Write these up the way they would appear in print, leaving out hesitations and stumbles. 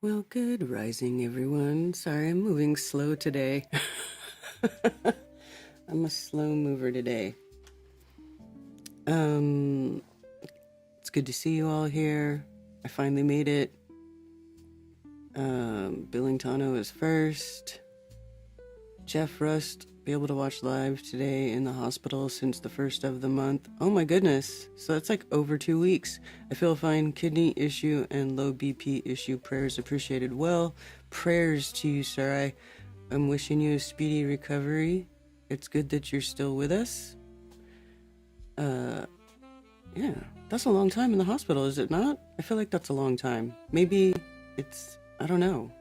Well, good rising, everyone. Sorry, I'm moving slow today. I'm a slow mover today. Um, it's good to see you all here. I finally made it. Billingtano is first. Jeff Rust be able to watch live today in the hospital since the first of the month. Oh my goodness. So that's like over 2 weeks. I feel fine. Kidney issue and low BP issue. Prayers appreciated. Well, prayers to you, sir. I'm wishing you a speedy recovery. It's good that you're still with us. Yeah, that's a long time in the hospital, is it not? I feel like that's a long time. Maybe I don't know.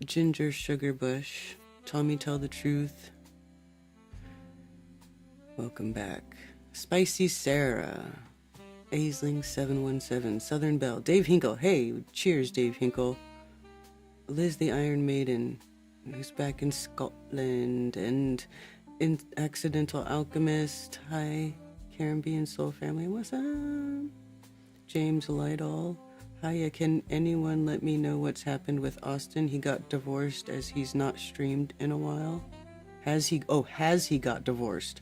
Ginger Sugar Bush, Tommy Tell the Truth. Welcome back. Spicy Sarah, Aisling 717, Southern Belle, Dave Hinkle. Hey, cheers, Dave Hinkle. Liz the Iron Maiden, who's back in Scotland, and in Accidental Alchemist. Hi, Karen B and Soul Family. What's up? James Lytle. Hiya, can anyone let me know what's happened with Austin? He got divorced as he's not streamed in a while. Has he got divorced?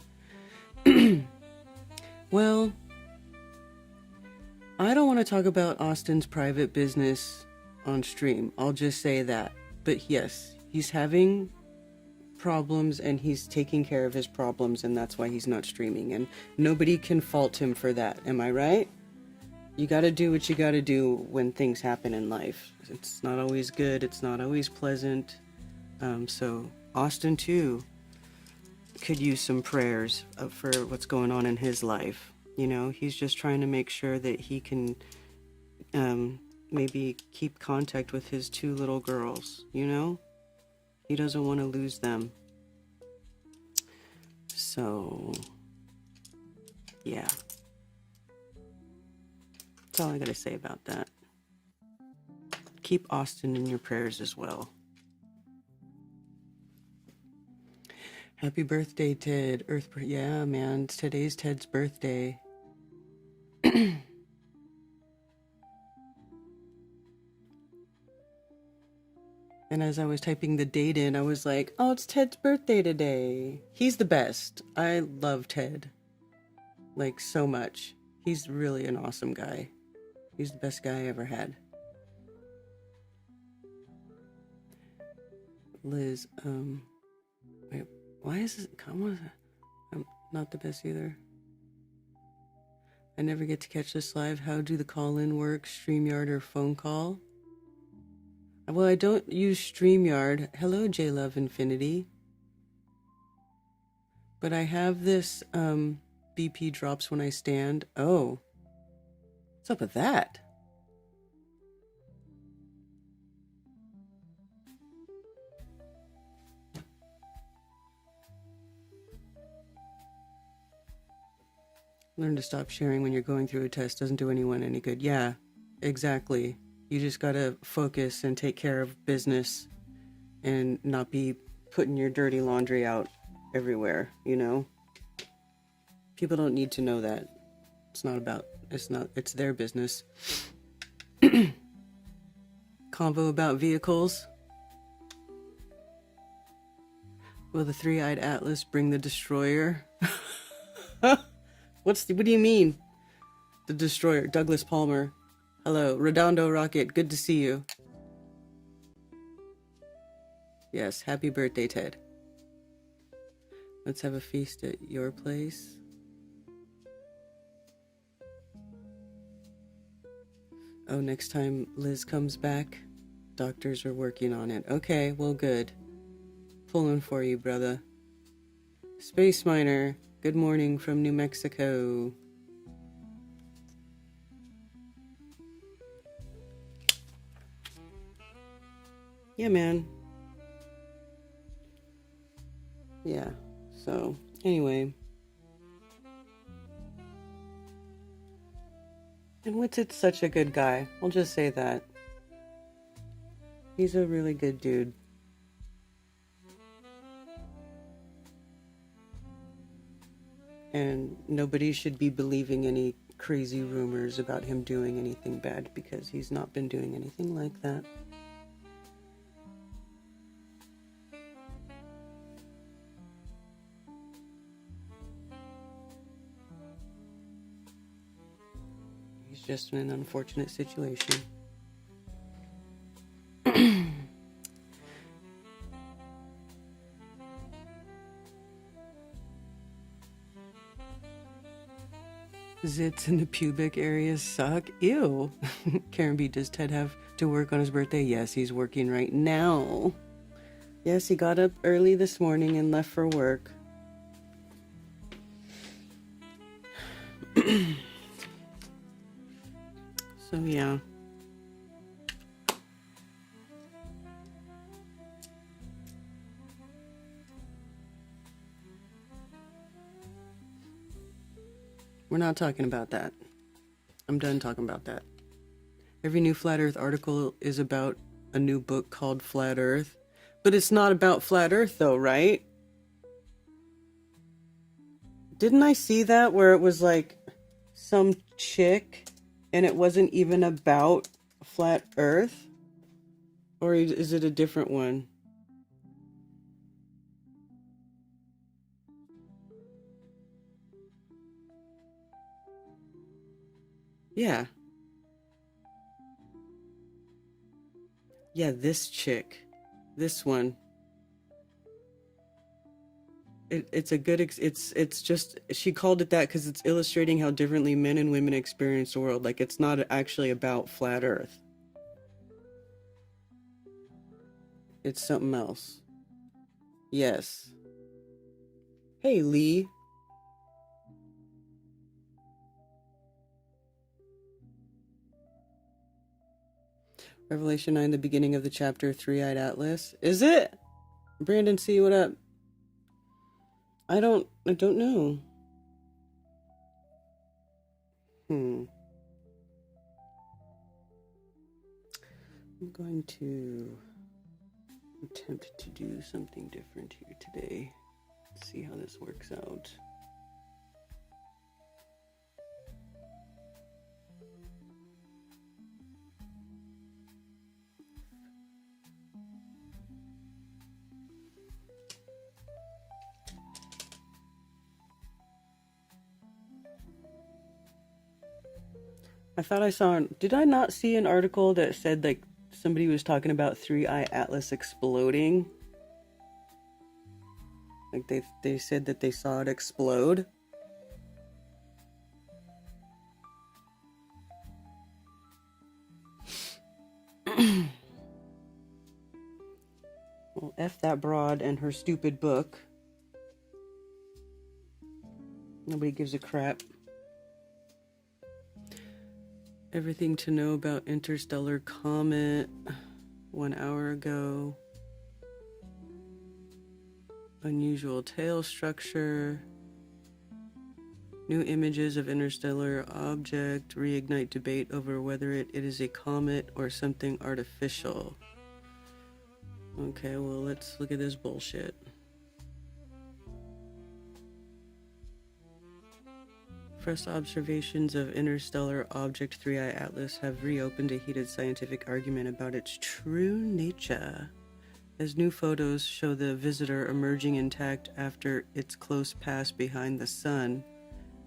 Well, I don't want to talk about Austin's private business on stream. I'll just say that. But yes, he's having problems and he's taking care of his problems, and that's why he's not streaming, and nobody can fault him for that. Am I right? You gotta do what you gotta do when things happen in life. It's not always good, it's not always pleasant. So Austin too could use some prayers for what's going on in his life. You know, he's just trying to make sure that he can maybe keep contact with his 2 little girls, you know? He doesn't want to lose them. So, yeah. That's all I gotta say about that. Keep Austin in your prayers as well. Happy birthday, Ted. Yeah, man. Today's Ted's birthday. And as I was typing the date in, I was like, oh, it's Ted's birthday today. He's the best. I love Ted. Like, so much. He's really an awesome guy. He's the best guy I ever had. Liz, wait, why is it, come on, I'm not the best either. I never get to catch this live. How do the call-in work? StreamYard or phone call? Well, I don't use StreamYard. Hello, JLove Infinity. But I have this BP drops when I stand. Oh, what's up with that? Learn to stop sharing when you're going through a test. Doesn't do anyone any good. Yeah, exactly. You just gotta focus and take care of business and not be putting your dirty laundry out everywhere, you know? People don't need to know that. It's their business. Convo about vehicles. Will the 3-eyed Atlas bring the destroyer? What do you mean? The destroyer, Douglas Palmer. Hello, Redondo Rocket, good to see you. Yes, happy birthday, Ted. Let's have a feast at your place. Oh, next time Liz comes back, doctors are working on it. Okay, well, good. Pulling for you, brother. Space Miner, good morning from New Mexico. Yeah, man. Yeah, so, anyway. And Witsit's such a good guy. I'll just say that. He's a really good dude. And nobody should be believing any crazy rumors about him doing anything bad, because he's not been doing anything like that. He's just in an unfortunate situation. Zits in the pubic areas suck. Ew. Karen B, does Ted have to work on his birthday? Yes, he's working right now. Yes, he got up early this morning and left for work. So yeah. We're not talking about that. I'm done talking about that. Every new Flat Earth article is about a new book called Flat Earth. But it's not about Flat Earth though, right? Didn't I see that where it was like some chick and it wasn't even about Flat Earth? Or is it a different one? Yeah. Yeah, this chick. This one. It's a good, it's just, she called it that because it's illustrating how differently men and women experience the world. Like, it's not actually about Flat Earth. It's something else. Yes. Hey, Lee. Revelation 9, the beginning of the chapter, Three-Eyed Atlas. Is it? Brandon C, what up? I don't know. I'm going to attempt to do something different here today. See how this works out. I thought I saw, did I not see an article that said like somebody was talking about Three-Eye Atlas exploding? Like they said that they saw it explode. Well, F that broad and her stupid book. Nobody gives a crap. Everything to know about interstellar comet 1 hour ago. Unusual tail structure. New images of interstellar object reignite debate over whether it is a comet or something artificial. Okay, well, let's look at this bullshit. First observations of interstellar object Three-Eye Atlas have reopened a heated scientific argument about its true nature, as new photos show the visitor emerging intact after its close pass behind the sun.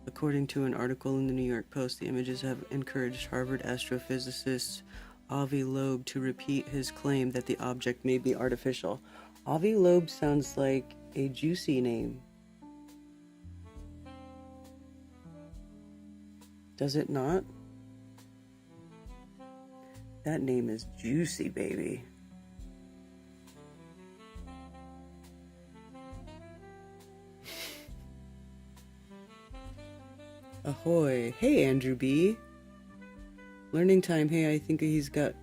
According to an article in the New York Post, the images have encouraged Harvard astrophysicist Avi Loeb to repeat his claim that the object may be artificial. Avi Loeb sounds like a juicy name. Does it not? That name is juicy, baby. Ahoy. Hey, Andrew B. Learning time. Hey, I think he's got...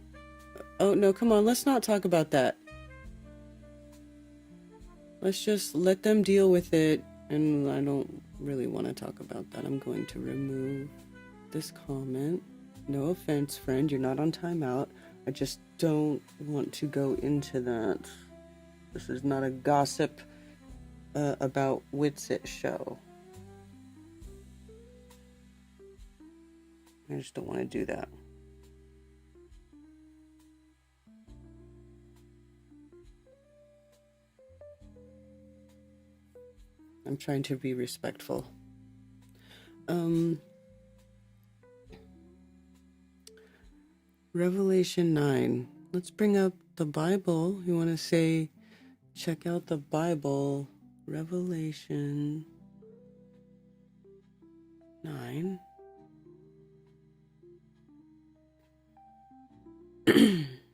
Oh, no, come on. Let's not talk about that. Let's just let them deal with it. And I don't really want to talk about that. I'm going to remove this comment. No offense, friend. You're not on timeout. I just don't want to go into that. This is not a gossip about Witsit show. I just don't want to do that. I'm trying to be respectful. Revelation 9. Let's bring up the Bible. You want to say, check out the Bible. Revelation 9.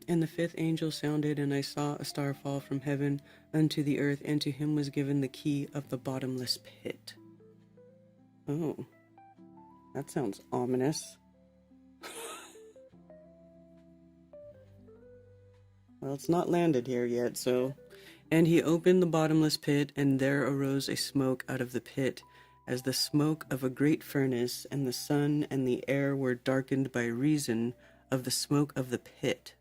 And the fifth angel sounded, and I saw a star fall from heaven unto the earth, and to him was given the key of the bottomless pit. Oh, that sounds ominous. Well, it's not landed here yet, so... And he opened the bottomless pit, and there arose a smoke out of the pit, as the smoke of a great furnace, and the sun and the air were darkened by reason of the smoke of the pit.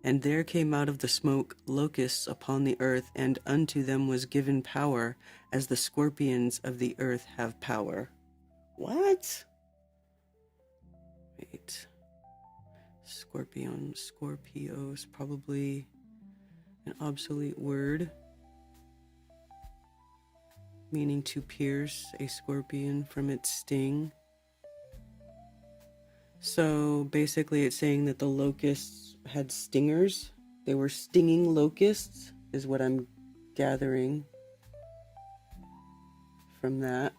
And there came out of the smoke locusts upon the earth, and unto them was given power, as the scorpions of the earth have power. What? Wait. Scorpios, probably an obsolete word, meaning to pierce a scorpion from its sting. So basically it's saying that the locusts had stingers. They were stinging locusts, is what I'm gathering from that.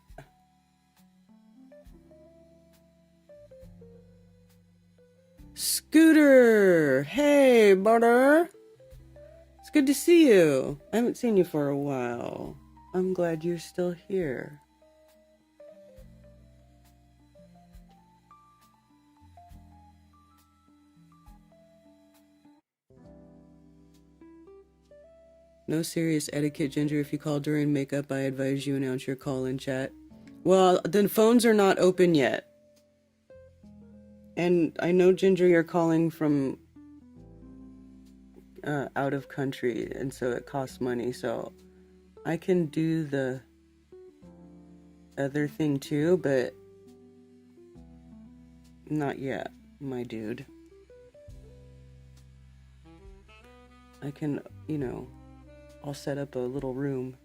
Scooter! Hey, brother! It's good to see you. I haven't seen you for a while. I'm glad you're still here. No serious etiquette, Ginger. If you call during makeup, I advise you announce your call in chat. Well, the phones are not open yet. And I know, Ginger, you're calling from out of country, and so it costs money, so I can do the other thing too, but not yet, my dude. I can, I'll set up a little room.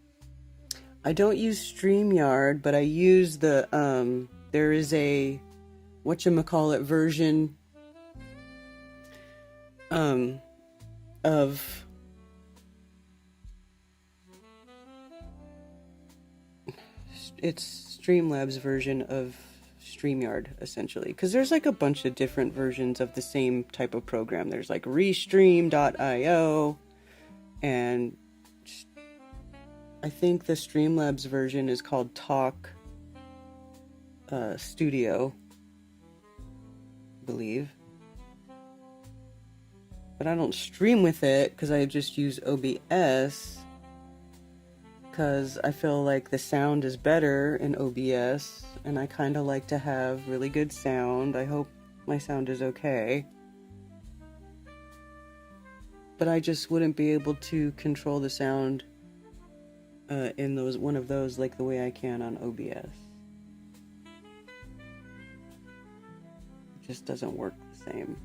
I don't use StreamYard, but I use the, there is a whatchamacallit version of it's Streamlabs version of StreamYard, essentially, because there's like a bunch of different versions of the same type of program. There's like Restream.io, and I think the Streamlabs version is called Talk Studio, I believe. But I don't stream with it because I just use OBS, because I feel like the sound is better in OBS, and I kind of like to have really good sound. I hope my sound is okay. But I just wouldn't be able to control the sound in one of those like the way I can on OBS. It just doesn't work the same.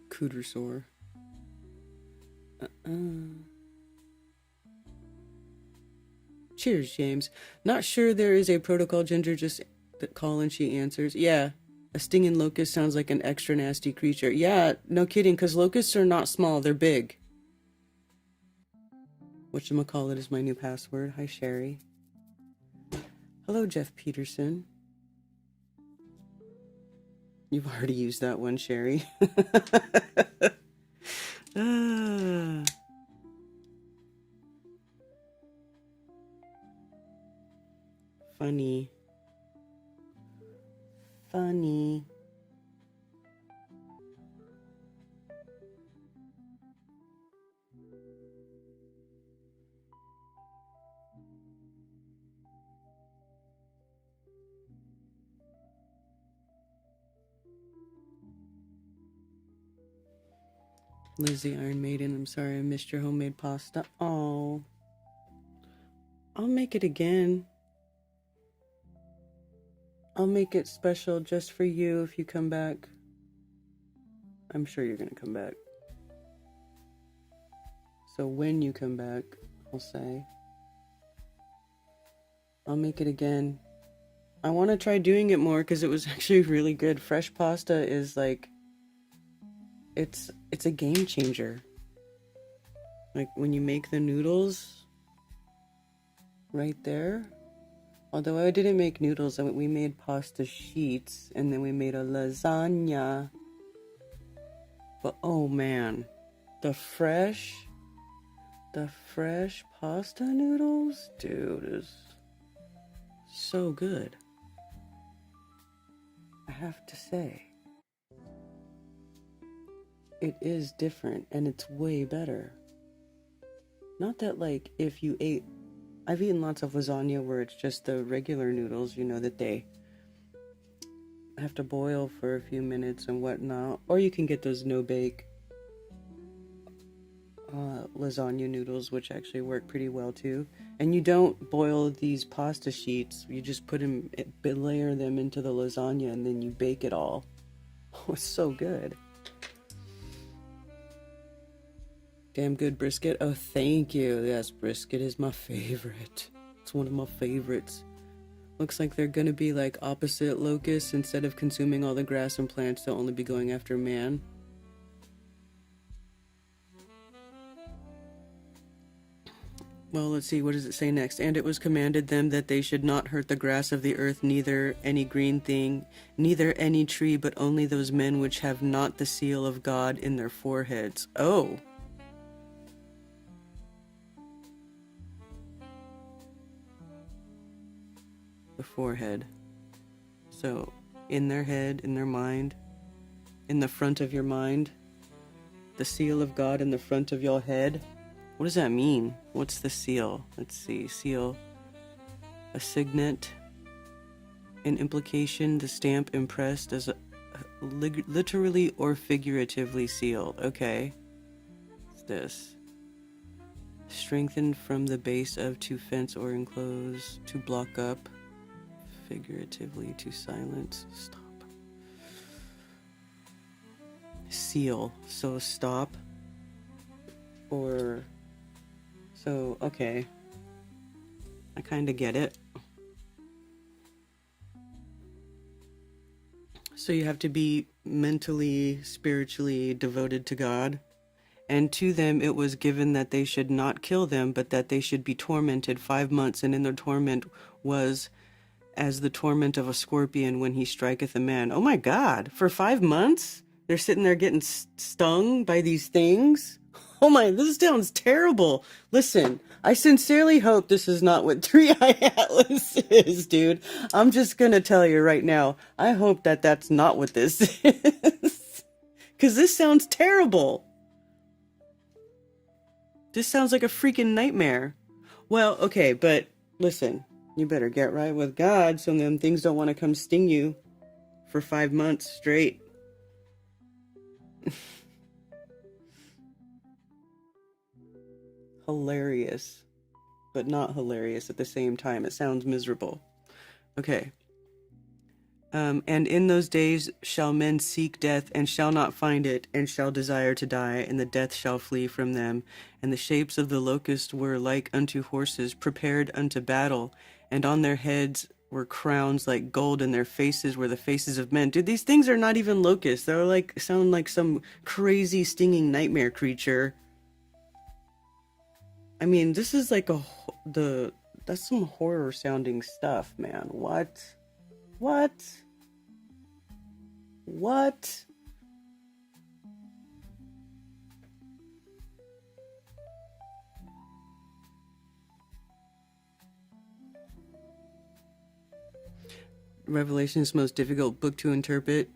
Cooter sore. Cheers, James. Not sure there is a protocol, Ginger, just call and she answers. Yeah, a stinging locust sounds like an extra nasty creature. Yeah, no kidding, because locusts are not small, they're big. Whatchamacallit is my new password. Hi, Sherry. Hello, Jeff Peterson. You've already used that one, Sherry. Funny. Funny. Lizzie Iron Maiden, I'm sorry I missed your homemade pasta. Oh, I'll make it again. I'll make it special just for you if you come back. I'm sure you're gonna come back. So when you come back, I'll say. I'll make it again. I want to try doing it more because it was actually really good. Fresh pasta is like, it's a game changer. Like when you make the noodles right there. Although I didn't make noodles, we made pasta sheets and then we made a lasagna. But oh man, the fresh pasta noodles, dude, is so good. I have to say, it is different and it's way better. Not that like if you ate, I've eaten lots of lasagna where it's just the regular noodles, you know, that they have to boil for a few minutes and whatnot. Or you can get those no-bake lasagna noodles, which actually work pretty well too. And you don't boil these pasta sheets, you just put them, layer them into the lasagna and then you bake it all. Oh, it's so good. Damn good brisket. Oh, thank you. Yes, brisket is my favorite. It's one of my favorites. Looks like they're gonna be like opposite locusts. Instead of consuming all the grass and plants, they'll only be going after man. Well, let's see, what does it say next? And it was commanded them that they should not hurt the grass of the earth, neither any green thing, neither any tree, but only those men which have not the seal of God in their foreheads. Oh. The forehead. So, in their head, in their mind, in the front of your mind, the seal of God in the front of your head. What does that mean? What's the seal? Let's see. Seal. A signet. An implication. The stamp impressed as a literally or figuratively sealed. Okay. What's this? Strengthened from the base of to fence or enclose. To block up. Figuratively to silence. Stop. Seal. So stop. Or... So, okay. I kind of get it. So you have to be mentally, spiritually devoted to God. And to them it was given that they should not kill them, but that they should be tormented 5 months, and in their torment was as the torment of a scorpion when he striketh a man. Oh my God, for 5 months? They're sitting there getting stung by these things? Oh my, this sounds terrible. Listen, I sincerely hope this is not what Three-Eye Atlas is, dude. I'm just gonna tell you right now, I hope that that's not what this is. Because this sounds terrible. This sounds like a freaking nightmare. Well, okay, but listen, you better get right with God so them things don't want to come sting you for 5 months straight. Hilarious, but not hilarious at the same time. It sounds miserable. Okay. And in those days shall men seek death, and shall not find it, and shall desire to die, and the death shall flee from them. And the shapes of the locusts were like unto horses, prepared unto battle, and on their heads were crowns like gold, and their faces were the faces of men. Dude, these things are not even locusts. They're like, sound like some crazy stinging nightmare creature. I mean, this is like that's some horror sounding stuff, man. What? Revelation's most difficult book to interpret.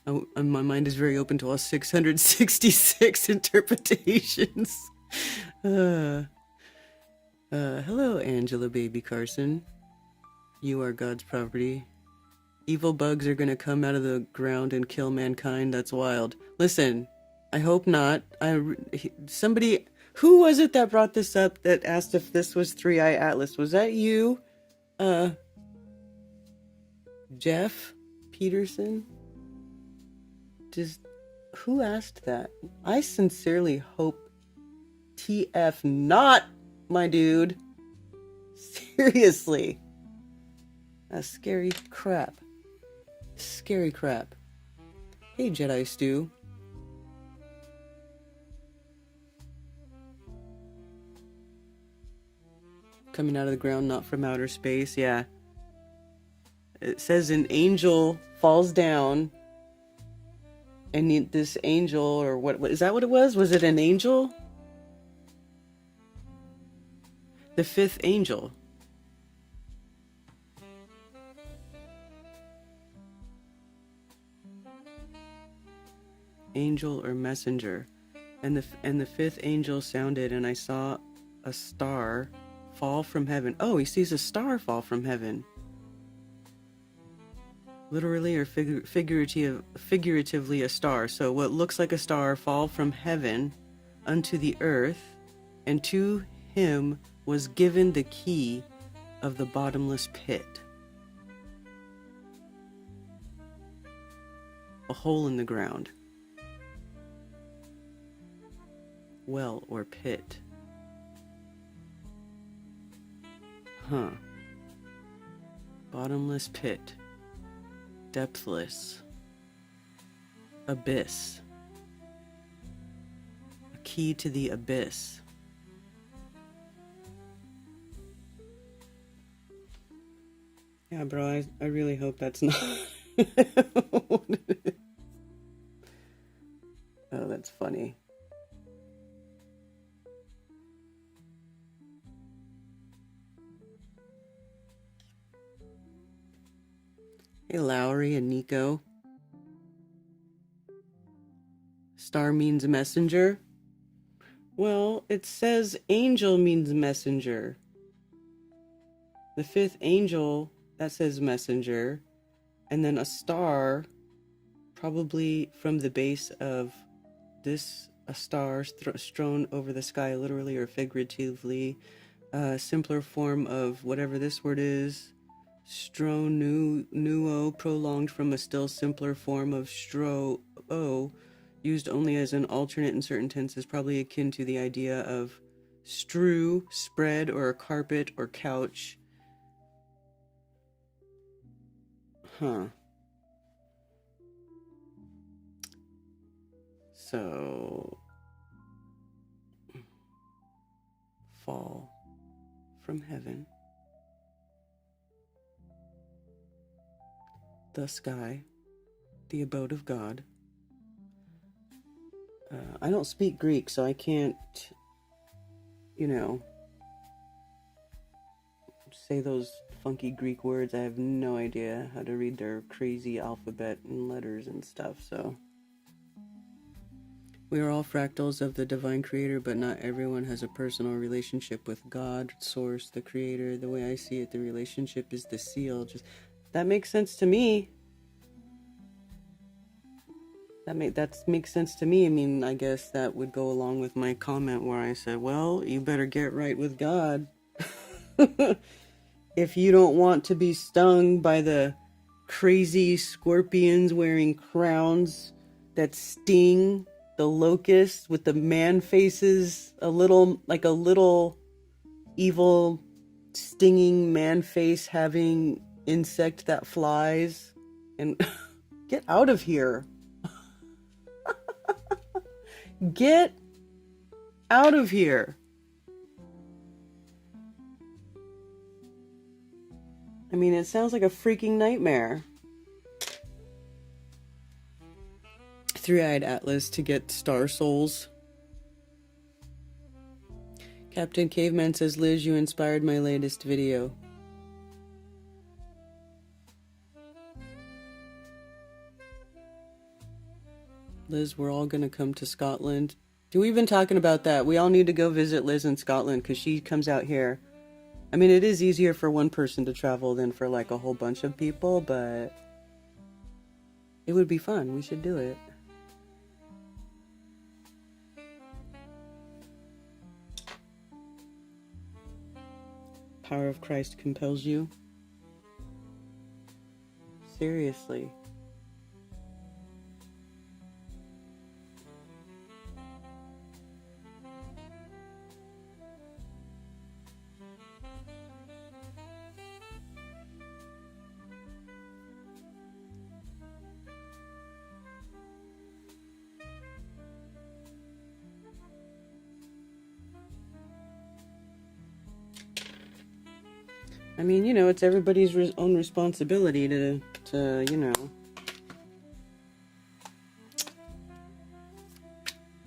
Oh, and my mind is very open to all 666 interpretations. Hello, Angela Baby Carson. You are God's property. Evil bugs are gonna come out of the ground and kill mankind. That's wild. Listen, I hope not. Somebody, who was it that brought this up that asked if this was Three-Eye Atlas? Was that you? Jeff Peterson? Who asked that? I sincerely hope TF not, my dude. Seriously. That's scary crap. Scary crap. Hey, Jedi Stew. Coming out of the ground, not from outer space. Yeah. It says an angel falls down. And this angel, or what is that what it was? Was it an angel? The fifth angel. Angel or messenger. And the fifth angel sounded, and I saw a star fall from heaven. Oh, he sees a star fall from heaven. Literally or figuratively a star. So what looks like a star fall from heaven unto the earth, and to him was given the key of the bottomless pit. A hole in the ground. Well or pit. Huh. Bottomless pit. Depthless. Abyss. A key to the abyss. Yeah, bro, I really hope that's not. Oh, that's funny. Hey, Lowry and Nico. Star means messenger. Well, it says angel means messenger. The fifth angel, that says messenger. And then a star, probably from the base of this, a star strewn over the sky, literally or figuratively. A simpler form of whatever this word is. Nuo, prolonged from a still simpler form of stro-o, used only as an alternate in certain tenses, probably akin to the idea of strew, spread, or a carpet or couch. Huh. So, fall from heaven. The sky, the abode of God. I don't speak Greek, so I can't, say those funky Greek words. I have no idea how to read their crazy alphabet and letters and stuff, so. We are all fractals of the divine creator, but not everyone has a personal relationship with God, source, the creator. The way I see it, the relationship is the seal. That makes sense to me. That makes sense to me. I mean, I guess that would go along with my comment where I said, well, you better get right with God. If you don't want to be stung by the crazy scorpions wearing crowns that sting, the locusts with the man faces, a little evil stinging man face having insect that flies, and get out of here. Get out of here. I mean, it sounds like a freaking nightmare. Three-eyed Atlas to get star souls. Captain Caveman says, Liz, you inspired my latest video. Liz, we're all gonna come to Scotland. We've been talking about that. We all need to go visit Liz in Scotland because she comes out here. I mean, it is easier for one person to travel than for like a whole bunch of people, but it would be fun. We should do it. power of Christ compels you. Seriously. I mean, you know, it's everybody's own responsibility to you know,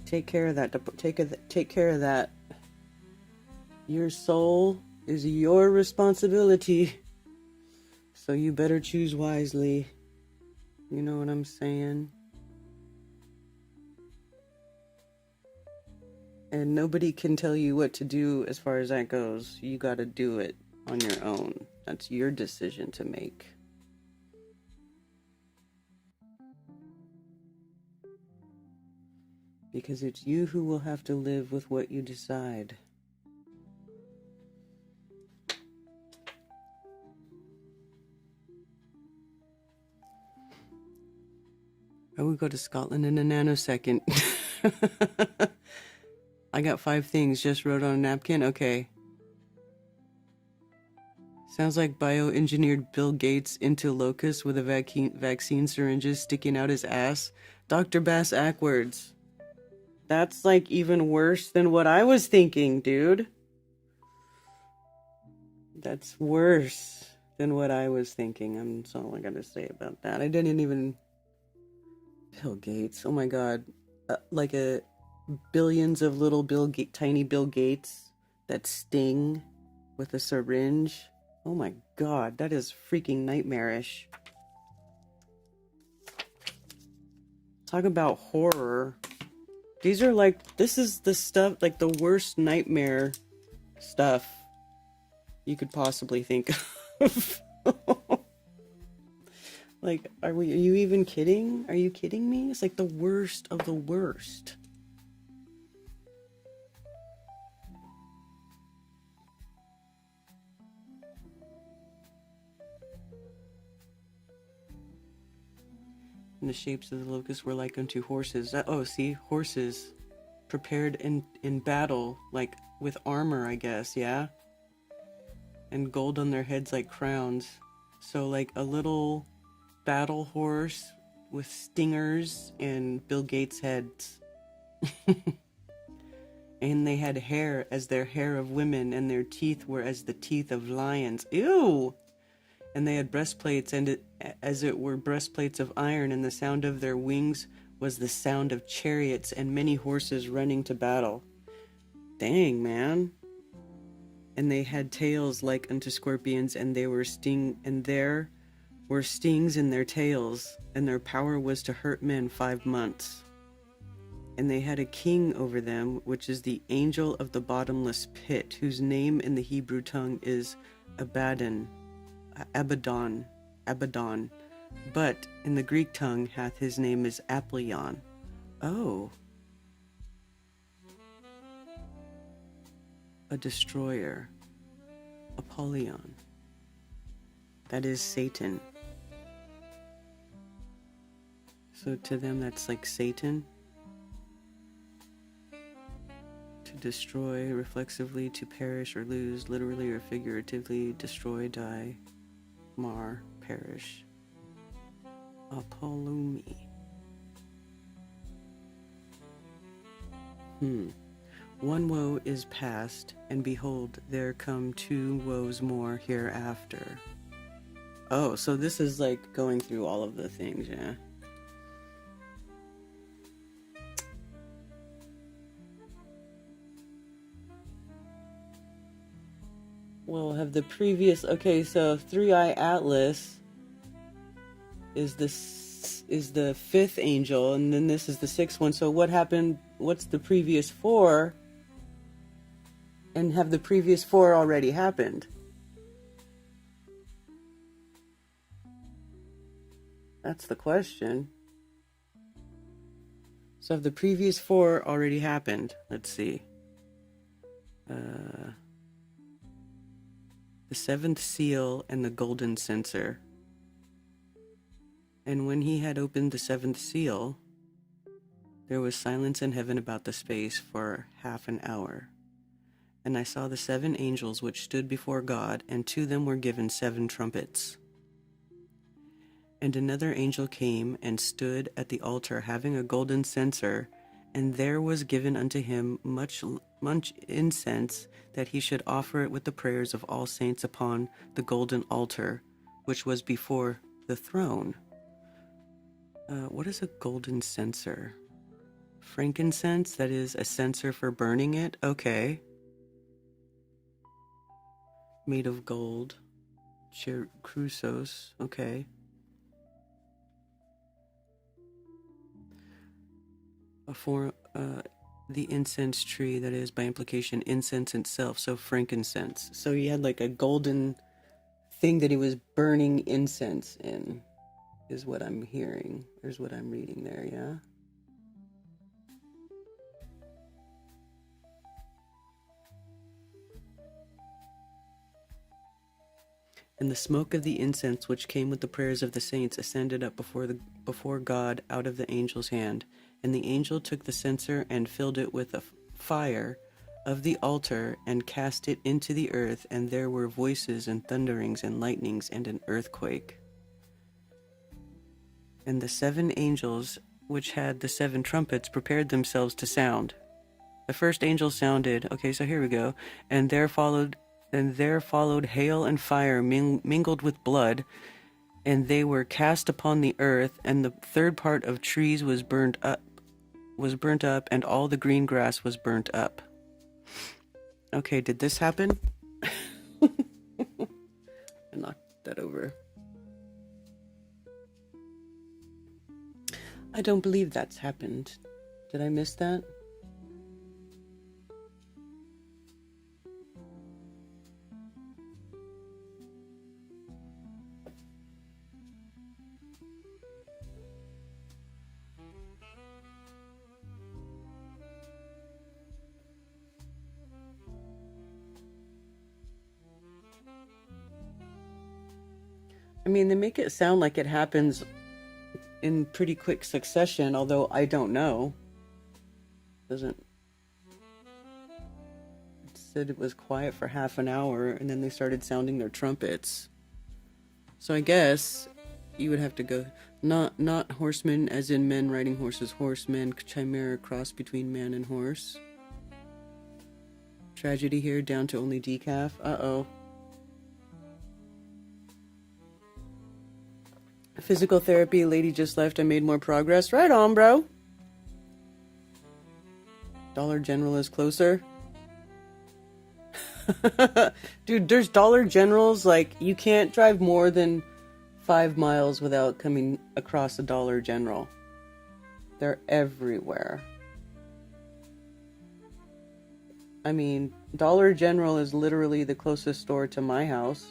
take care of that. Take care of that. Your soul is your responsibility, so you better choose wisely. You know what I'm saying? And nobody can tell you what to do as far as that goes. You gotta do it on your own. That's your decision to make. Because it's you who will have to live with what you decide. I will go to Scotland in a nanosecond. I got 5 things, just wrote on a napkin. Okay. Sounds like bioengineered Bill Gates into locust with a vaccine syringes sticking out his ass. Dr. Bass Ackwards. That's like even worse than what I was thinking, dude. That's worse than what I was thinking. That's all I gotta say about that. I didn't even... Bill Gates. Oh my god. Like billions of little tiny Bill Gates that sting with a syringe. Oh my god, that is freaking nightmarish. Talk about horror. These are like, this is the stuff, like the worst nightmare stuff you could possibly think of. Like, are you even kidding? Are you kidding me? It's like the worst of the worst. And the shapes of the locusts were like unto horses. Oh, see, horses prepared in battle, like with armor, I guess, yeah? And gold on their heads like crowns. So like a little battle horse with stingers and Bill Gates heads. And they had hair as their hair of women, and their teeth were as the teeth of lions. Ew! And they had breastplates, and as it were breastplates of iron, and the sound of their wings was the sound of chariots and many horses running to battle. Dang, man. And they had tails like unto scorpions, and there were stings in their tails, and their power was to hurt men 5 months. And they had a king over them, which is the angel of the bottomless pit, whose name in the Hebrew tongue is Abaddon, but in the Greek tongue hath his name is Apollyon. Oh. A destroyer. Apollyon. That is Satan. So to them that's like Satan. To destroy, reflexively, to perish or lose, literally or figuratively, destroy, die, mar, perish. Apollumi. One woe is past, and behold, there come 2 woes more hereafter. Oh, so this is like going through all of the things, yeah? Well, have the previous... Okay, so 3-Eye Atlas is the 5th angel, and then this is the 6th one. So what happened? What's the previous 4? And have the previous 4 already happened? That's the question. So have the previous 4 already happened? Let's see. the seventh seal, and the golden censer. And when he had opened the seventh seal, there was silence in heaven about the space for half an hour. And I saw the 7 angels which stood before God, and to them were given 7 trumpets. And another angel came and stood at the altar, having a golden censer, and there was given unto him much incense, that he should offer it with the prayers of all saints upon the golden altar, which was before the throne. What is a golden censer? Frankincense, that is a censer for burning it? Okay. Made of gold. Chrysos, okay. The incense tree, that is by implication incense itself, so frankincense. So he had like a golden thing that he was burning incense in, is what I'm hearing. There's what I'm reading there, yeah? And the smoke of the incense which came with the prayers of the saints ascended up before God out of the angel's hand. And the angel took the censer and filled it with a fire of the altar and cast it into the earth, and there were voices and thunderings and lightnings and an earthquake. And the 7 angels which had the 7 trumpets prepared themselves to sound. The first angel sounded, okay, so here we go, and there followed hail and fire mingled with blood, and they were cast upon the earth, and the third part of trees was burnt up, and all the green grass was burnt up. Okay, did this happen? I knocked that over. I don't believe that's happened. Did I miss that? I mean, they make it sound like it happens in pretty quick succession, although I don't know. It said it was quiet for half an hour, and then they started sounding their trumpets. So I guess you would have to go, not horsemen as in men riding horses, horsemen, chimera, cross between man and horse. Tragedy here, down to only decaf. Uh-oh. Physical therapy, lady just left. I made more progress. Right on, bro. Dollar General is closer. Dude, there's Dollar Generals, like, you can't drive more than 5 miles without coming across a Dollar General. They're everywhere. I mean, Dollar General is literally the closest store to my house.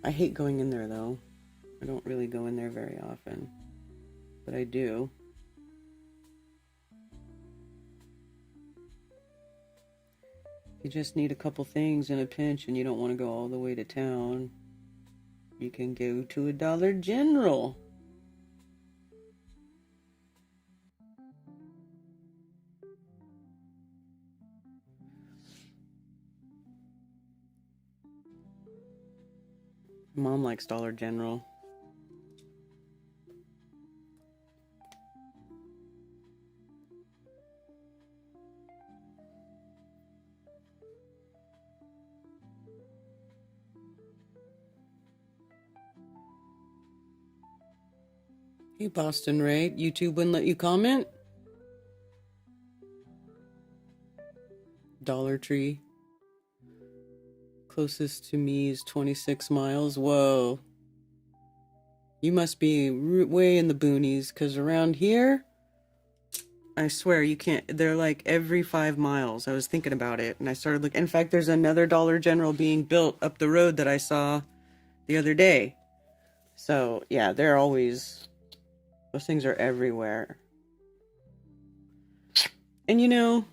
I hate going in there, though. I don't really go in there very often, but I do. You just need a couple things in a pinch and you don't want to go all the way to town. You can go to a Dollar General. Mom likes Dollar General. Hey, Boston Ray, YouTube wouldn't let you comment? Dollar Tree. Closest to me is 26 miles. Whoa. You must be way in the boonies, because around here, I swear you can't. They're like every 5 miles. I was thinking about it, and I started looking. In fact, there's another Dollar General being built up the road that I saw the other day. So yeah, they're always, those things are everywhere. And you know,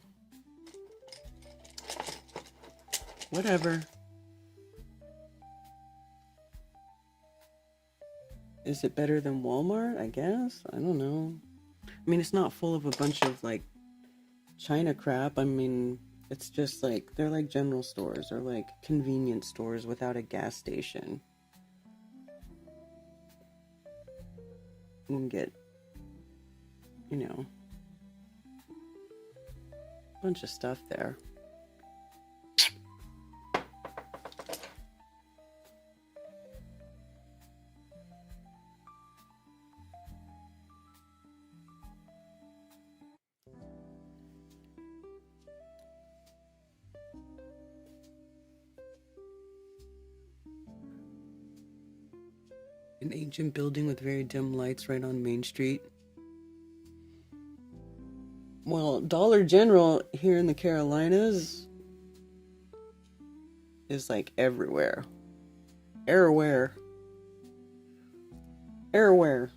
whatever. Is it better than Walmart? I guess. I don't know. I mean, it's not full of a bunch of like China crap. I mean, it's just like, they're like general stores or like convenience stores without a gas station. You can get, you know, a bunch of stuff there. An ancient building with very dim lights right on Main Street. Well, Dollar General here in the Carolinas is like everywhere. Everywhere. Everywhere.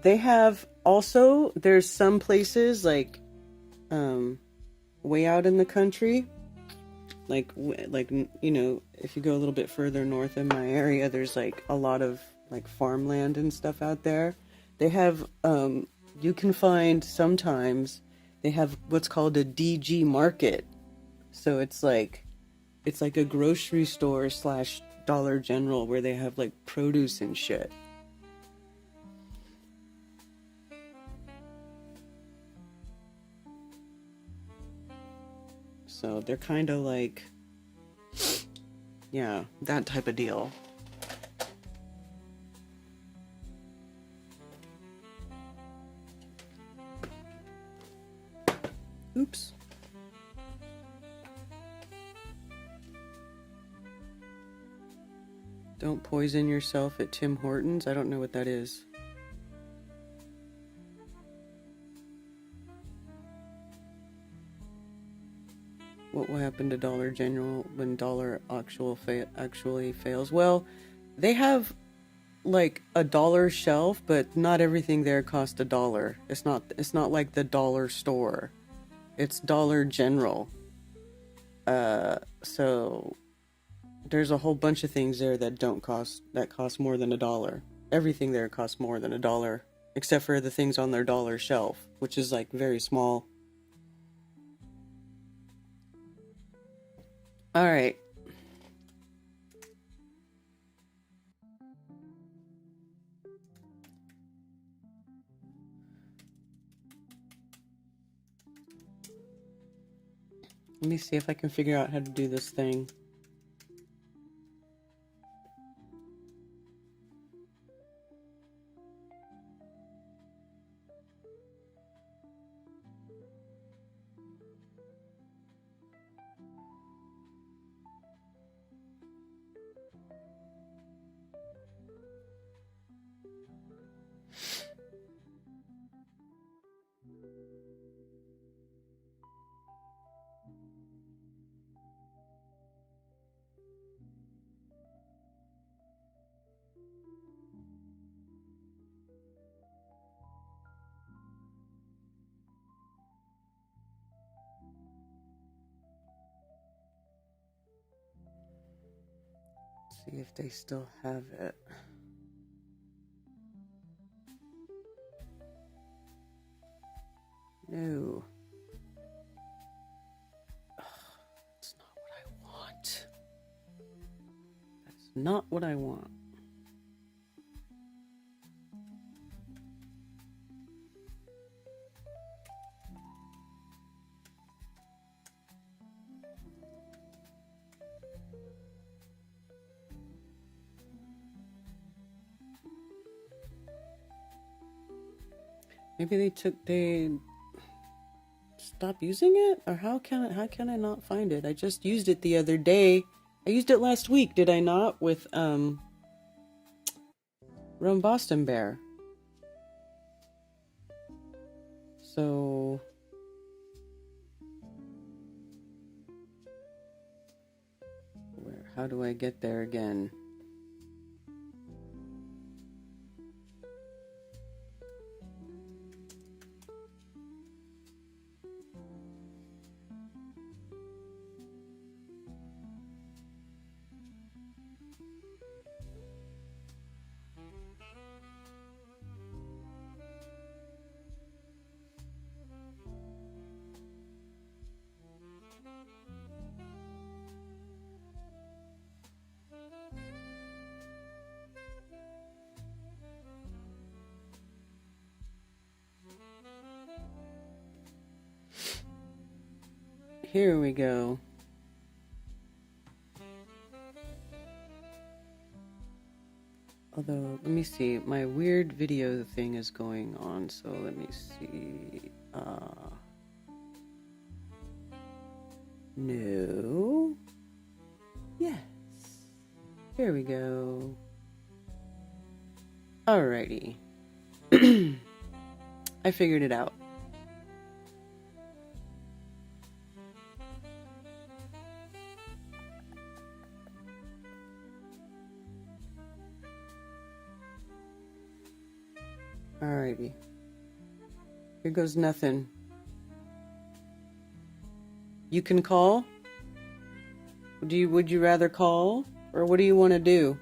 They have also, there's some places like way out in the country, like you know, if you go a little bit further north in my area, there's like a lot of like farmland and stuff out there. They have you can find sometimes they have what's called a DG market. So it's like a grocery store slash Dollar General where they have like produce and shit. So they're kind of like, yeah, that type of deal. Oops. Don't poison yourself at Tim Hortons. I don't know what that is. What will happen to Dollar General when Dollar actually fails? Well, they have like a dollar shelf, but not everything there costs $1. It's not like the dollar store. It's Dollar General. So there's a whole bunch of things there that cost more than $1. Everything there costs more than $1, except for the things on their dollar shelf, which is like very small. All right. Let me see if I can figure out how to do this thing. See if they still have it. No. That's not what I want. That's not what I want. Maybe they stopped using it, or how can I not find it? I just used it the other day. I used it last week, did I not? With Rum Boston Bear. So How do I get there again? Here we go. Although, let me see. My weird video thing is going on, so let me see. No. Yes. Here we go. Alrighty. I figured it out. Alrighty. Here goes nothing. You can call? Would you rather call? Or what do you want to do?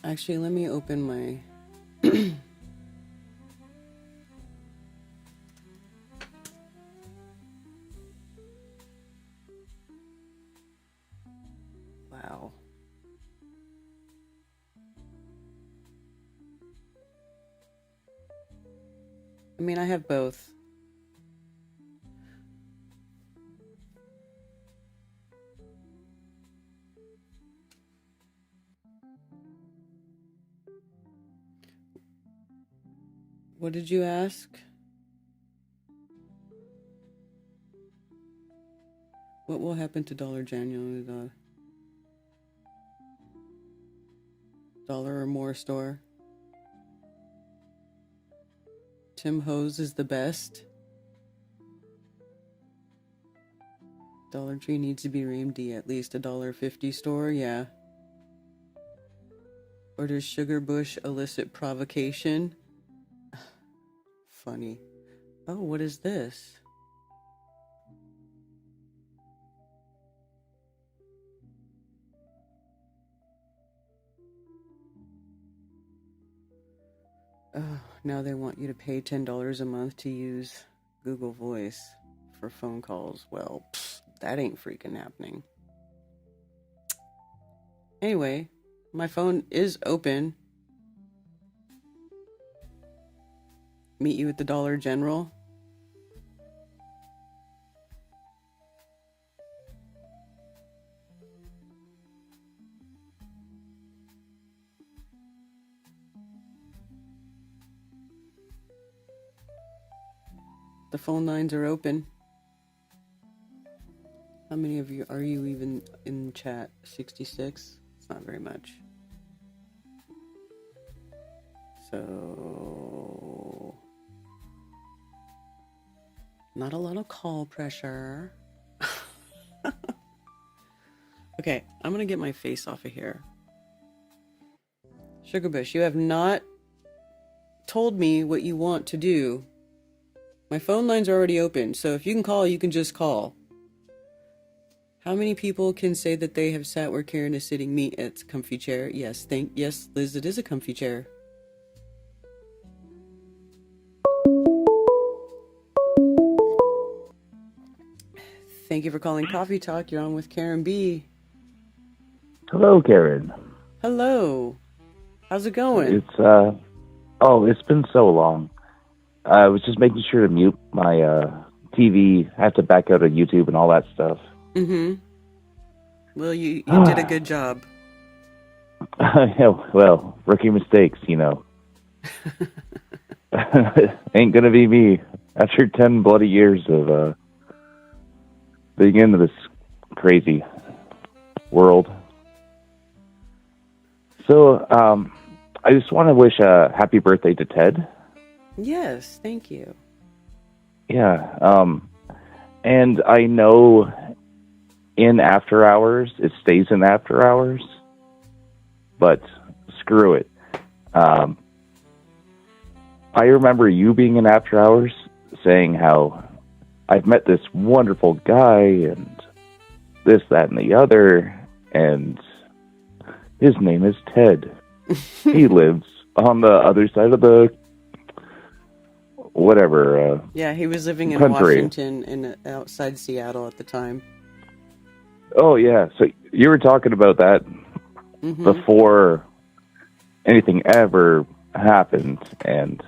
Actually, let me open my... Wow. I mean, I have both. What did you ask? What will happen to Dollar January, the dollar or more store? Tim Hose is the best. Dollar Tree needs to be named at least $1.50 store, yeah. Or does Sugar Bush elicit provocation? Funny. Oh, what is this? Oh, now they want you to pay $10 a month to use Google Voice for phone calls. Well, that ain't freaking happening. Anyway, my phone is open. Meet you at the Dollar General. The phone lines are open. How many of you are you even in chat? 66? It's not very much. So, not a lot of call pressure. Okay, I'm gonna get my face off of here. Sugarbush, you have not told me what you want to do. My phone line's are already open, so if you can call, you can just call. How many people can say that they have sat where Karen is sitting? Me, it's a comfy chair. Yes, yes, Liz, it is a comfy chair. Thank you for calling Coffee Talk. You're on with Karen B. Hello, Karen. Hello. How's it going? It's been so long. I was just making sure to mute my TV. I have to back out of YouTube and all that stuff. Mm-hmm. Well, you did a good job. Well, rookie mistakes, you know. Ain't gonna be me. After 10 bloody years of being into this crazy world. So, I just want to wish a happy birthday to Ted. Yes, thank you. Yeah, and I know in after hours, it stays in after hours. But screw it. I remember you being in after hours saying how I've met this wonderful guy and this, that, and the other, and his name is Ted. He lives on the other side of the whatever. Yeah, he was living in country. Washington and outside Seattle at the time. Oh, yeah. So you were talking about that before anything ever happened, and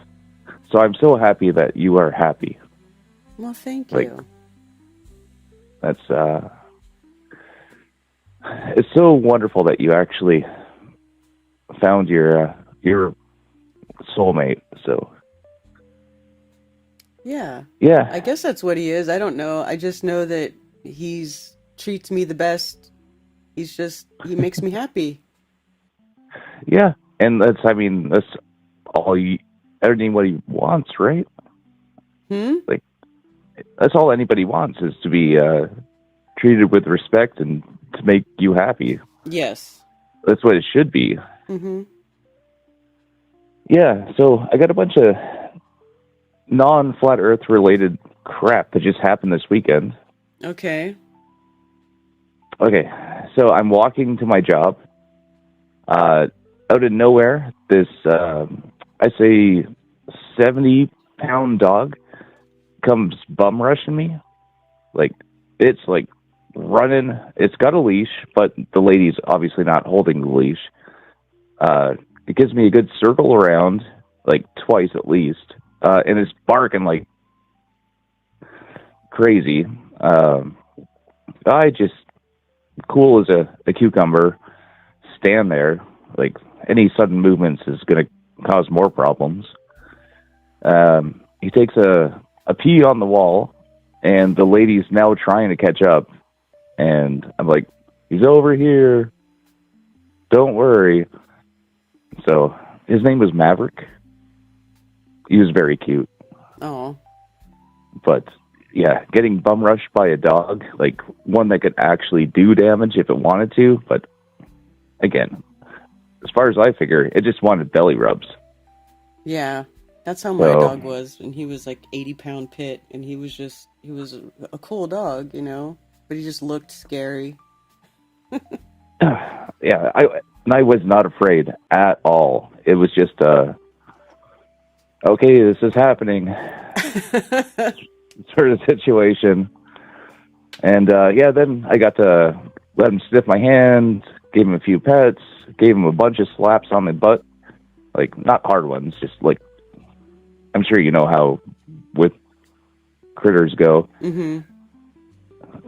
so I'm so happy that you are happy. Well, thank you. That's it's so wonderful that you actually found your soulmate. So yeah, yeah, I guess that's what he is. I don't know. I just know that he's treats me the best. He makes me happy. Yeah, and that's all anybody wants, right? Like, that's all anybody wants, is to be treated with respect and to make you happy. Yes. That's what it should be. Yeah, so I got a bunch of non-flat Earth related crap that just happened this weekend. Okay, so I'm walking to my job. Out of nowhere, this, I say 70-pound dog comes bum rushing me. Like, it's like running. It's got a leash, but the lady's obviously not holding the leash. It gives me a good circle around, like twice at least, and it's barking like crazy. I just, cool as a cucumber, stand there. Like, any sudden movements is going to cause more problems. He takes a pee on the wall, and the lady's now trying to catch up. And I'm like, he's over here. Don't worry. So his name was Maverick. He was very cute. Oh. But yeah, getting bum rushed by a dog, like one that could actually do damage if it wanted to. But again, as far as I figure, it just wanted belly rubs. Yeah, that's how my dog was. And he was like 80-pound pit, and he was a cool dog, but he just looked scary. Yeah, I was not afraid at all. It was just, okay, this is happening sort of situation. And, yeah, then I got to let him sniff my hand, gave him a few pets, gave him a bunch of slaps on the butt. Like, not hard ones, just like, I'm sure you know how with critters go.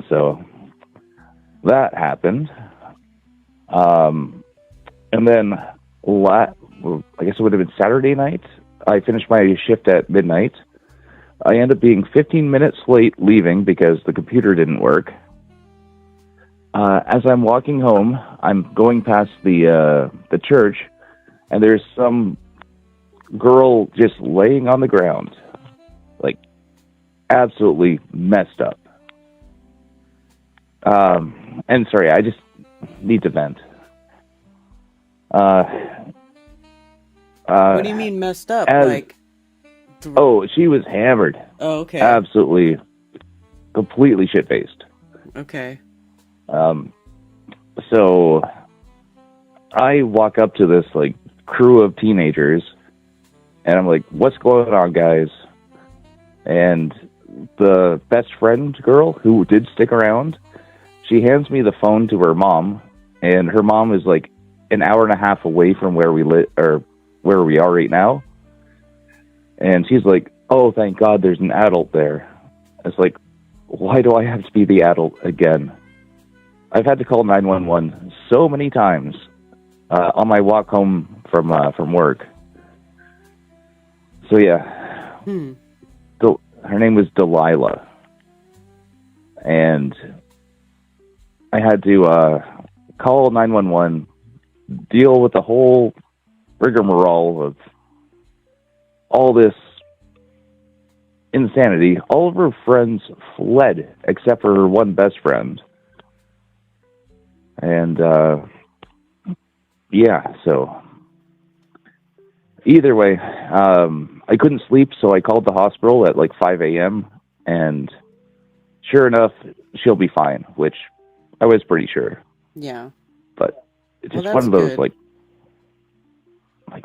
So that happened. And then I guess it would have been Saturday night. I finished my shift at midnight. I ended up being 15 minutes late leaving because the computer didn't work. As I'm walking home, I'm going past the church, and there's some girl just laying on the ground, like absolutely messed up. And sorry, I just need to vent. What do you mean messed up? She was hammered. Oh, okay. Absolutely, completely shit-faced. Okay. So I walk up to this like crew of teenagers, and I'm like, "What's going on, guys?" And the best friend girl who did stick around, she hands me the phone to her mom, and her mom is like an hour and a half away from where we live, or where we are right now. And she's like, "Oh, thank God there's an adult there." It's like, why do I have to be the adult again? I've had to call 911 so many times on my walk home from work. So yeah, her name was Delilah, and I had to call 911, deal with the whole rigmarole of all this insanity. All of her friends fled except for her one best friend. And yeah, so either way, I couldn't sleep, so I called the hospital at like 5 a.m. and sure enough, she'll be fine, which I was pretty sure. Yeah. But it's Well, just one that's of those good. like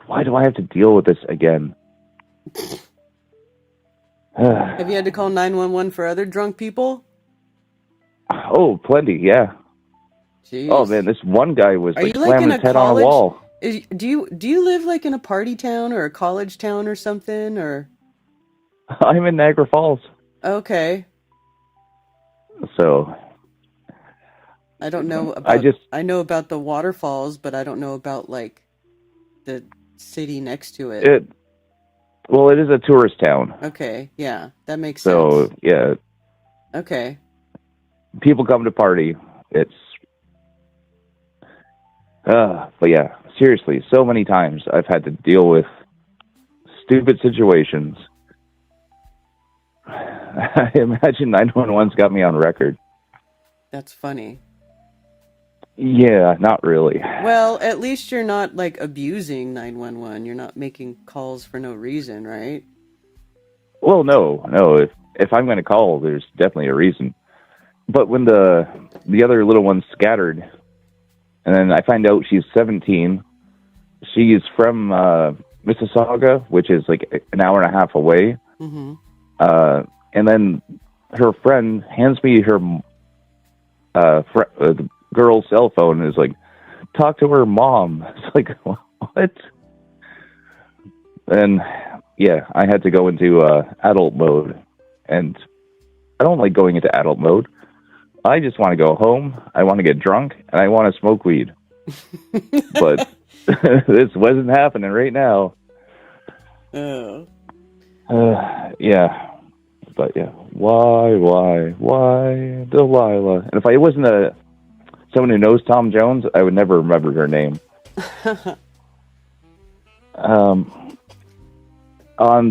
why do I have to deal with this again? Have you had to call 911 for other drunk people? Oh, plenty, yeah. Oh man, Jeez. this one guy was Are you like like in slamming a his head on a college? wall. Do you live like in a party town or a college town or something or? I'm in Niagara Falls, Okay. so I don't know I about just I know about the waterfalls, but I don't know about like the city next to it. it. Well, it is a tourist town, Okay, yeah, that makes so sense. yeah, Okay. people come to party. It's but yeah, seriously, so many times I've had to deal with stupid situations. I imagine 911's got me on record. That's funny. Yeah, not really. Well, at least you're not like abusing 911. You're not making calls for no reason, right? Well, no. If I'm going to call, there's definitely a reason. But when the other little one's scattered, and then I find out she's 17, she's from Mississauga, which is like an hour and a half away. Mm-hmm. And then her friend hands me her the girl's cell phone and is like, talk to her mom. It's like, what? And yeah, I had to go into adult mode. And I don't like going into adult mode. I just want to go home. I want to get drunk, and I want to smoke weed. But this wasn't happening right now. Oh. Yeah. But yeah, why, Delilah? And if I wasn't someone who knows Tom Jones, I would never remember her name. On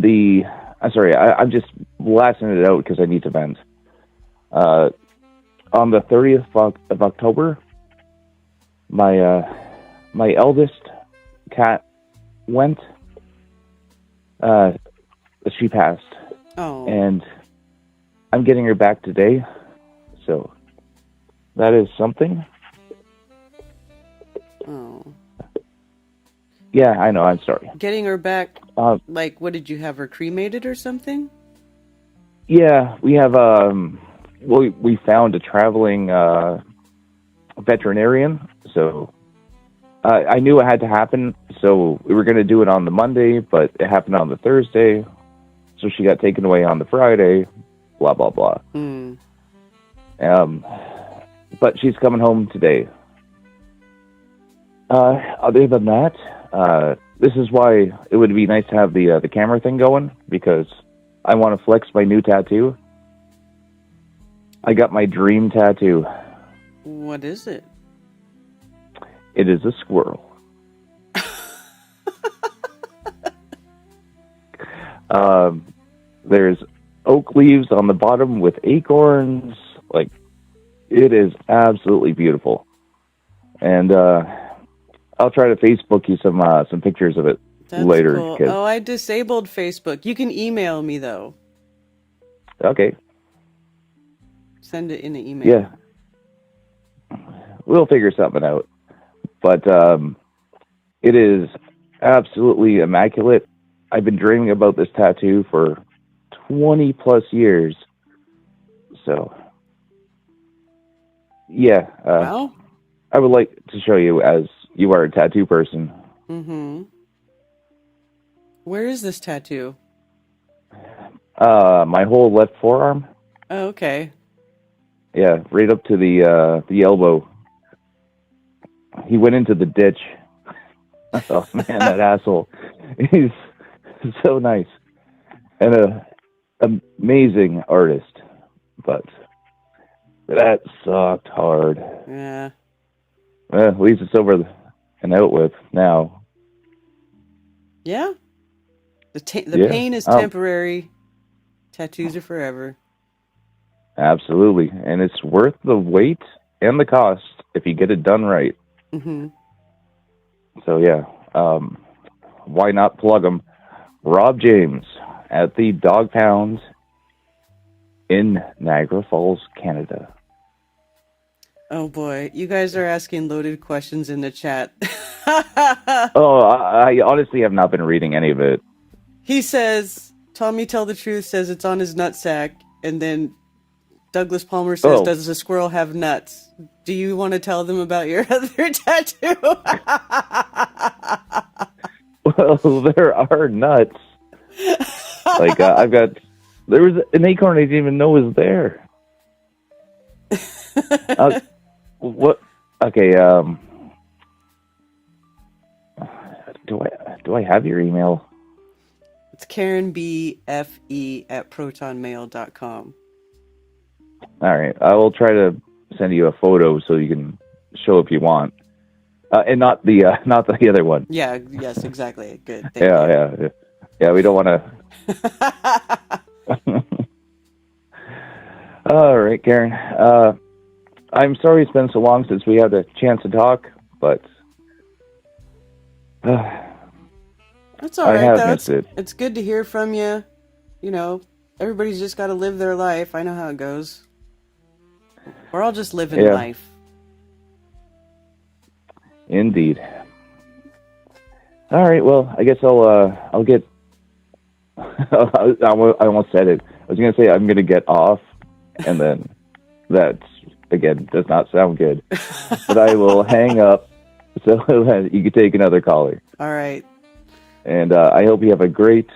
the, I'm sorry, I'm just blasting it out because I need to vent. On the 30th of October, my eldest cat went. She passed. Oh. And I'm getting her back today, so that is something. Oh. Yeah, I know. I'm sorry. Getting her back, like, what did you have her cremated or something? Yeah, we have. We found a traveling veterinarian, so I knew it had to happen. So we were going to do it on the Monday, but it happened on the Thursday. So she got taken away on the Friday. Blah blah blah. Mm. But she's coming home today. Other than that, this is why it would be nice to have the camera thing going, because I want to flex my new tattoo. I got my dream tattoo. What is it? It is a squirrel. There's oak leaves on the bottom with acorns. Like, it is absolutely beautiful. And I'll try to Facebook you some pictures of it. That's later. cool. Oh, I disabled Facebook. You can email me, though. Okay. Send it in an email. Yeah. We'll figure something out. But it is absolutely immaculate. I've been dreaming about this tattoo for 20 plus years. So, yeah. Wow. I would like to show you, as you are a tattoo person. Mm-hmm. Where is this tattoo? My whole left forearm. Oh, okay. Yeah, right up to the elbow. He went into the ditch. Oh man, that asshole. He's so nice. And an amazing artist. But that sucked hard. Yeah. Well, at least it's over and out with now. Yeah. The pain is temporary. Tattoos are forever. Absolutely. And it's worth the wait. and the cost if you get it done right. Mm-hmm. So yeah, why not plug them? Rob James at the Dog Pound in Niagara Falls, Canada. Oh boy, you guys are asking loaded questions in the chat. Oh, I honestly have not been reading any of it. He says, Tommy Tell the Truth says it's on his nutsack, and then Douglas Palmer says, Oh, does a squirrel have nuts? Do you want to tell them about your other tattoo? well, there are nuts. Like I've got, there was an acorn I didn't even know was there. What? Okay. Do I have your email? It's Karen BFE at protonmail.com. All right, I will try to send you a photo so you can show if you want, and not the not the other one. Yeah, yes, exactly. Good. Thank you. Yeah. We don't want to. All right, Karen. I'm sorry it's been so long since we had a chance to talk, but That's all right, I have though. missed it. It's good to hear from you. You know, everybody's just got to live their life. I know how it goes. We're all just living life. Indeed. All right. Well, I guess I'll get. I almost said it. I was going to say I'm going to get off, and then that again does not sound good. But I will hang up so you can take another caller. All right. And I hope you have a great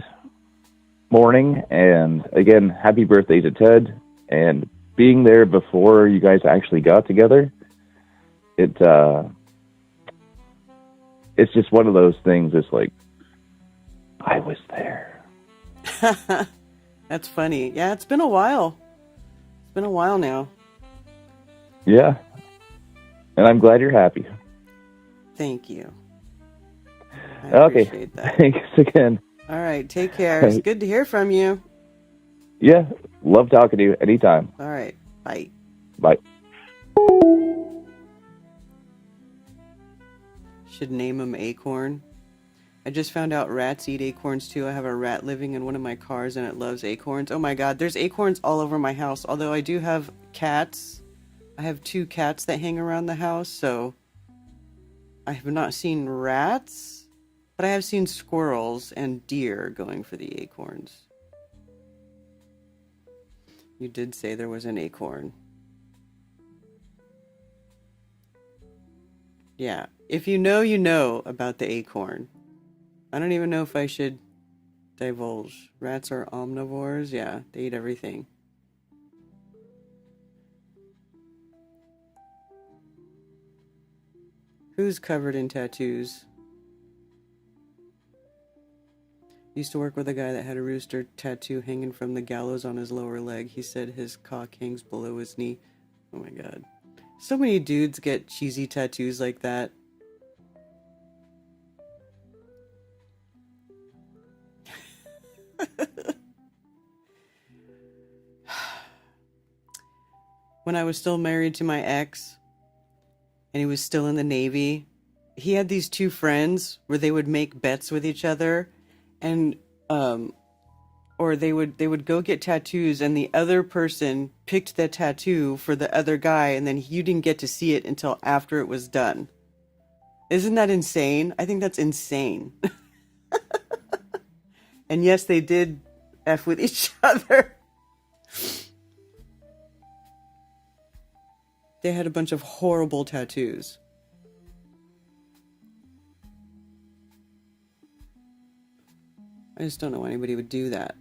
morning. And again, happy birthday to Ted. And being there before you guys actually got together, it's just one of those things. It's like, I was there. That's funny. Yeah, it's been a while. It's been a while now. Yeah. And I'm glad you're happy. Thank you. I appreciate that. Thanks again. All right. Take care. It's good to hear from you. Yeah. Love talking to you anytime. All right. Bye. Bye. Should name him Acorn. I just found out rats eat acorns too. I have a rat living in one of my cars and it loves acorns. Oh my god, there's acorns all over my house. Although I do have cats. I have 2 cats that hang around the house, so I have not seen rats, but I have seen squirrels and deer going for the acorns. You did say there was an acorn. Yeah, if you know about the acorn. I don't even know if I should divulge. Rats are omnivores. Yeah, they eat everything. Who's covered in tattoos? Used to work with a guy that had a rooster tattoo hanging from the gallows on his lower leg. He said his cock hangs below his knee. Oh my god. So many dudes get cheesy tattoos like that. When I was still married to my ex, and he was still in the Navy, he had these 2 friends where they would make bets with each other, and or they would go get tattoos, and the other person picked the tattoo for the other guy, and then you didn't get to see it until after it was done. Isn't that insane? I think that's insane. And yes, they did F with each other. They had a bunch of horrible tattoos. I just don't know why anybody would do that.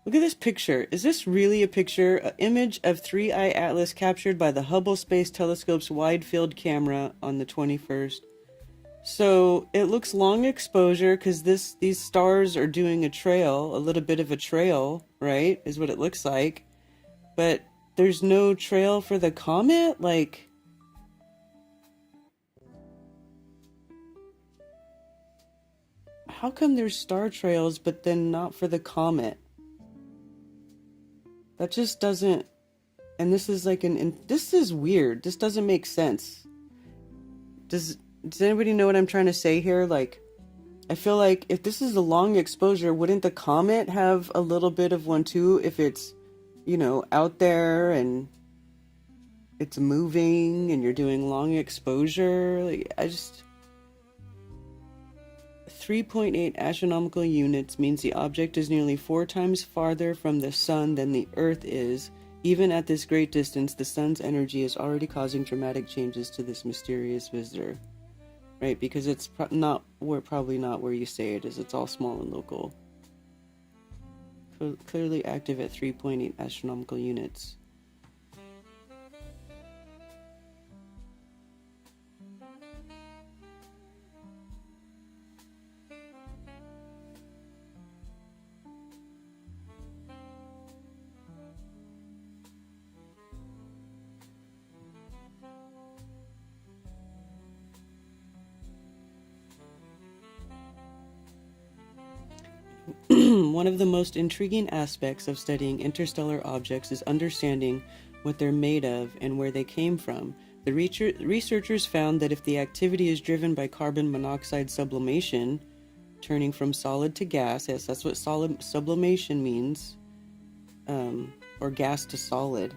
Look at this picture. Is this really a picture? An image of 3-Eye Atlas captured by the Hubble Space Telescope's Wide Field Camera on the 21st. So it looks long exposure because these stars are doing a trail, a little bit of a trail, right? Is what it looks like. But there's no trail for the comet? Like, how come there's star trails but then not for the comet? That just doesn't, and this is like this is weird. This doesn't make sense. Does anybody know what I'm trying to say here? Like, I feel like if this is a long exposure, wouldn't the comet have a little bit of one too if it's, out there and it's moving and you're doing long exposure? Like, 3.8 astronomical units means the object is nearly 4 times farther from the sun than the Earth is. Even at this great distance, the sun's energy is already causing dramatic changes to this mysterious visitor. Right, because it's probably not where you say it is. It's all small and local. Clearly active at 3.8 astronomical units. One of the most intriguing aspects of studying interstellar objects is understanding what they're made of and where they came from. The researchers found that if the activity is driven by carbon monoxide sublimation, turning from solid to gas, yes, that's what solid sublimation means, or gas to solid.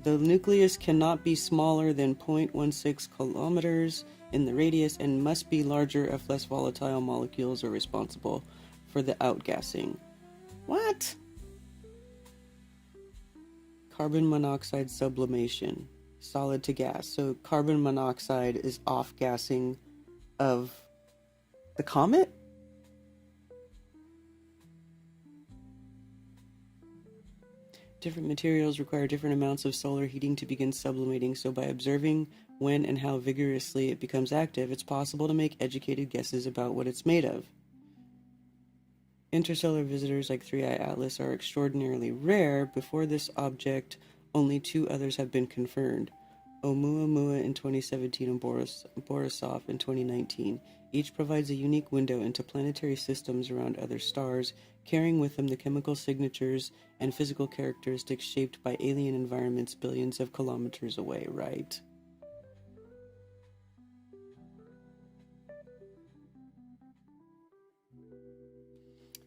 The nucleus cannot be smaller than 0.16 kilometers in the radius and must be larger if less volatile molecules are responsible for the outgassing. What? Carbon monoxide sublimation. Solid to gas. So carbon monoxide is off-gassing of the comet? Different materials require different amounts of solar heating to begin sublimating, so by observing when and how vigorously it becomes active, it's possible to make educated guesses about what it's made of. Interstellar visitors like 3I Atlas are extraordinarily rare. Before this object, only 2 others have been confirmed. Oumuamua in 2017 and Borisov in 2019. Each provides a unique window into planetary systems around other stars, carrying with them the chemical signatures and physical characteristics shaped by alien environments billions of kilometers away, right?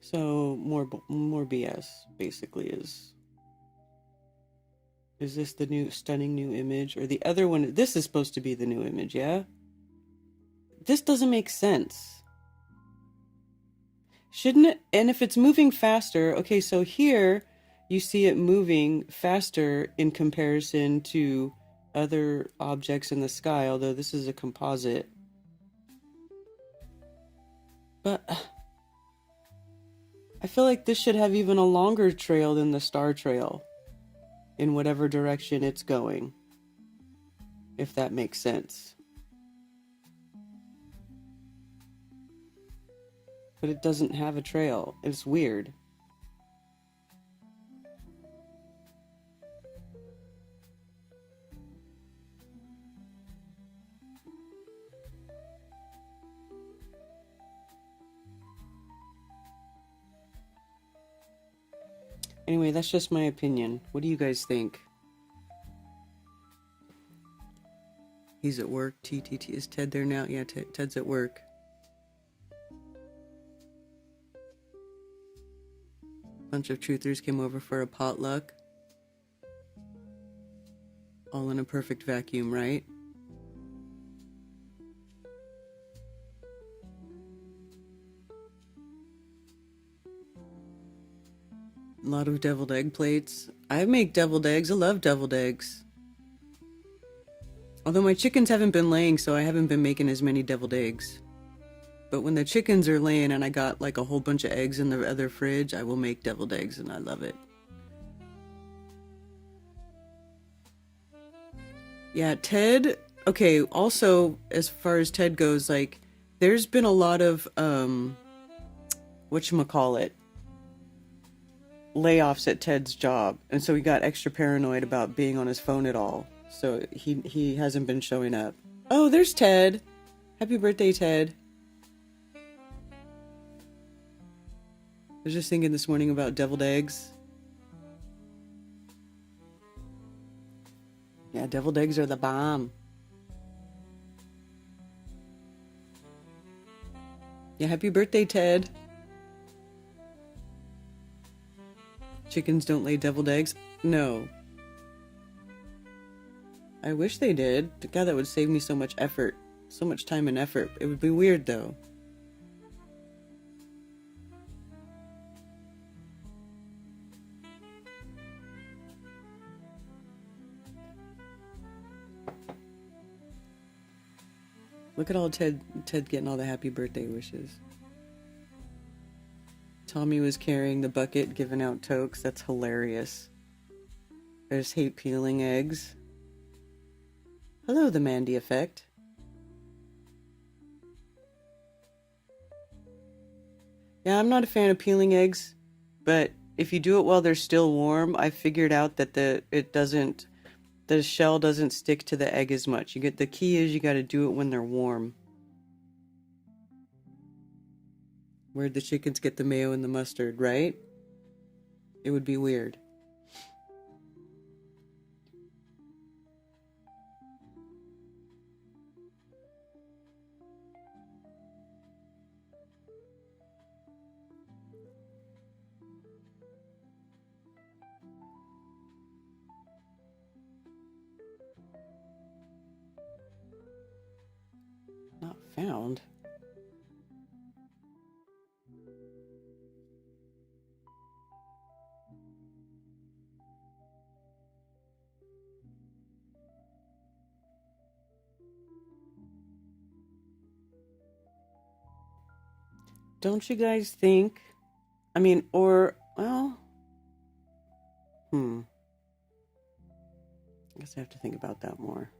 So more BS basically is this the new stunning new image, or the other one? This is supposed to be the new image, yeah? This doesn't make sense. Shouldn't it? And if it's moving faster, okay, so here you see it moving faster in comparison to other objects in the sky, although this is a composite. But I feel like this should have even a longer trail than the star trail in whatever direction it's going, if that makes sense. But it doesn't have a trail. It's weird. Anyway, that's just my opinion. What do you guys think? He's at work. TTT. Is Ted there now? Yeah, Ted's at work. Bunch of truthers came over for a potluck. All in a perfect vacuum, right? A lot of deviled egg plates. I make deviled eggs. I love deviled eggs. Although my chickens haven't been laying, so I haven't been making as many deviled eggs. But when the chickens are laying and I got like a whole bunch of eggs in the other fridge, I will make deviled eggs and I love it. Yeah, Ted. Okay, also, as far as Ted goes, like, there's been a lot of, whatchamacallit, layoffs at Ted's job. And so he got extra paranoid about being on his phone at all. So he hasn't been showing up. Oh, there's Ted. Happy birthday, Ted. I was just thinking this morning about deviled eggs. Yeah, deviled eggs are the bomb. Yeah, happy birthday, Ted. Chickens don't lay deviled eggs? No. I wish they did. God, that would save me so much effort. So much time and effort. It would be weird, though. Look at all Ted getting all the happy birthday wishes. Tommy was carrying the bucket, giving out tokes. That's hilarious. I just hate peeling eggs. Hello, the Mandy effect. Yeah, I'm not a fan of peeling eggs, but if you do it while they're still warm, I figured out that the shell doesn't stick to the egg as much. The key is you got to do it when they're warm. Where'd the chickens get the mayo and the mustard, right? It would be weird. Not found. Don't you guys think? I mean, or, well, I guess I have to think about that more.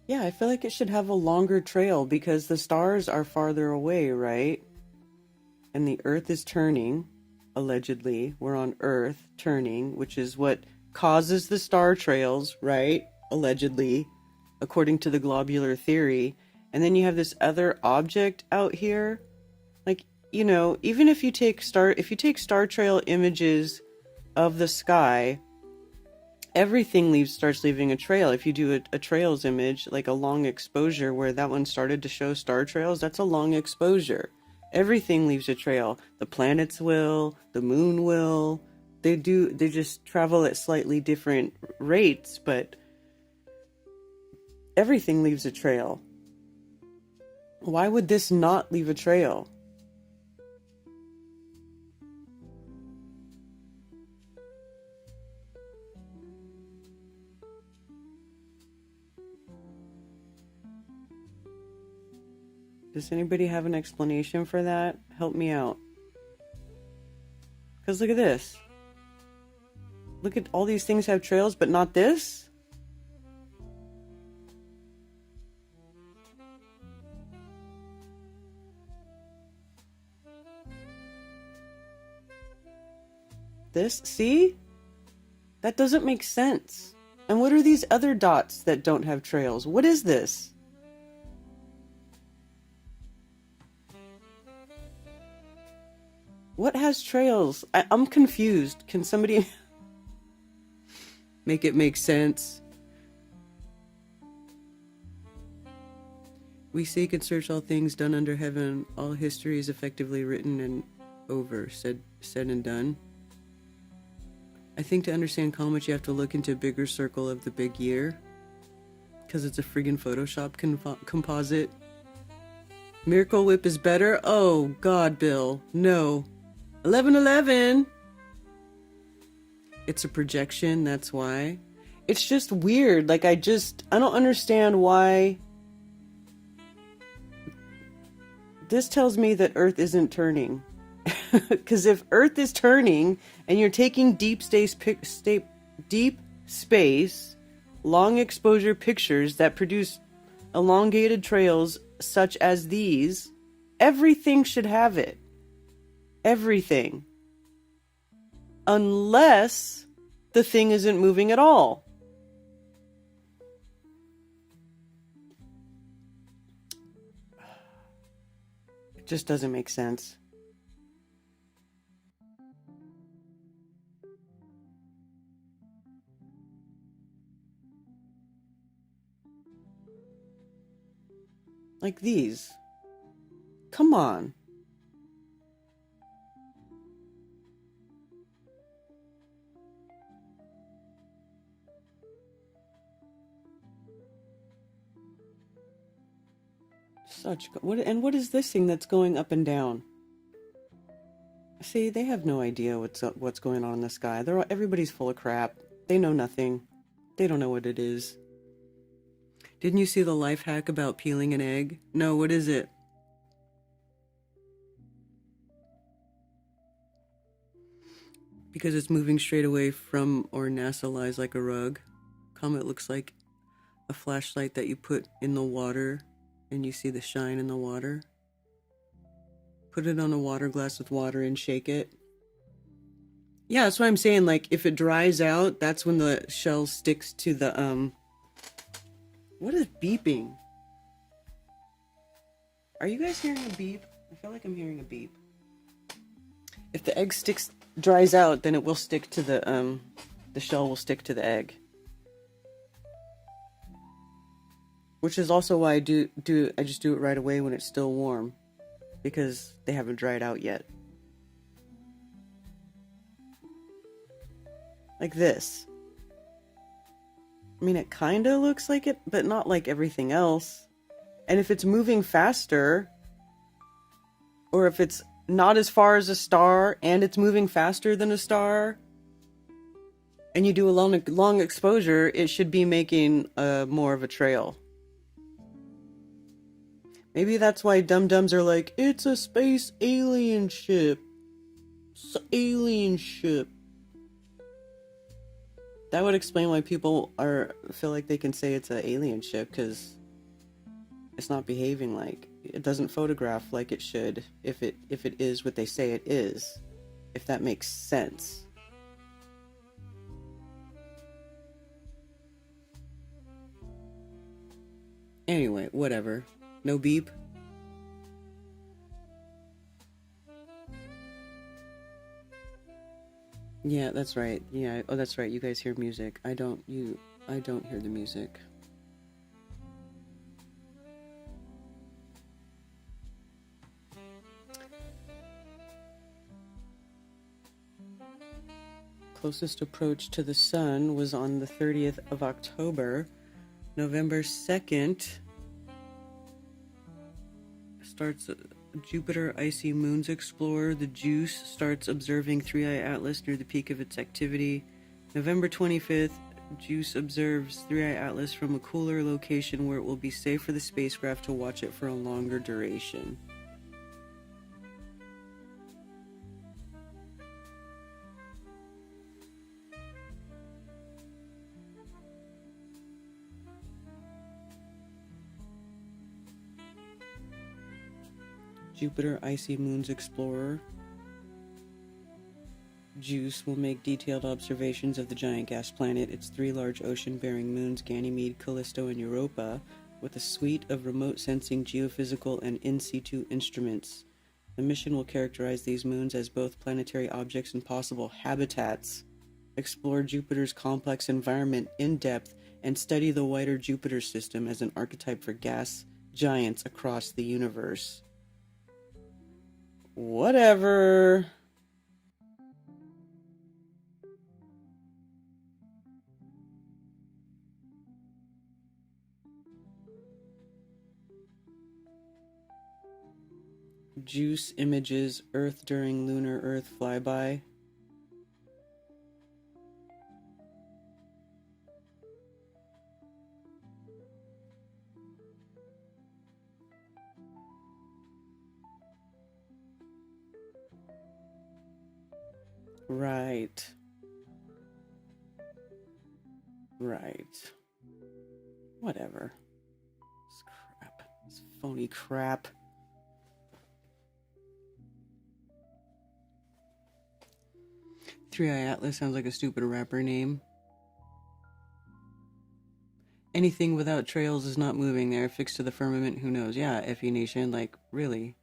Yeah, I feel like it should have a longer trail because the stars are farther away, right? And the Earth is turning, allegedly. We're on Earth turning, which is what causes the star trails, right? Allegedly, according to the globular theory. And then you have this other object out here. Like, you know, even if you take star trail images of the sky, everything starts leaving a trail. If you do a trails image, like a long exposure where that one started to show star trails, that's a long exposure. Everything leaves a trail. The planets will, the moon will. They just travel at slightly different rates, but everything leaves a trail. Why would this not leave a trail? Does anybody have an explanation for that? Help me out. Because look at this. Look at all these things have trails, but not this? This? See? That doesn't make sense. And what are these other dots that don't have trails? What is this? What has trails? I'm confused. Can somebody make it make sense? We seek and search all things done under heaven. All history is effectively written and over. Said and done. I think to understand Comet, you have to look into a bigger circle of the big year. Because it's a friggin' Photoshop composite. Miracle Whip is better? Oh, God, Bill. No. 1111. It's a projection, that's why. It's just weird. Like, I don't understand why. This tells me that Earth isn't turning. Because if Earth is turning and you're taking deep space, long exposure pictures that produce elongated trails such as these, everything should have it. Everything. Unless the thing isn't moving at all. It just doesn't make sense. Like these. Come on. What is this thing that's going up and down? See, they have no idea what's going on in the sky. Everybody's full of crap. They know nothing. They don't know what it is. Didn't you see the life hack about peeling an egg? No, what is it? Because it's moving straight away from, or NASA lies like a rug. Comet looks like a flashlight that you put in the water and you see the shine in the water. Put it on a water glass with water and shake it. Yeah, that's what I'm saying. Like, if it dries out, that's when the shell sticks to the, What is beeping? Are you guys hearing a beep? I feel like I'm hearing a beep. If the egg dries out, then it will stick to the shell will stick to the egg. Which is also why I just do it right away when it's still warm. Because they haven't dried out yet. Like this. I mean, it kind of looks like it, but not like everything else. And if it's moving faster, or if it's not as far as a star, and it's moving faster than a star, and you do a long exposure, it should be making more of a trail. Maybe that's why dum-dums are like, it's a space alien ship. It's an alien ship. That would explain why people feel like they can say it's an alien ship, because it's not behaving like it doesn't photograph like it should if it is what they say it is, if that makes sense. Anyway, whatever. No beep. Yeah, that's right. Yeah, oh, that's right. You guys hear music. I don't hear the music. Closest approach to the sun was on the 30th of October. November 2nd starts Jupiter Icy Moons Explorer. The JUICE starts observing Three-Eye Atlas near the peak of its activity. November 25th, JUICE observes Three-Eye Atlas from a cooler location where it will be safe for the spacecraft to watch it for a longer duration. Jupiter Icy Moons Explorer. JUICE will make detailed observations of the giant gas planet, its three large ocean-bearing moons, Ganymede, Callisto, and Europa, with a suite of remote sensing geophysical and in situ instruments. The mission will characterize these moons as both planetary objects and possible habitats, explore Jupiter's complex environment in depth, and study the wider Jupiter system as an archetype for gas giants across the universe. Whatever. JUICE images Earth during lunar Earth flyby. Right. Whatever. This crap. This phony crap. Three-Eye Atlas sounds like a stupid rapper name. Anything without trails is not moving there. Fixed to the firmament, who knows? Yeah, FE Nation, like, really?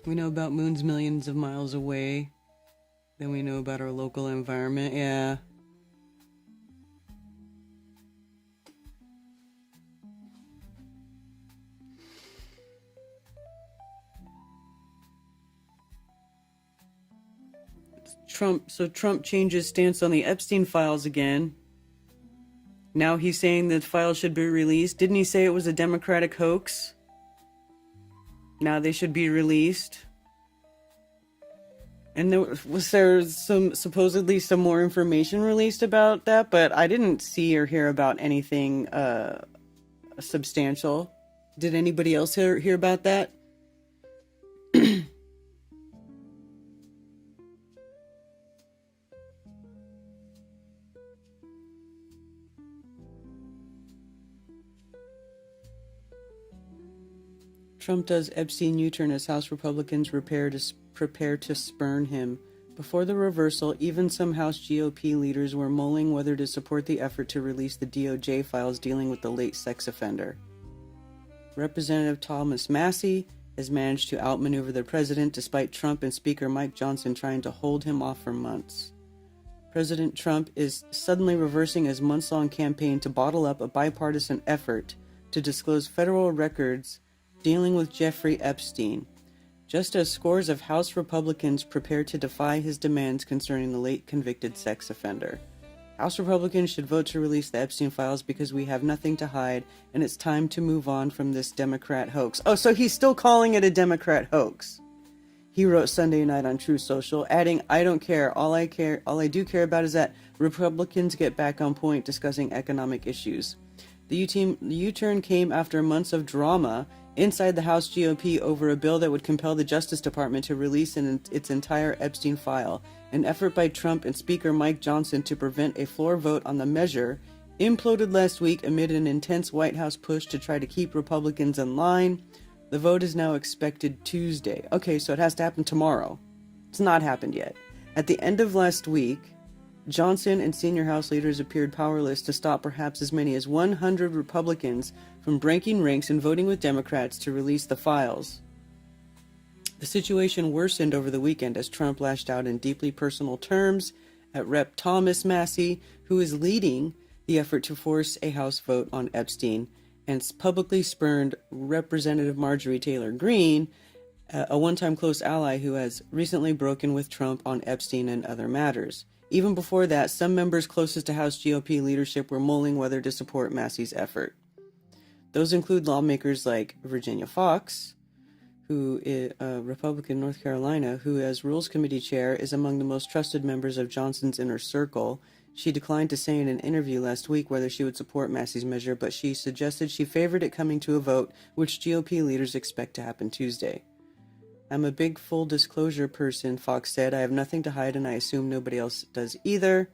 We know about moons millions of miles away. Then we know about our local environment. Yeah. Trump changes stance on the Epstein files again. Now he's saying that the files should be released. Didn't he say it was a Democratic hoax? Now they should be released. And was there supposedly some more information released about that, but I didn't see or hear about anything substantial. Did anybody else hear about that? Trump does Epstein U-turn as House Republicans prepare to spurn him. Before the reversal, even some House GOP leaders were mulling whether to support the effort to release the DOJ files dealing with the late sex offender. Representative Thomas Massie has managed to outmaneuver the president despite Trump and Speaker Mike Johnson trying to hold him off for months. President Trump is suddenly reversing his months-long campaign to bottle up a bipartisan effort to disclose federal records dealing with Jeffrey Epstein, just as scores of House Republicans prepare to defy his demands concerning the late convicted sex offender. House Republicans should vote to release the Epstein files because we have nothing to hide, and it's time to move on from this Democrat hoax. Oh, so he's still calling it a Democrat hoax. He wrote Sunday night on Truth Social, adding, "I don't care. All I do care about is that Republicans get back on point discussing economic issues." The U-turn came after months of drama inside the House GOP over a bill that would compel the Justice Department to release its entire Epstein file. An effort by Trump and Speaker Mike Johnson to prevent a floor vote on the measure imploded last week amid an intense White House push to try to keep Republicans in line. The vote is now expected Tuesday. Okay, so it has to happen tomorrow. It's not happened yet. At the end of last week, Johnson and senior House leaders appeared powerless to stop perhaps as many as 100 Republicans from breaking ranks and voting with Democrats to release the files. The situation worsened over the weekend as Trump lashed out in deeply personal terms at Rep. Thomas Massie, who is leading the effort to force a House vote on Epstein, and publicly spurned Representative Marjorie Taylor Greene, a one-time close ally who has recently broken with Trump on Epstein and other matters. Even before that, some members closest to House GOP leadership were mulling whether to support Massie's effort. Those include lawmakers like Virginia Foxx, who is a Republican in North Carolina, who as Rules Committee chair is among the most trusted members of Johnson's inner circle. She declined to say in an interview last week whether she would support Massie's measure, but she suggested she favored it coming to a vote, which GOP leaders expect to happen Tuesday. "I'm a big full disclosure person," Fox said. "I have nothing to hide, and I assume nobody else does either."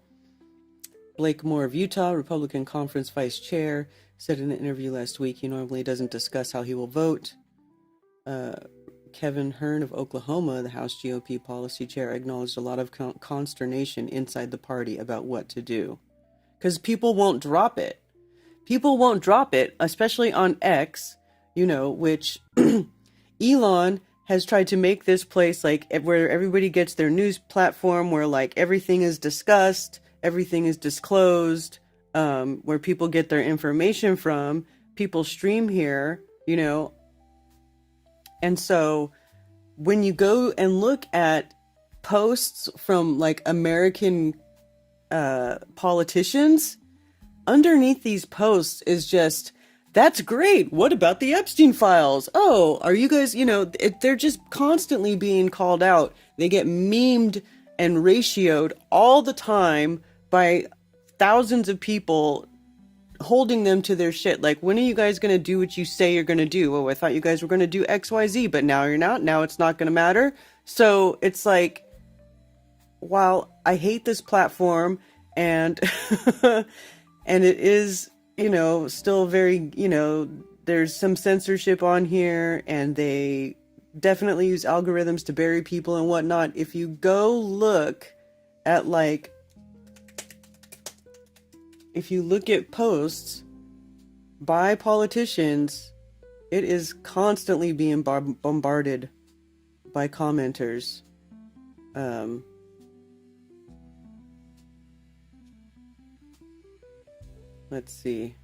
Blake Moore of Utah, Republican Conference Vice Chair, said in an interview last week he normally doesn't discuss how he will vote. Kevin Hern of Oklahoma, the House GOP Policy Chair, acknowledged a lot of consternation inside the party about what to do. Because people won't drop it. People won't drop it, especially on X, which Elon has tried to make this place like where everybody gets their news platform, where like everything is discussed, everything is disclosed, where people get their information from. People stream here, And so when you go and look at posts from like American politicians, underneath these posts is just, "That's great. What about the Epstein files? Oh, are you guys, they're just constantly being called out. They get memed and ratioed all the time by thousands of people holding them to their shit. Like, when are you guys going to do what you say you're going to do? Oh, I thought you guys were going to do XYZ, but now you're not. Now it's not going to matter. So it's like, while I hate this platform and, and it is, still very, there's some censorship on here and they definitely use algorithms to bury people and whatnot. If you go look at if you look at posts by politicians, it is constantly being bombarded by commenters. Let's see.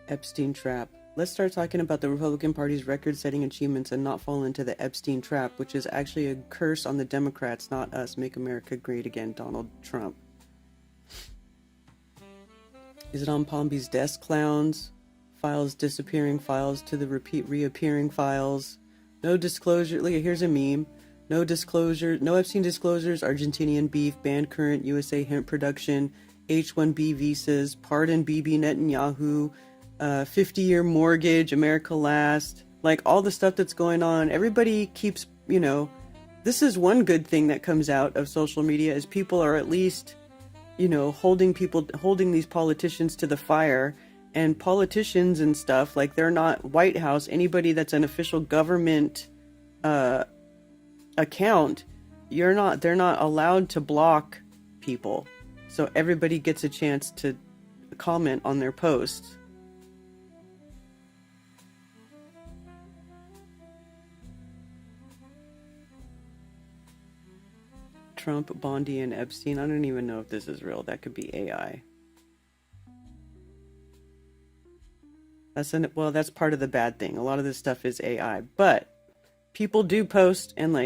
Epstein trap. Let's start talking about the Republican Party's record-setting achievements and not fall into the Epstein trap, which is actually a curse on the Democrats, not us. Make America great again, Donald Trump. Is it on Palmby's desk, clowns? Files disappearing, files to the reappearing files. No disclosure. Look, here's a meme. No disclosure. No Epstein disclosures. Argentinian beef. Banned current USA hemp production. H-1B visas. Pardon Bibi Netanyahu. 50-year mortgage, America last, like all the stuff that's going on. Everybody keeps, this is one good thing that comes out of social media is people are at least, holding these politicians to the fire, and politicians and stuff, like they're not White House, anybody that's an official government account, they're not allowed to block people. So everybody gets a chance to comment on their posts. Trump, Bondi, and Epstein. I don't even know if this is real. That could be AI. That's part of the bad thing. A lot of this stuff is AI. But people do post and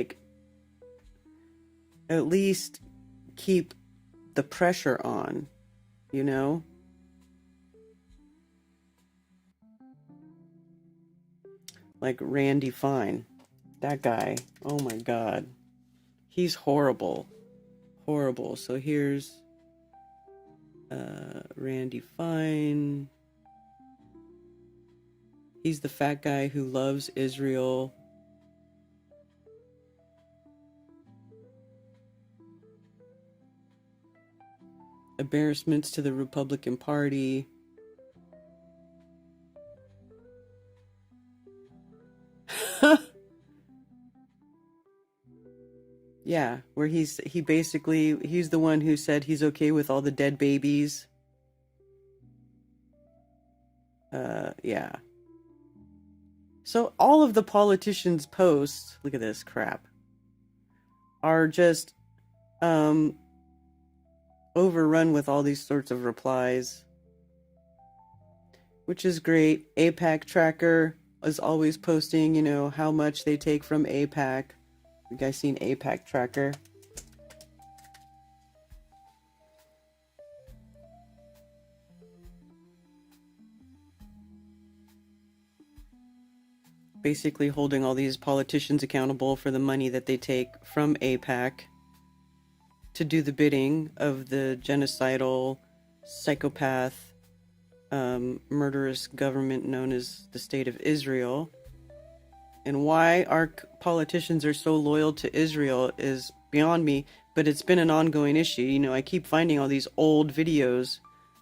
at least keep the pressure on, Like Randy Fine. That guy. Oh my God. He's horrible. Horrible. So here's Randy Fine. He's the fat guy who loves Israel. Embarrassments to the Republican Party. Yeah, where he's the one who said he's okay with all the dead babies. Yeah. So all of the politicians' posts, look at this crap, are just overrun with all these sorts of replies, which is great. AIPAC tracker is always posting, how much they take from AIPAC. You guys seen AIPAC tracker? Basically holding all these politicians accountable for the money that they take from AIPAC to do the bidding of the genocidal, psychopath, murderous government known as the State of Israel. And why our politicians are so loyal to Israel is beyond me, but it's been an ongoing issue. I keep finding all these old videos,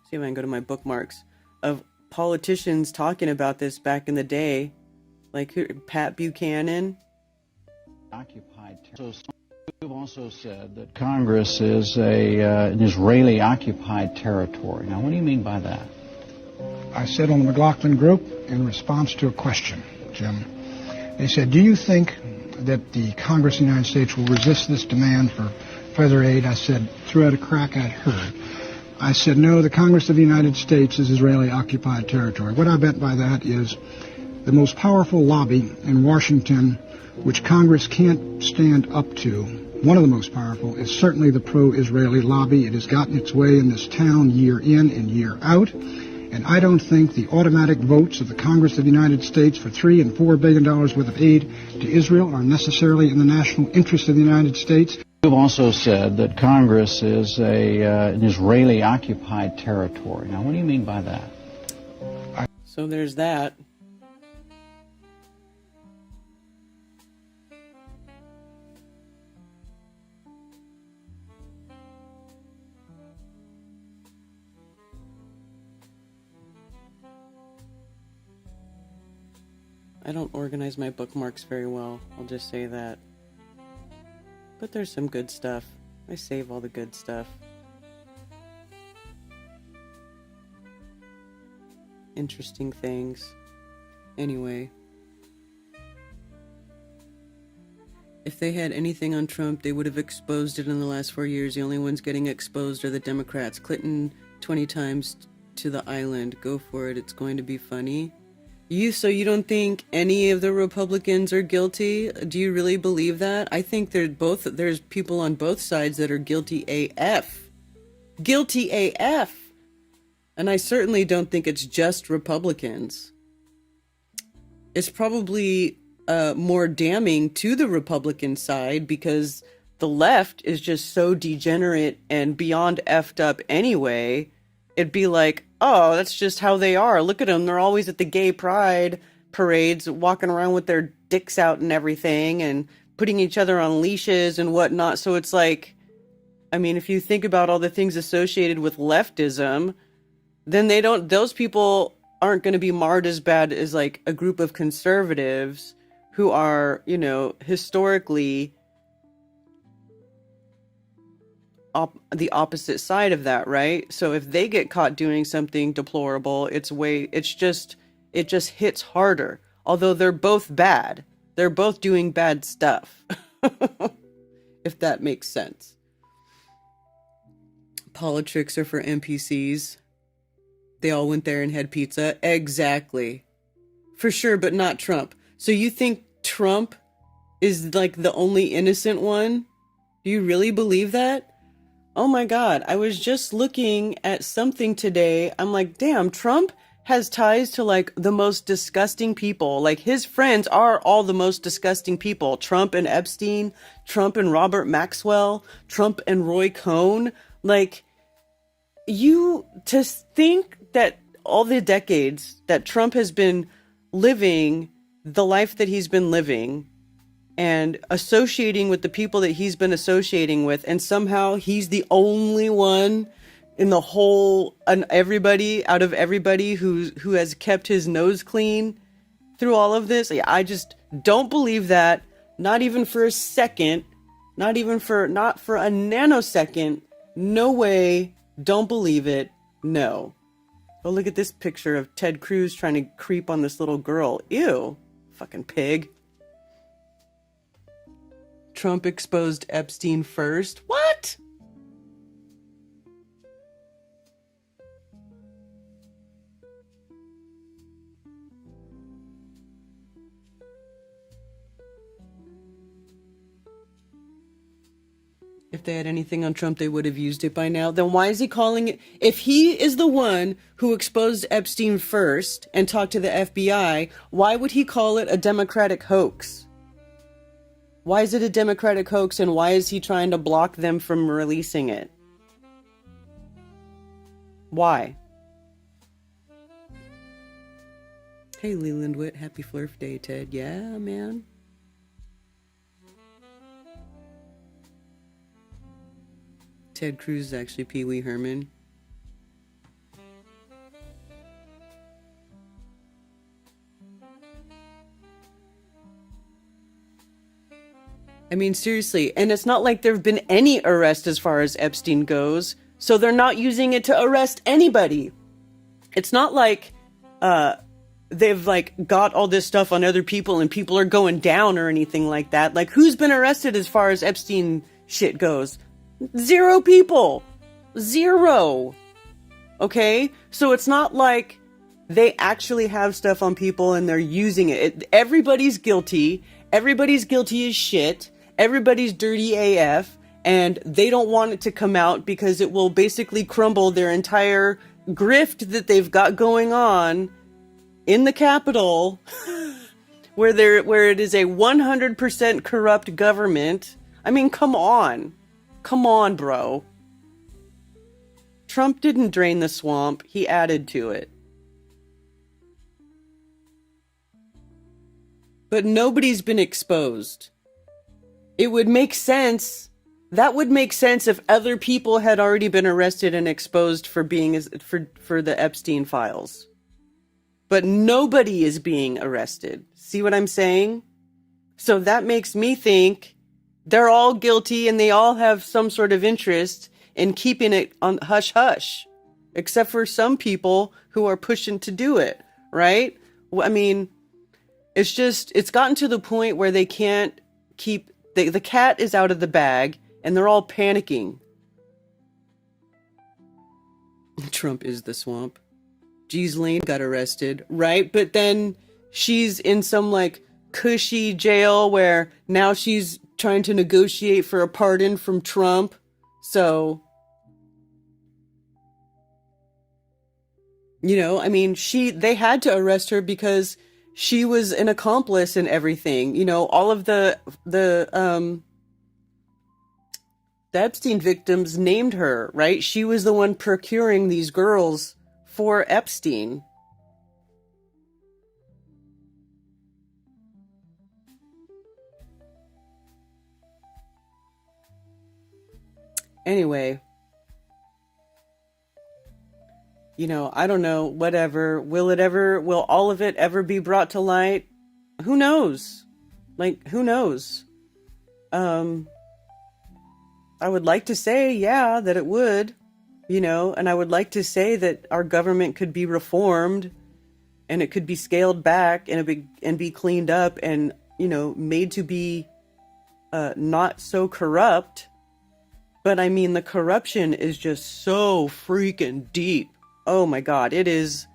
see if I can go to my bookmarks, of politicians talking about this back in the day, like Pat Buchanan. Occupied territory. You've also said that Congress is an Israeli-occupied territory. Now, what do you mean by that? I said on the McLaughlin Group in response to a question, Jim. They said, do you think that the Congress of the United States will resist this demand for further aid? I said, through a crack I'd heard. I said, no, the Congress of the United States is Israeli-occupied territory. What I meant by that is the most powerful lobby in Washington, which Congress can't stand up to, one of the most powerful, is certainly the pro-Israeli lobby. It has gotten its way in this town year in and year out. And I don't think the automatic votes of the Congress of the United States for $3 and $4 billion worth of aid to Israel are necessarily in the national interest of the United States. You've also said that Congress is an Israeli-occupied territory. Now, what do you mean by that? So there's that. I don't organize my bookmarks very well. I'll just say that. But there's some good stuff. I save all the good stuff. Interesting things. Anyway. If they had anything on Trump, they would have exposed it in the last 4 years. The only ones getting exposed are the Democrats. Clinton 20 times to the island. Go for it. It's going to be funny. So you don't think any of the Republicans are guilty? Do you really believe that? I think there's people on both sides that are guilty AF. Guilty AF. And I certainly don't think it's just Republicans. It's probably more damning to the Republican side because the left is just so degenerate and beyond effed up anyway. It'd be like, oh, that's just how they are. Look at them. They're always at the gay pride parades, walking around with their dicks out and everything and putting each other on leashes and whatnot. So it's like, I mean, if you think about all the things associated with leftism, then those people aren't going to be marred as bad as like a group of conservatives who are, historically the opposite side of that, right? So if they get caught doing something deplorable, it just hits harder. Although they're both bad. They're both doing bad stuff. If that makes sense. Politics are for NPCs. They all went there and had pizza. Exactly. For sure, but not Trump. So you think Trump is like the only innocent one? Do you really believe that? Oh my God, I was just looking at something today. I'm like, damn, Trump has ties to like the most disgusting people. Like his friends are all the most disgusting people. Trump and Epstein, Trump and Robert Maxwell, Trump and Roy Cohn. Like, to think that all the decades that Trump has been living the life that he's been living and associating with the people that he's been associating with, and somehow he's the only one in the whole, and everybody out of everybody who has kept his nose clean through all of this. I just don't believe that, not even for a second, not for a nanosecond. No way. Don't believe it. No. Oh, look at this picture of Ted Cruz trying to creep on this little girl. Ew. Fucking pig. Trump exposed Epstein first. What? If they had anything on Trump, they would have used it by now. Then why is he calling it? If he is the one who exposed Epstein first and talked to the FBI, why would he call it a Democratic hoax? Why is it a Democratic hoax, and why is he trying to block them from releasing it? Why? Hey, Leland Witt, happy Flurf Day, Ted. Yeah, man. Ted Cruz is actually Pee Wee Herman. I mean, seriously. And it's not like there have been any arrests as far as Epstein goes. So they're not using it to arrest anybody. It's not like they've like got all this stuff on other people and people are going down or anything like that. Like, who's been arrested as far as Epstein shit goes? 0 people. 0. Okay? So it's not like they actually have stuff on people and they're using it. Everybody's guilty. Everybody's guilty as shit. Everybody's dirty AF. And they don't want it to come out because it will basically crumble their entire grift that they've got going on in the Capitol, where it is a 100% corrupt government. I mean, come on. Come on, bro. Trump didn't drain the swamp. He added to it. But nobody's been exposed. It would make sense. That would make sense if other people had already been arrested and exposed for being for the Epstein files. But nobody is being arrested. See what I'm saying? So that makes me think They're all guilty and they all have some sort of interest in keeping it on hush hush, except for some people who are pushing to do it, right? I mean, it's gotten to the point where they can't keep, the cat is out of the bag and they're all panicking. Trump is the swamp. Ghislaine got arrested, right? But then she's in some like cushy jail where now she's trying to negotiate for a pardon from Trump. So, you know, I mean, they had to arrest her because she was an accomplice in everything. You know, all of the Epstein victims named her, right? She was the one procuring these girls for Epstein. Anyway, you know, I don't know, whatever. Will all of it ever be brought to light? Who knows? Like, who knows? I would like to say, yeah, that it would, you know, and I would like to say that our government could be reformed and it could be scaled back and be cleaned up and, you know, made to be not so corrupt. But I mean, the corruption is just so freaking deep. Oh my God, it is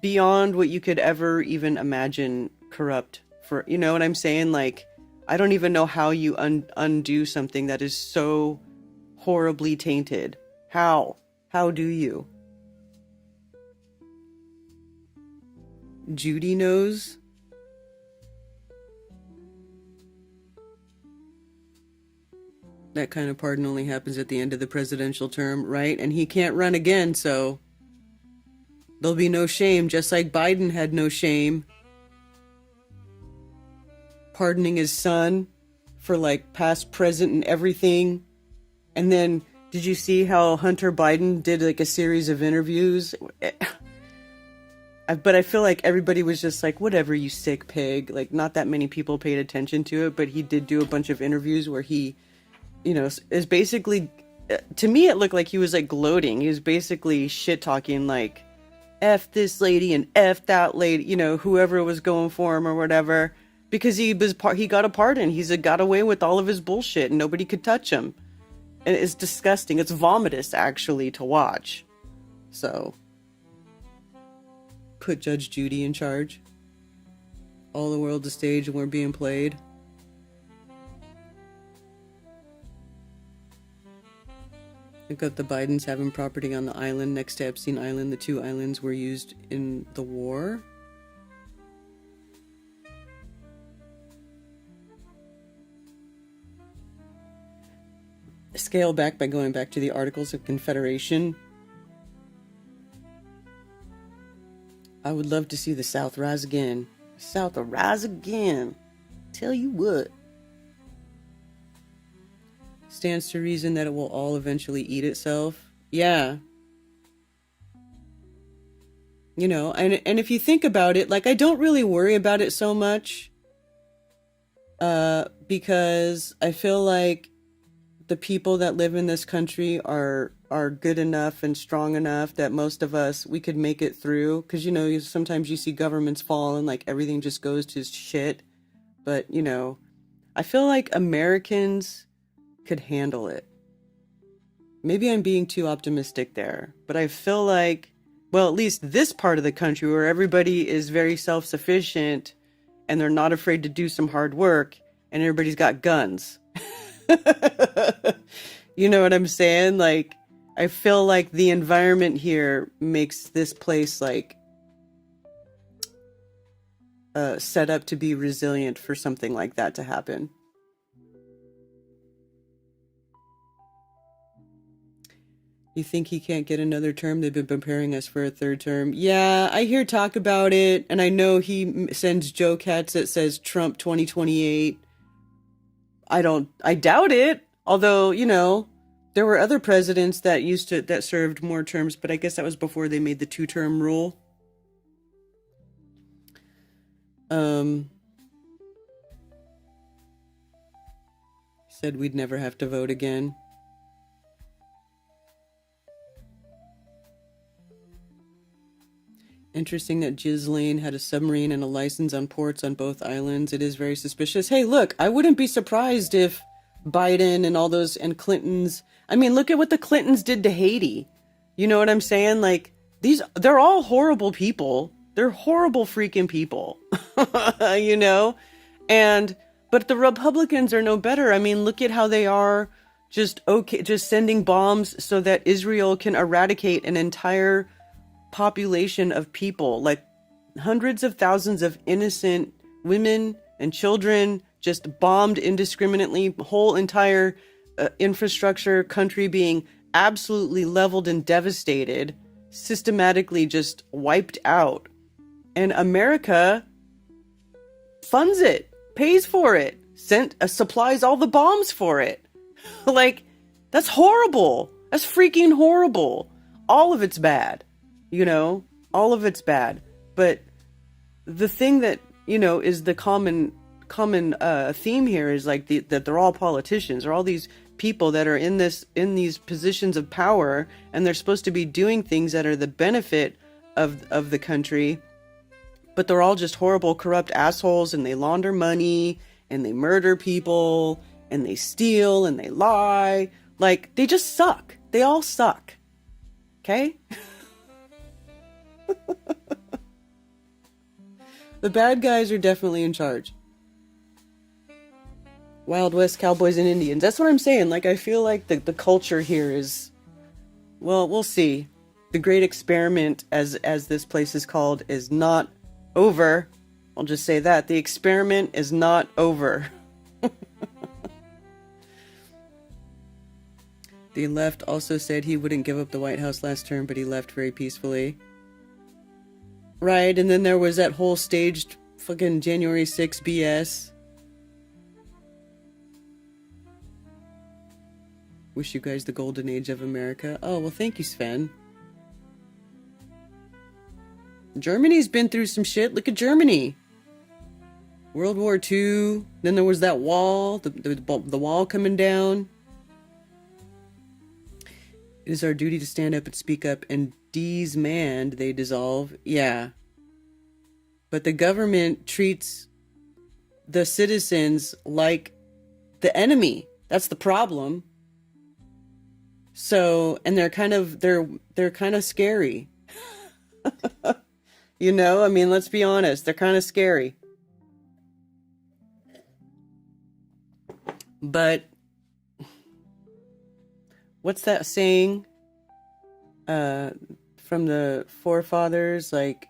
beyond what you could ever even imagine corrupt for, you know what I'm saying? Like, I don't even know how you undo something that is so horribly tainted. How? How do you? Judy knows. That kind of pardon only happens at the end of the presidential term, right? And he can't run again, so there'll be no shame, just like Biden had no shame pardoning his son for like past, present, and everything. And then, did you see how Hunter Biden did like a series of interviews? But I feel like everybody was just like, whatever, you sick pig. Like, not that many people paid attention to it, but he did do a bunch of interviews where he, you know, is basically, to me it looked like he was like gloating. He was basically shit talking like, F this lady and F that lady, you know, whoever was going for him or whatever, because he got a pardon. He's got away with all of his bullshit and nobody could touch him. And it's disgusting. It's vomitous actually to watch. So put Judge Judy in charge. All the world's a stage and we're being played. Look up the Bidens having property on the island next to Epstein Island. The two islands were used in the war. Scale back by going back to the Articles of Confederation. I would love to see the South rise again. South will rise again. Tell you what. Stands to reason that it will all eventually eat itself. Yeah. You know, and if you think about it, like, I don't really worry about it so much. Because I feel like the people that live in this country are good enough and strong enough that most of us, we could make it through. Because, you know, sometimes you see governments fall and like everything just goes to shit. But, you know, I feel like Americans could handle it. Maybe I'm being too optimistic there, but I feel like, well, at least this part of the country where everybody is very self-sufficient and they're not afraid to do some hard work and everybody's got guns. You know what I'm saying? Like, I feel like the environment here makes this place like set up to be resilient for something like that to happen. You think he can't get another term? They've been preparing us for a third term. Yeah, I hear talk about it, and I know he sends joke hats that says Trump 2028. I doubt it. Although, you know, there were other presidents that served more terms, but I guess that was before they made the 2-term rule. Said we'd never have to vote again. Interesting that Ghislaine had a submarine and a license on ports on both islands. It is very suspicious. Hey, look, I wouldn't be surprised if Biden and all those, and Clintons, I mean, look at what the Clintons did to Haiti. You know what I'm saying? Like, they're all horrible people. They're horrible freaking people, you know? But the Republicans are no better. I mean, look at how they are just sending bombs so that Israel can eradicate an entire population of people, like hundreds of thousands of innocent women and children just bombed indiscriminately, whole entire infrastructure, country being absolutely leveled and devastated, systematically just wiped out. And America funds it, pays for it, supplies all the bombs for it. Like, that's horrible. That's freaking horrible. All of it's bad. You know, all of it's bad. But the thing that, you know, is the common theme here is like that they're all politicians, or all these people that are in these positions of power, and they're supposed to be doing things that are the benefit of the country, but they're all just horrible, corrupt assholes, and they launder money, and they murder people, and they steal, and they lie. Like, they just suck. They all suck. Okay? The bad guys are definitely in charge. Wild West cowboys and Indians. That's what I'm saying. Like, I feel like the culture here is, well, we'll see. The great experiment, as this place is called, is not over. I'll just say that. The experiment is not over. The left also said he wouldn't give up the White House last term, but he left very peacefully. Right, and then there was that whole staged fucking January 6th BS. Wish you guys the golden age of America. Oh, well, thank you, Sven. Germany's been through some shit. Look at Germany. World War II. Then there was that wall, the wall coming down. It is our duty to stand up and speak up, and dismand, they dissolve. Yeah. But the government treats the citizens like the enemy. That's the problem. So, and they're kind of scary. You know, I mean, let's be honest, they're kind of scary. But what's that saying from the forefathers? Like,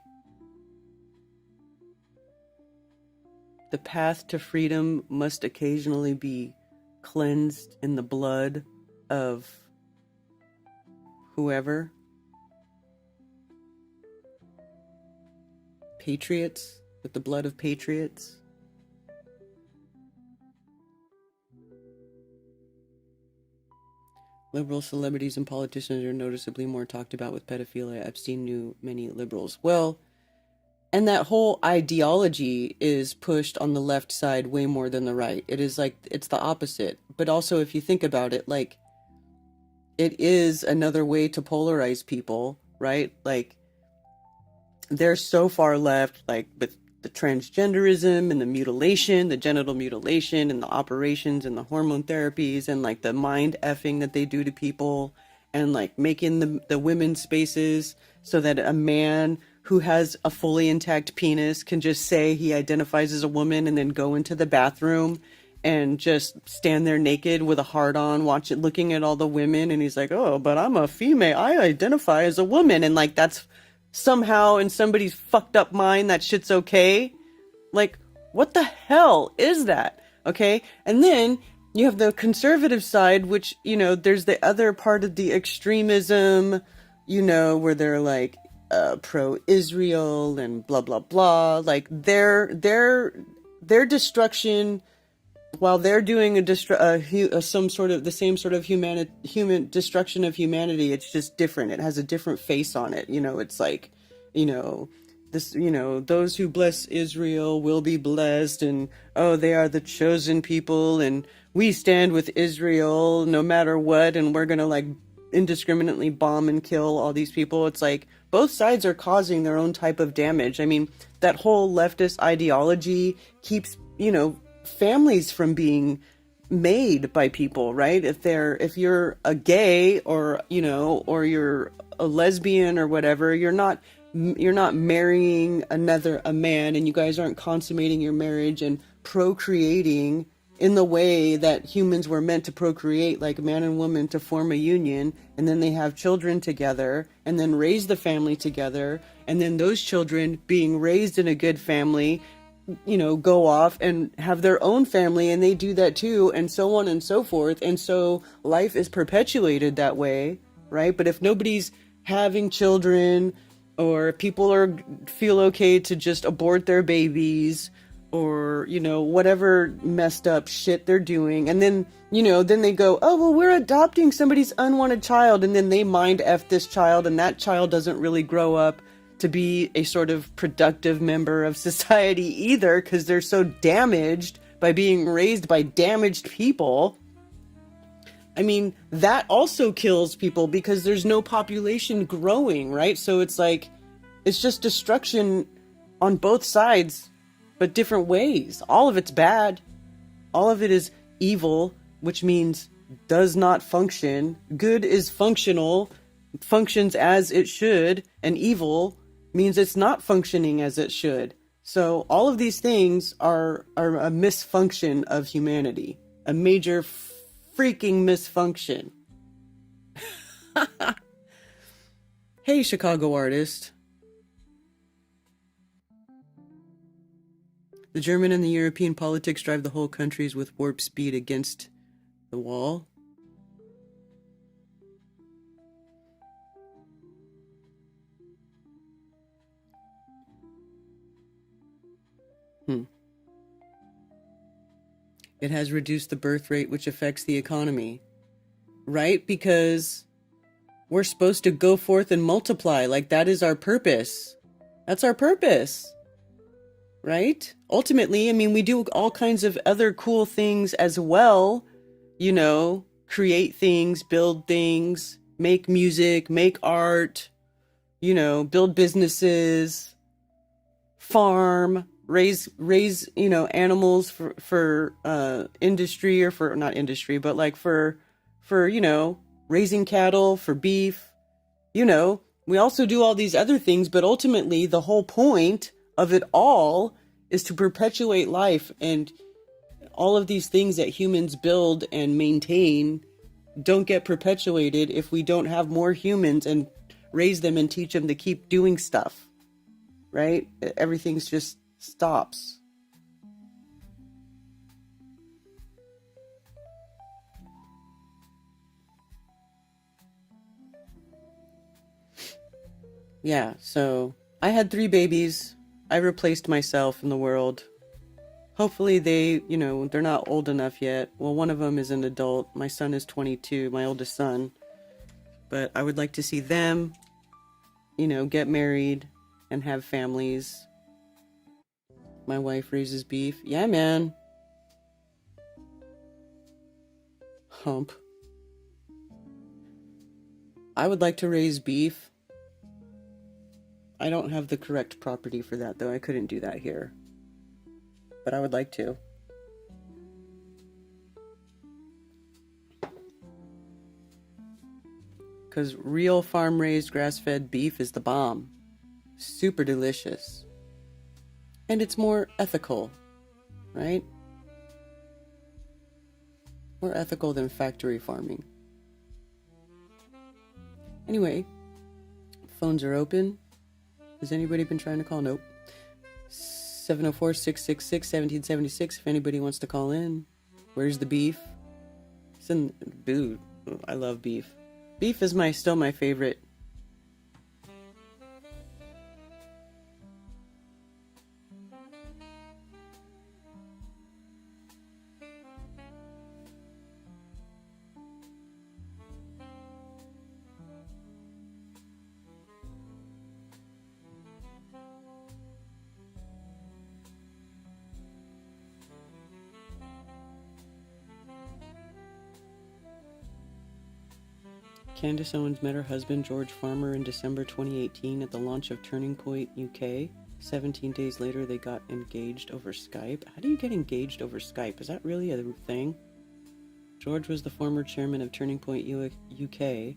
the path to freedom must occasionally be cleansed in the blood of whoever. Patriots, with the blood of patriots. Liberal celebrities and politicians are noticeably more talked about with pedophilia. Epstein knew many liberals. Well, and that whole ideology is pushed on the left side way more than the right. It is like, it's the opposite. But also, if you think about it, like, it is another way to polarize people, right? Like, they're so far left, like, with the transgenderism and the mutilation, the genital mutilation and the operations and the hormone therapies and, like, the mind effing that they do to people, and, like, making the women's spaces so that a man who has a fully intact penis can just say he identifies as a woman and then go into the bathroom and just stand there naked with a heart on, looking at all the women, and he's like, oh, but I'm a female, I identify as a woman, and, like, that's somehow in somebody's fucked up mind that shit's okay. Like, what the hell is that? Okay? And then you have the conservative side, which, you know, there's the other part of the extremism, you know, where they're like pro-Israel and blah blah blah. Like, their destruction, while they're doing some sort of the same sort of human destruction of humanity, it's just different. It has a different face on it. You know, it's like, you know, this, those who bless Israel will be blessed, and oh, they are the chosen people, and we stand with Israel no matter what, and we're gonna like indiscriminately bomb and kill all these people. It's like both sides are causing their own type of damage. I mean, that whole leftist ideology keeps, families from being made by people, right? If you're a gay, or or you're a lesbian or whatever, you're not marrying a man, and you guys aren't consummating your marriage and procreating in the way that humans were meant to procreate, like man and woman, to form a union, and then they have children together, and then raise the family together, and then those children, being raised in a good family, go off and have their own family, and they do that too, and so on and so forth. And so life is perpetuated that way, right? But if nobody's having children, or people feel okay to just abort their babies, or whatever messed up shit they're doing, and then then they go, oh well, we're adopting somebody's unwanted child, and then they mind f this child, and that child doesn't really grow up to be a sort of productive member of society either, because they're so damaged by being raised by damaged people. I mean, that also kills people, because there's no population growing, right? So it's like, it's just destruction on both sides, but different ways. All of it's bad. All of it is evil, which means does not function. Good is functional, functions as it should, and evil means it's not functioning as it should. So all of these things are a misfunction of humanity, a major freaking misfunction. Hey, Chicago artist. The German and the European politics drive the whole countries with warp speed against the wall. It has reduced the birth rate, which affects the economy. Right? Because we're supposed to go forth and multiply. Like, that is our purpose. That's our purpose. Right? Ultimately, I mean, we do all kinds of other cool things as well. Create things, build things, make music, make art, build businesses, farm, raise animals for industry, or for not industry, but like for raising cattle, for beef. We also do all these other things, but ultimately the whole point of it all is to perpetuate life, and all of these things that humans build and maintain don't get perpetuated if we don't have more humans and raise them and teach them to keep doing stuff, right? Everything's just stops. Yeah, so I had 3 babies. I replaced myself in the world. Hopefully they, they're not old enough yet. Well, one of them is an adult. My son is 22, my oldest son. But I would like to see them, get married and have families. My wife raises beef. Yeah, man. Hump. I would like to raise beef. I don't have the correct property for that, though. I couldn't do that here. But I would like to. Because real farm-raised, grass-fed beef is the bomb. Super delicious. And it's more ethical, right? More ethical than factory farming. Anyway, phones are open. Has anybody been trying to call? Nope. 704-666-1776 if anybody wants to call in. Where's the beef? Dude, I love beef. Beef is still my favorite. Candace Owens met her husband George Farmer in December 2018 at the launch of Turning Point UK. 17 days later, they got engaged over Skype. How do you get engaged over Skype? Is that really a thing? George was the former chairman of Turning Point UK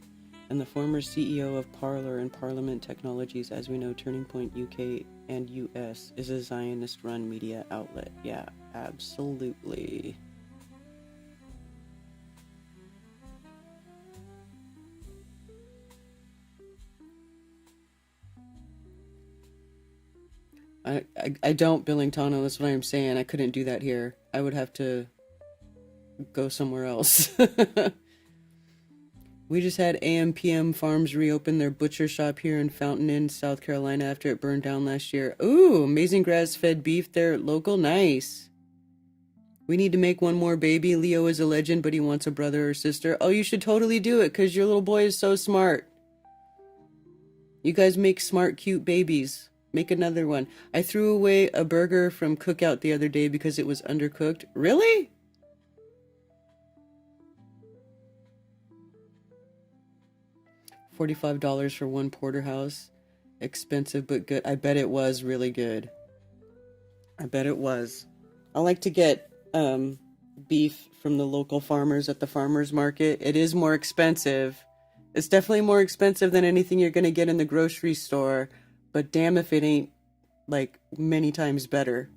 and the former CEO of Parler and Parliament Technologies. As we know, Turning Point UK and US is a Zionist-run media outlet. Yeah, absolutely. I don't, Billingtano, that's what I'm saying. I couldn't do that here. I would have to go somewhere else. We just had AM/PM Farms reopen their butcher shop here in Fountain Inn, South Carolina after it burned down last year. Ooh, amazing grass-fed beef there, local, nice. We need to make one more baby. Leo is a legend, but he wants a brother or sister. Oh, you should totally do it, because your little boy is so smart. You guys make smart, cute babies. Make another one. I threw away a burger from Cookout the other day because it was undercooked. Really? $45 for one porterhouse. Expensive but good. I bet it was really good. I bet it was. I like to get beef from the local farmers at the farmers market. It is more expensive. It's definitely more expensive than anything you're going to get in the grocery store. But damn if it ain't, like, many times better.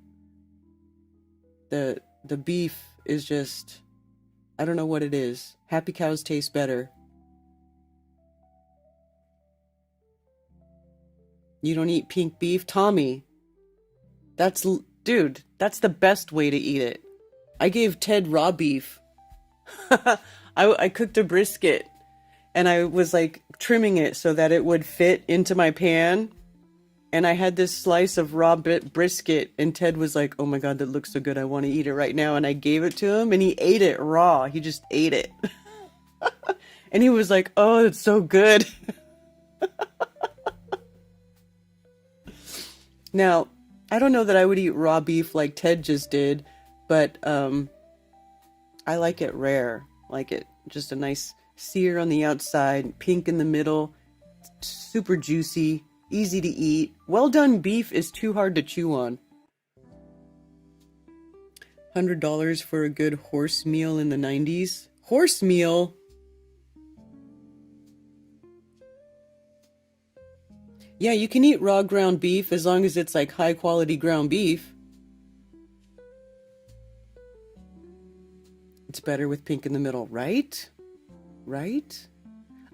The beef is just, I don't know what it is. Happy cows taste better. You don't eat pink beef? Tommy, dude, that's the best way to eat it. I gave Ted raw beef. I cooked a brisket, and I was, like, trimming it so that it would fit into my pan. And I had this slice of raw brisket, and Ted was like, oh my God, that looks so good. I want to eat it right now. And I gave it to him, and he ate it raw. He just ate it. And he was like, oh, it's so good. Now, I don't know that I would eat raw beef like Ted just did, but I like it rare. Like it just a nice sear on the outside, pink in the middle, super juicy. Easy to eat. Well done beef is too hard to chew on. $100 for a good horse meal in the 90s. Horse meal? Yeah, you can eat raw ground beef as long as it's like high quality ground beef. It's better with pink in the middle, right? Right?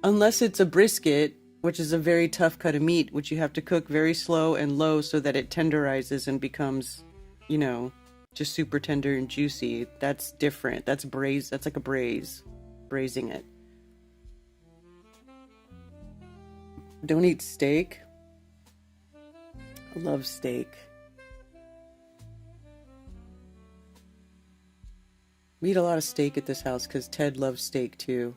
Unless it's a brisket, which is a very tough cut of meat, which you have to cook very slow and low so that it tenderizes and becomes, you know, just super tender and juicy. That's different. That's braise. That's like a braise. Braising it. Don't eat steak. I love steak. We eat a lot of steak at this house because Ted loves steak too.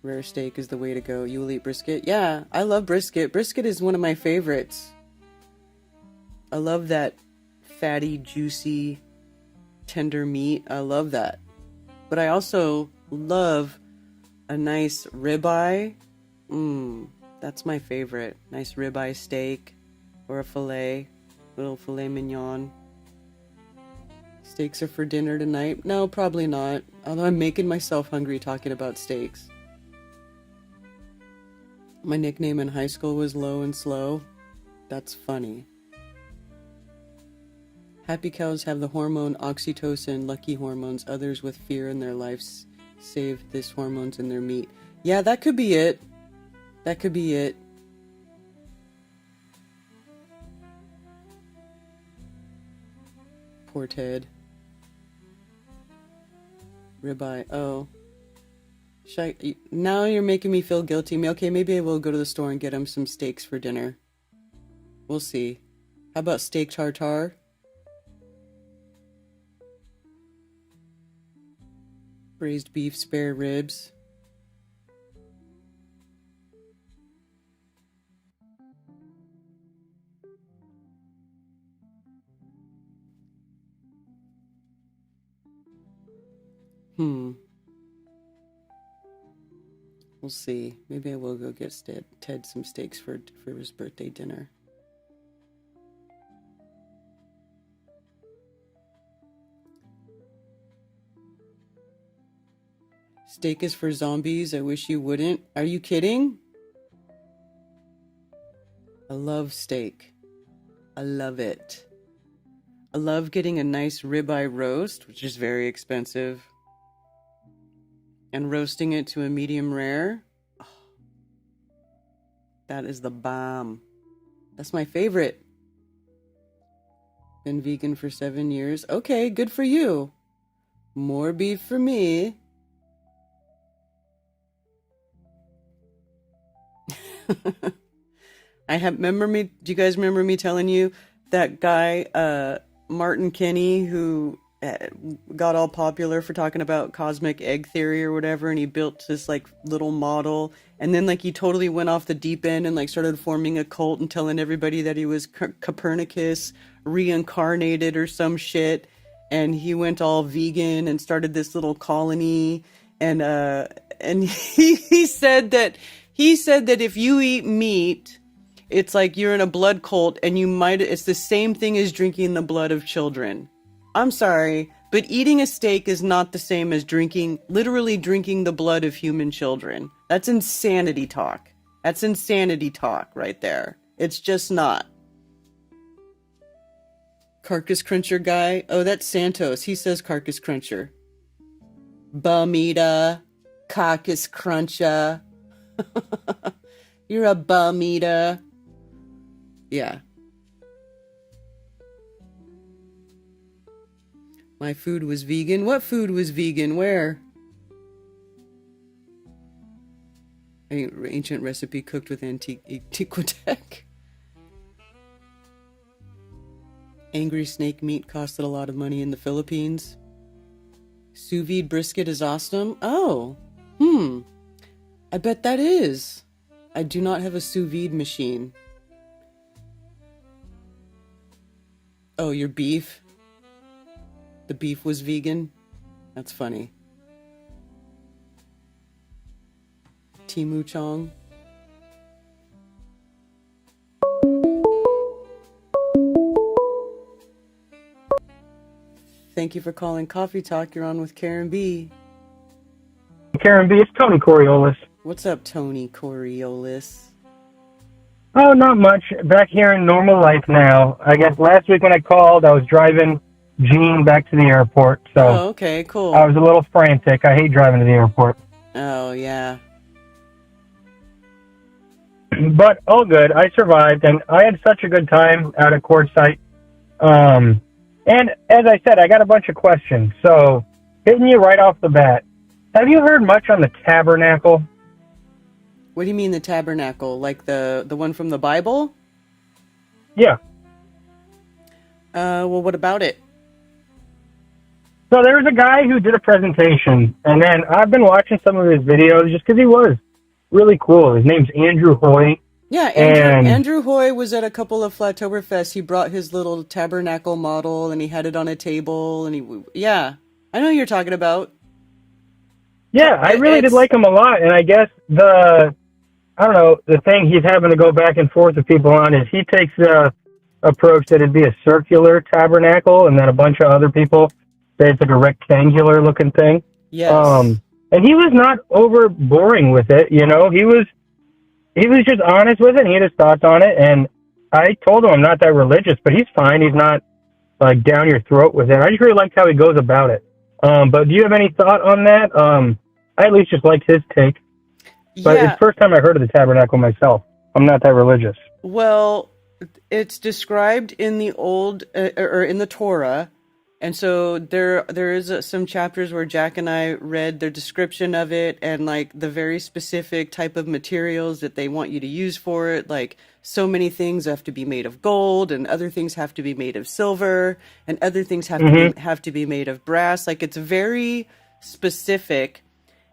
Rare steak is the way to go. You will eat brisket? Yeah, I love brisket. Brisket is one of my favorites. I love that fatty, juicy, tender meat. I love that. But I also love a nice ribeye. That's my favorite. Nice ribeye steak or a filet. Little filet mignon. Steaks are for dinner tonight? No, probably not. Although I'm making myself hungry talking about steaks. My nickname in high school was Low and Slow. That's funny. Happy cows have the hormone oxytocin, lucky hormones. Others with fear in their lives save this hormones in their meat. Yeah, that could be it. That could be it. Poor Ted. Ribeye. Oh. Now you're making me feel guilty. Okay, maybe I will go to the store and get him some steaks for dinner. We'll see. How about steak tartare? Braised beef spare ribs. Hmm. We'll see. Maybe I will go get Ted some steaks for his birthday dinner. Steak is for zombies. I wish you wouldn't. Are you kidding? I love steak. I love it. I love getting a nice ribeye roast, which is very expensive, and roasting it to a medium rare. Oh, that is the bomb. That's my favorite. Been vegan for 7 years. Okay, good for you. More beef for me. Do you guys remember me telling you that guy, Martin Kinney, who got all popular for talking about cosmic egg theory or whatever, and he built this like little model, and then like he totally went off the deep end and like started forming a cult and telling everybody that he was Copernicus reincarnated or some shit, and he went all vegan and started this little colony, and he said that if you eat meat, it's like you're in a blood cult, and it's the same thing as drinking the blood of children. I'm sorry, but eating a steak is not the same as literally drinking the blood of human children. That's insanity talk. That's insanity talk right there. It's just not. Carcass Cruncher guy. Oh, that's Santos. He says Carcass Cruncher. Bum-eater. Carcass Cruncher. You're a bum-eater. Yeah. My food was vegan. What food was vegan? Where? Ancient recipe cooked with Antiquitech. Angry snake meat costed a lot of money in the Philippines. Sous vide brisket is awesome. Oh. I bet that is. I do not have a sous vide machine. Oh, your beef? The beef was vegan? That's funny. Timu Chong. Thank you for calling Coffee Talk. You're on with Karen B. Karen B, it's Tony Coriolis. What's up, Tony Coriolis? Oh, not much. Back here in normal life now. I guess last week when I called, I was driving Gene back to the airport. So oh, okay, cool. I was a little frantic. I hate driving to the airport. Oh, yeah. But all good. I survived, and I had such a good time out at Quartzsite. And as I said, I got a bunch of questions. So hitting you right off the bat, have you heard much on the tabernacle? What do you mean the tabernacle? Like the one from the Bible? Yeah. Well, what about it? So there was a guy who did a presentation, and then I've been watching some of his videos just because he was really cool. His name's Andrew Hoy. Yeah, Andrew Hoy was at a couple of Flattoberfests. He brought his little tabernacle model, and he had it on a table, and yeah, I know who you're talking about. Yeah, I really did like him a lot, and I guess the thing he's having to go back and forth with people on is he takes the approach that it'd be a circular tabernacle, and then a bunch of other people say it's like a rectangular looking thing. Yes. And he was not over boring with it, you know. He was just honest with it, and he had his thoughts on it, and I told him I'm not that religious, but he's fine. He's not like down your throat with it. I just really liked how he goes about it. But do you have any thought on that? I at least just liked his take. But it's the first time I heard of the tabernacle myself. I'm not that religious. Well, it's described in the old or in the Torah, and so there is some chapters where Jack and I read their description of it and like the very specific type of materials that they want you to use for it. Like so many things have to be made of gold, and other things have to be made of silver, and other things have to be made of brass. Like it's very specific.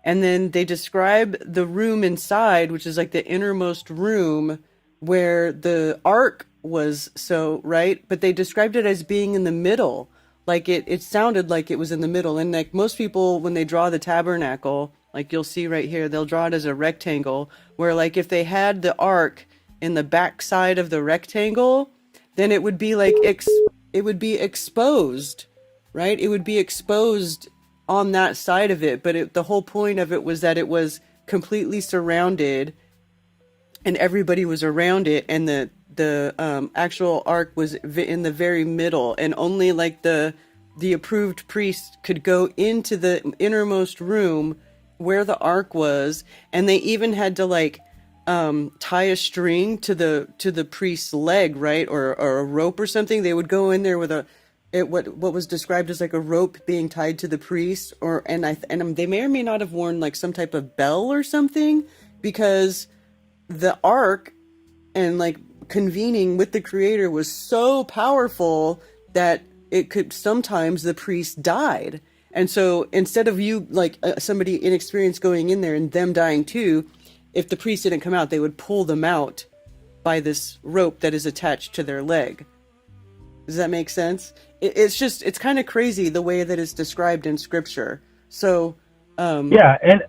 And then they describe the room inside, which is like the innermost room where the ark was, right? But they described it as being in the middle. like it sounded like it was in the middle. And like most people, when they draw the tabernacle, like you'll see right here, they'll draw it as a rectangle, where like if they had the ark in the back side of the rectangle, then it would be like it would be exposed, right? It would be exposed on that side of it. But the whole point of it was that it was completely surrounded, and everybody was around it, and the actual ark was in the very middle, and only like the approved priest could go into the innermost room where the ark was, and they even had to like tie a string to the priest's leg, right, or a rope or something. They would go in there with what was described as like a rope being tied to the priest, and they may or may not have worn like some type of bell or something, because the ark and like convening with the creator was so powerful that it could sometimes the priest died. And so instead of you like somebody inexperienced going in there and them dying too, if the priest didn't come out, they would pull them out by this rope that is attached to their leg. Does that make sense? It's kind of crazy the way that it's described in scripture. So yeah, and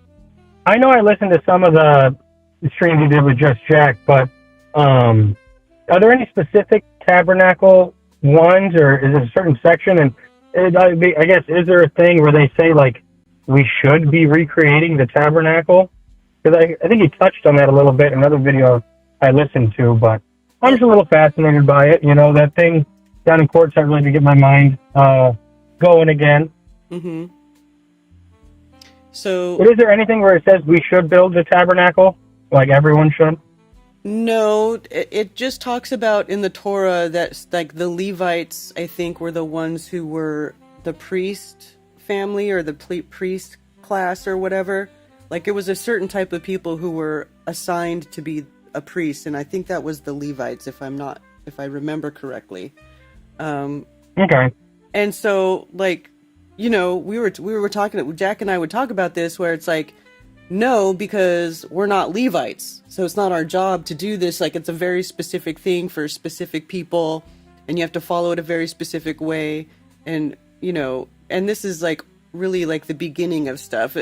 I know I listened to some of the streams you did with Just Jack, but are there any specific tabernacle ones, or is it a certain section? And I guess, is there a thing where they say like we should be recreating the tabernacle? Because I think you touched on that a little bit in another video I listened to, but I'm just a little fascinated by it. You know, that thing down in Quartzsite really to get my mind going again. Mm-hmm. So, but is there anything where it says we should build the tabernacle, like everyone should? No, it just talks about in the Torah that like the Levites, I think, were the ones who were the priest family or the priest class or whatever. Like it was a certain type of people who were assigned to be a priest, and I think that was the Levites, if I remember correctly. Okay. And so, like, you know, we were talking. Jack and I would talk about this, where it's like, no, because we're not Levites, so it's not our job to do this. Like, it's a very specific thing for specific people, and you have to follow it a very specific way. And you know, and this is like really like the beginning of stuff.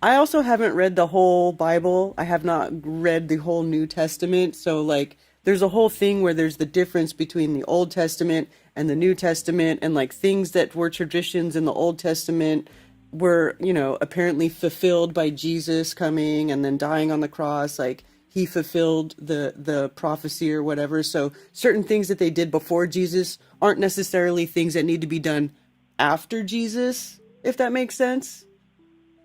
I also haven't read the whole Bible. I have not read the whole New Testament. So like there's a whole thing where there's the difference between the Old Testament and the New Testament, and like things that were traditions in the Old Testament were, you know, apparently fulfilled by Jesus coming and then dying on the cross. Like he fulfilled the prophecy or whatever. So certain things that they did before Jesus aren't necessarily things that need to be done after Jesus, if that makes sense.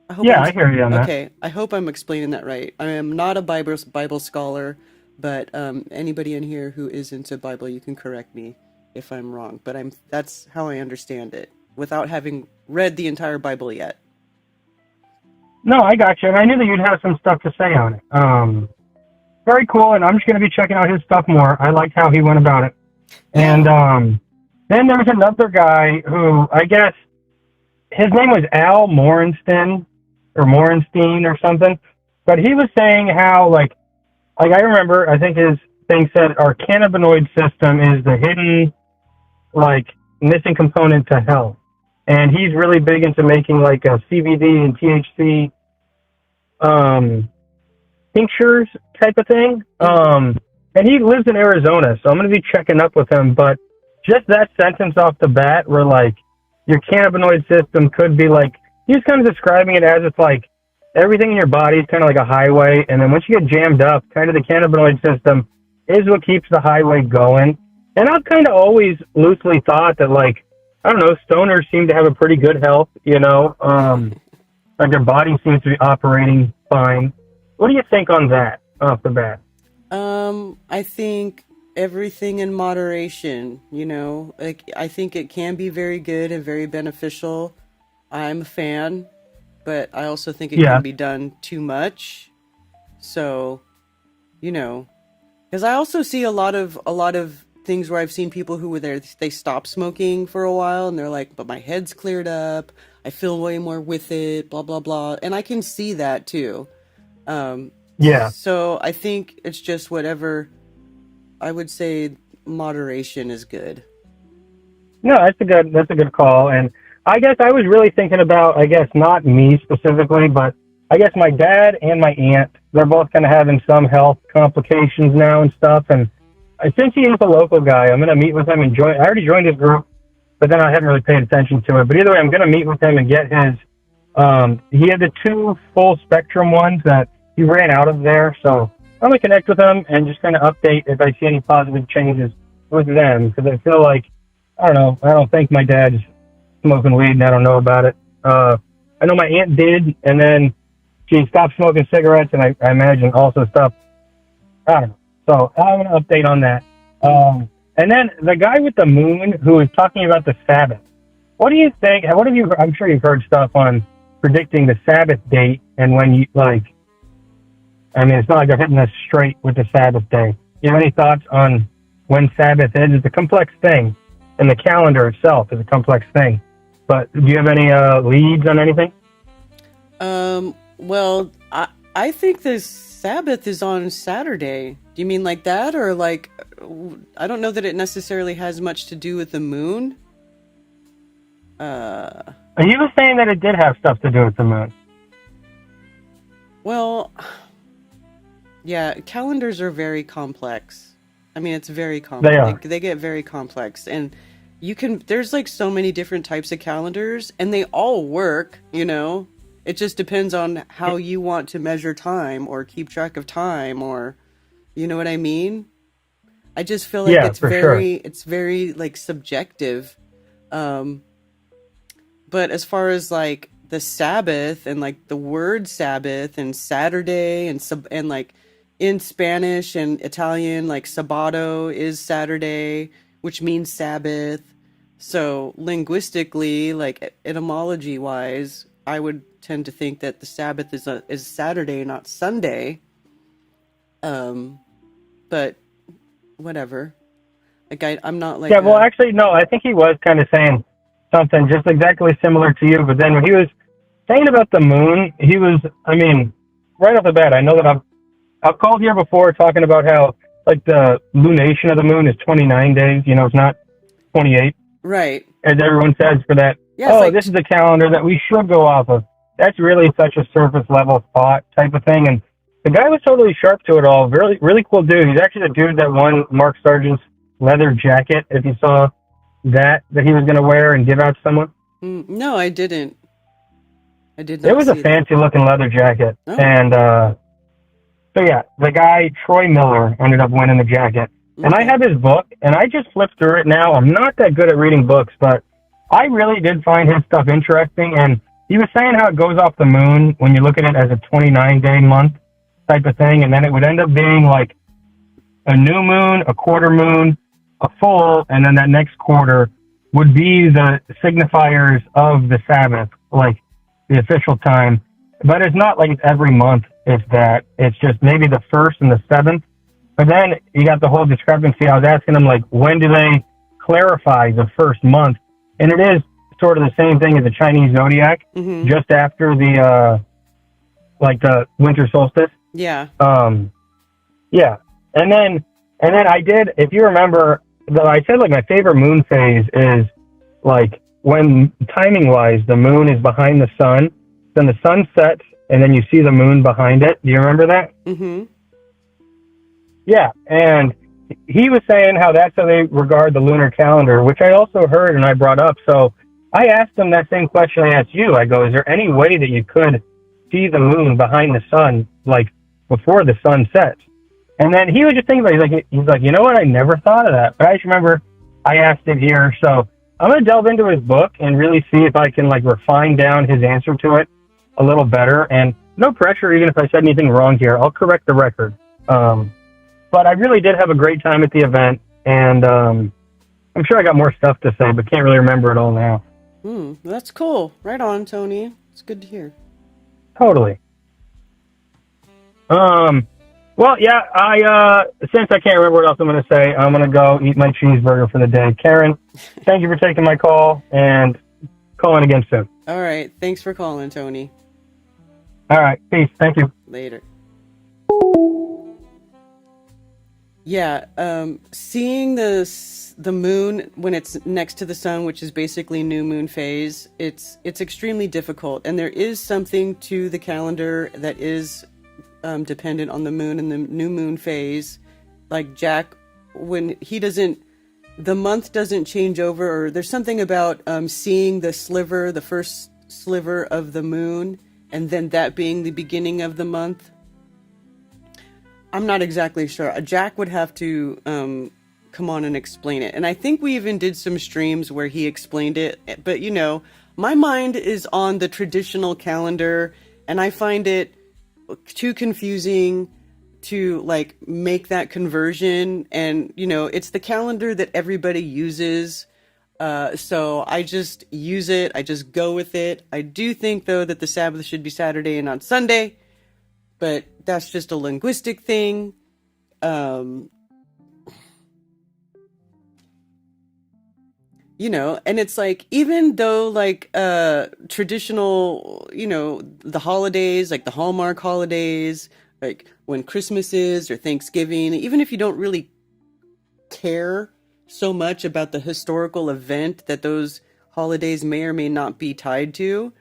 I hear you on that. Okay, I hope I'm explaining that right. I am not a Bible scholar, but anybody in here who is into Bible, you can correct me if I'm wrong. But that's how I understand it, without having read the entire Bible yet. No, I got you, and I knew that you'd have some stuff to say on it. Very cool, and I'm just going to be checking out his stuff more. I liked how he went about it. And then there was another guy who, I guess, his name was Al Morenstein or something, but he was saying how, like I remember, I think his thing said our cannabinoid system is the hidden, like, missing component to health. And he's really big into making, like, a CBD and THC tinctures type of thing. And he lives in Arizona, so I'm going to be checking up with him. But just that sentence off the bat where, like, your cannabinoid system could be, like, he's kind of describing it as it's like everything in your body is kind of like a highway, and then once you get jammed up, kind of the cannabinoid system is what keeps the highway going. And I've kind of always loosely thought that, like, I don't know, stoners seem to have a pretty good health, you know, like their body seems to be operating fine. What do you think on that off the bat? I think everything in moderation, you know, like I think it can be very good and very beneficial. I'm a fan, but I also think it can be done too much. So, you know, because I also see a lot of things where I've seen people who were there, they stop smoking for a while and they're like, but my head's cleared up, I feel way more with it, blah blah blah, and I can see that too. So I think it's just whatever. I would say moderation is good. No, that's a good call. And I guess I was really thinking about, I guess not me specifically, but I guess my dad and my aunt, they're both kind of having some health complications now and stuff. And since he is a local guy, I'm going to meet with him and join. I already joined his group, but then I haven't really paid attention to it. But either way, I'm going to meet with him and get his. He had the 2 full spectrum ones that he ran out of there, so I'm going to connect with him and just kind of update if I see any positive changes with them, because I feel like, I don't know, I don't think my dad's smoking weed and I don't know about it. I know my aunt did, and then she stopped smoking cigarettes, and I imagine also stopped, I don't know. So I'm going to update on that. And then the guy with the moon who was talking about the Sabbath, what do you think, I'm sure you've heard stuff on predicting the Sabbath date and when you, like, I mean, it's not like they're hitting us straight with the Sabbath day. Do you have any thoughts on when Sabbath is? It's a complex thing, and the calendar itself is a complex thing. But do you have any leads on anything? Well, I think the Sabbath is on Saturday. Do you mean like that, or like, I don't know that it necessarily has much to do with the moon. You were saying that it did have stuff to do with the moon. Well, yeah, calendars are very complex. I mean, it's very complex. They are. They get very complex, and there's like so many different types of calendars, and they all work, you know. It just depends on how you want to measure time or keep track of time, or, you know what I mean? I just feel like it's very like subjective. But as far as like the Sabbath and like the word Sabbath and Saturday and like in Spanish and Italian, like sabato is Saturday, which means Sabbath. So linguistically, like etymology wise, I would tend to think that the Sabbath is Saturday, not Sunday. But whatever. Like I'm not like. Yeah, well, actually, no. I think he was kind of saying something just exactly similar to you. But then when he was saying about the moon, he was. I mean, right off the bat, I know that I've called here before talking about how like the lunation of the moon is 29 days. You know, it's not 28. Right. As everyone says for that. Yeah, This is the calendar that we should go off of. That's really such a surface level thought type of thing. And the guy was totally sharp to it all. Really, really cool dude. He's actually the dude that won Mark Sargent's leather jacket. If you saw that he was going to wear and give out to someone. No, I didn't. I did not. It was a fancy looking leather jacket. Oh. And so yeah, the guy, Troy Miller, ended up winning the jacket. Okay. And I have his book, and I just flipped through it now. I'm not that good at reading books, but I really did find his stuff interesting. And he was saying how it goes off the moon when you look at it as a 29-day month type of thing. And then it would end up being like a new moon, a quarter moon, a full, and then that next quarter would be the signifiers of the Sabbath, like the official time. But it's not like it's every month. It's that. It's just maybe the 1st and the 7th. But then you got the whole discrepancy. I was asking him, like, when do they clarify the first month? And it is sort of the same thing as the Chinese zodiac, just after the, the winter solstice. Yeah. Yeah. And then I did, if you remember, I said, like, my favorite moon phase is, like, when, timing-wise, the moon is behind the sun, then the sun sets, and then you see the moon behind it. Do you remember that? Mm-hmm. Yeah, and he was saying how that's how they regard the lunar calendar, which I also heard and I brought up. So I asked him that same question I asked you. I go, is there any way that you could see the moon behind the sun, like, before the sun sets? And then he was just thinking about it. He's like, you know what? I never thought of that. But I just remember I asked it here. So I'm going to delve into his book and really see if I can, like, refine down his answer to it a little better. And no pressure, even if I said anything wrong here. I'll correct the record. But I really did have a great time at the event. And I'm sure I got more stuff to say, but can't really remember it all now. That's cool. Right on, Tony. It's good to hear. Totally. Well, yeah, since I can't remember what else I'm going to say, I'm going to go eat my cheeseburger for the day. Karen, thank you for taking my call, and call in again soon. All right. Thanks for calling, Tony. All right. Peace. Thank you. Later. Yeah, seeing the moon when it's next to the sun, which is basically new moon phase, it's extremely difficult. And there is something to the calendar that is dependent on the moon and the new moon phase. Like Jack, when he doesn't, the month doesn't change over, or there's something about seeing the first sliver of the moon, and then that being the beginning of the month. I'm not exactly sure. Jack would have to come on and explain it. And I think we even did some streams where he explained it. But, you know, my mind is on the traditional calendar, and I find it too confusing to, like, make that conversion. And, you know, it's the calendar that everybody uses. So I just use it. I just go with it. I do think, though, that the Sabbath should be Saturday and not Sunday. But that's just a linguistic thing. You know, and it's like, even though like traditional, you know, the holidays, like the Hallmark holidays, like when Christmas is or Thanksgiving, even if you don't really care so much about the historical event that those holidays may or may not be tied to,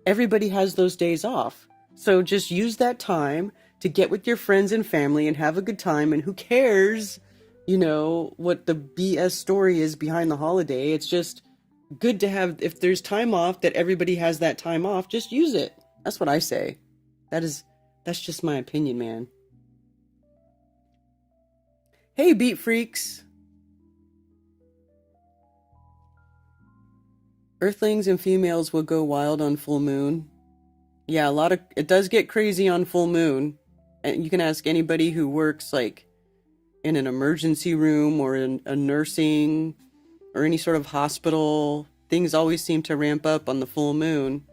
everybody has those days off. So just use that time to get with your friends and family and have a good time. And who cares, you know, what the BS story is behind the holiday? It's just good to have, if there's time off, that everybody has that time off, just use it. That's what I say. That's just my opinion, man. Hey, Beat Freaks. Earthlings and females will go wild on full moon. Yeah, it does get crazy on full moon. And you can ask anybody who works like in an emergency room or in a nursing or any sort of hospital. Things always seem to ramp up on the full moon.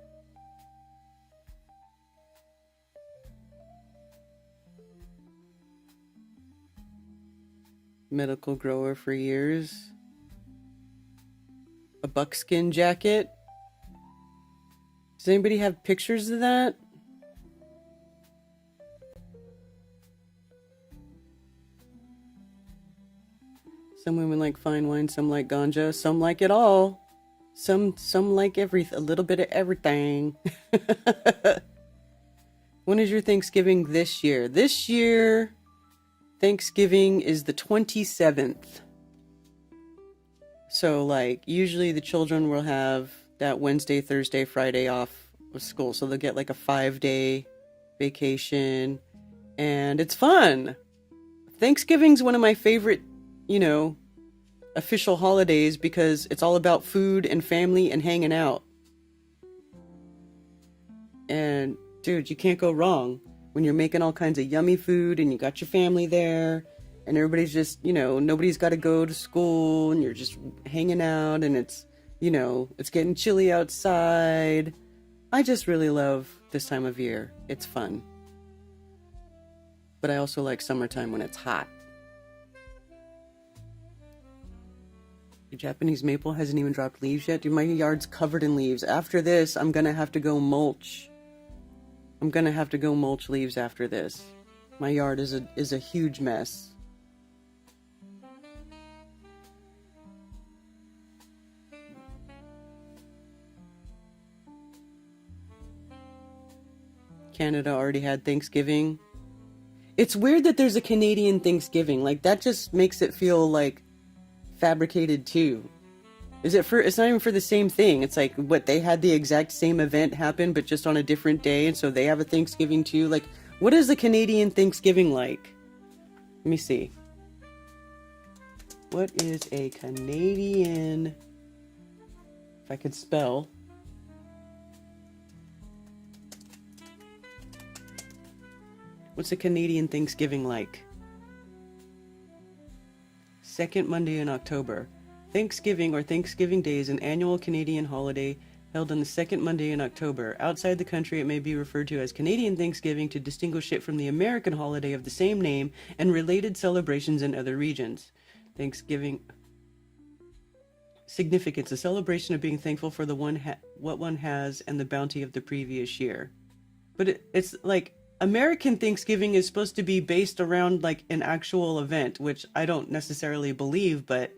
Medical grower for years. A buckskin jacket. Does anybody have pictures of that? Some women like fine wine, some like ganja, some like it all. Some like a little bit of everything. When is your Thanksgiving this year? This year, Thanksgiving is the 27th. So, like, usually the children will have that Wednesday, Thursday, Friday off of school. So they'll get like a 5-day vacation. And it's fun. Thanksgiving's one of my favorite, you know, official holidays because it's all about food and family and hanging out. And, dude, you can't go wrong when you're making all kinds of yummy food and you got your family there. And everybody's just, you know, nobody's got to go to school and you're just hanging out and it's, you know, it's getting chilly outside. I just really love this time of year. It's fun. But I also like summertime when it's hot. The Japanese maple hasn't even dropped leaves yet. Dude, my yard's covered in leaves. After this, I'm going to have to go mulch. I'm going to have to go mulch leaves after this. My yard is a huge mess. Canada already had Thanksgiving. It's weird that there's a Canadian Thanksgiving. Like, that just makes it feel like fabricated too. It's not even for the same thing. It's like, what, they had the exact same event happen, but just on a different day, and so they have a Thanksgiving too? Like, what is the Canadian Thanksgiving like? Let me see. What is a Canadian, if I could spell, what's a Canadian Thanksgiving like? Second Monday in October. Thanksgiving or Thanksgiving Day is an annual Canadian holiday held on the second Monday in October. Outside the country, it may be referred to as Canadian Thanksgiving to distinguish it from the American holiday of the same name and related celebrations in other regions. Thanksgiving significance: a celebration of being thankful for what one has and the bounty of the previous year. But it's like, American Thanksgiving is supposed to be based around like an actual event, which I don't necessarily believe, but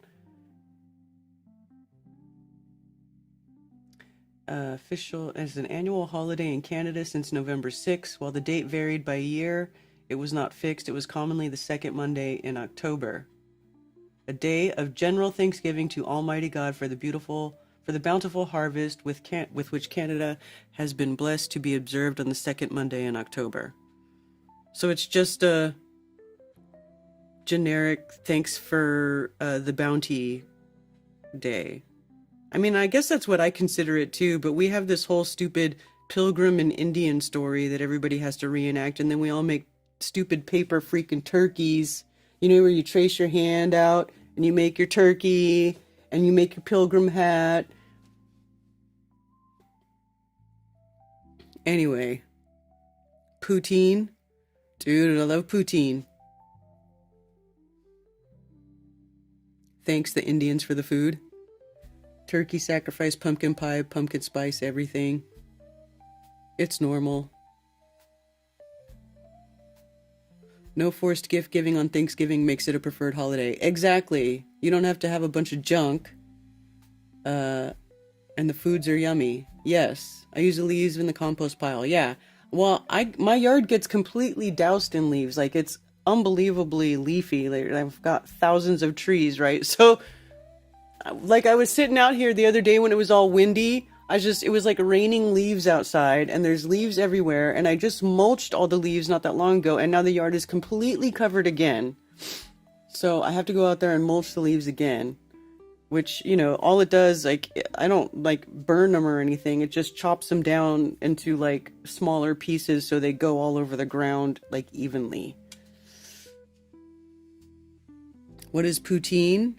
official as an annual holiday in Canada since November 6th. While the date varied by year, it was not fixed. It was commonly the second Monday in October. A day of general thanksgiving to Almighty God for the bountiful harvest with which Canada has been blessed, to be observed on the second Monday in October. So it's just a generic thanks for the bounty day. I mean, I guess that's what I consider it too, but we have this whole stupid Pilgrim and Indian story that everybody has to reenact, and then we all make stupid paper freaking turkeys, you know, where you trace your hand out and you make your turkey and you make your pilgrim hat. Anyway, poutine. Dude, I love poutine. Thanks the Indians for the food. Turkey sacrifice, pumpkin pie, pumpkin spice, everything. It's normal. No forced gift giving on Thanksgiving makes it a preferred holiday. Exactly. You don't have to have a bunch of junk. And the foods are yummy. Yes. I use the leaves in the compost pile. Yeah. Well, my yard gets completely doused in leaves. Like, it's unbelievably leafy. Like, I've got thousands of trees, right? So, like, I was sitting out here the other day when it was all windy. It was like raining leaves outside, and there's leaves everywhere, and I just mulched all the leaves not that long ago, and now the yard is completely covered again. So I have to go out there and mulch the leaves again, which, you know, all it does, like, I don't, like, burn them or anything. It just chops them down into, like, smaller pieces so they go all over the ground, like, evenly. What is poutine?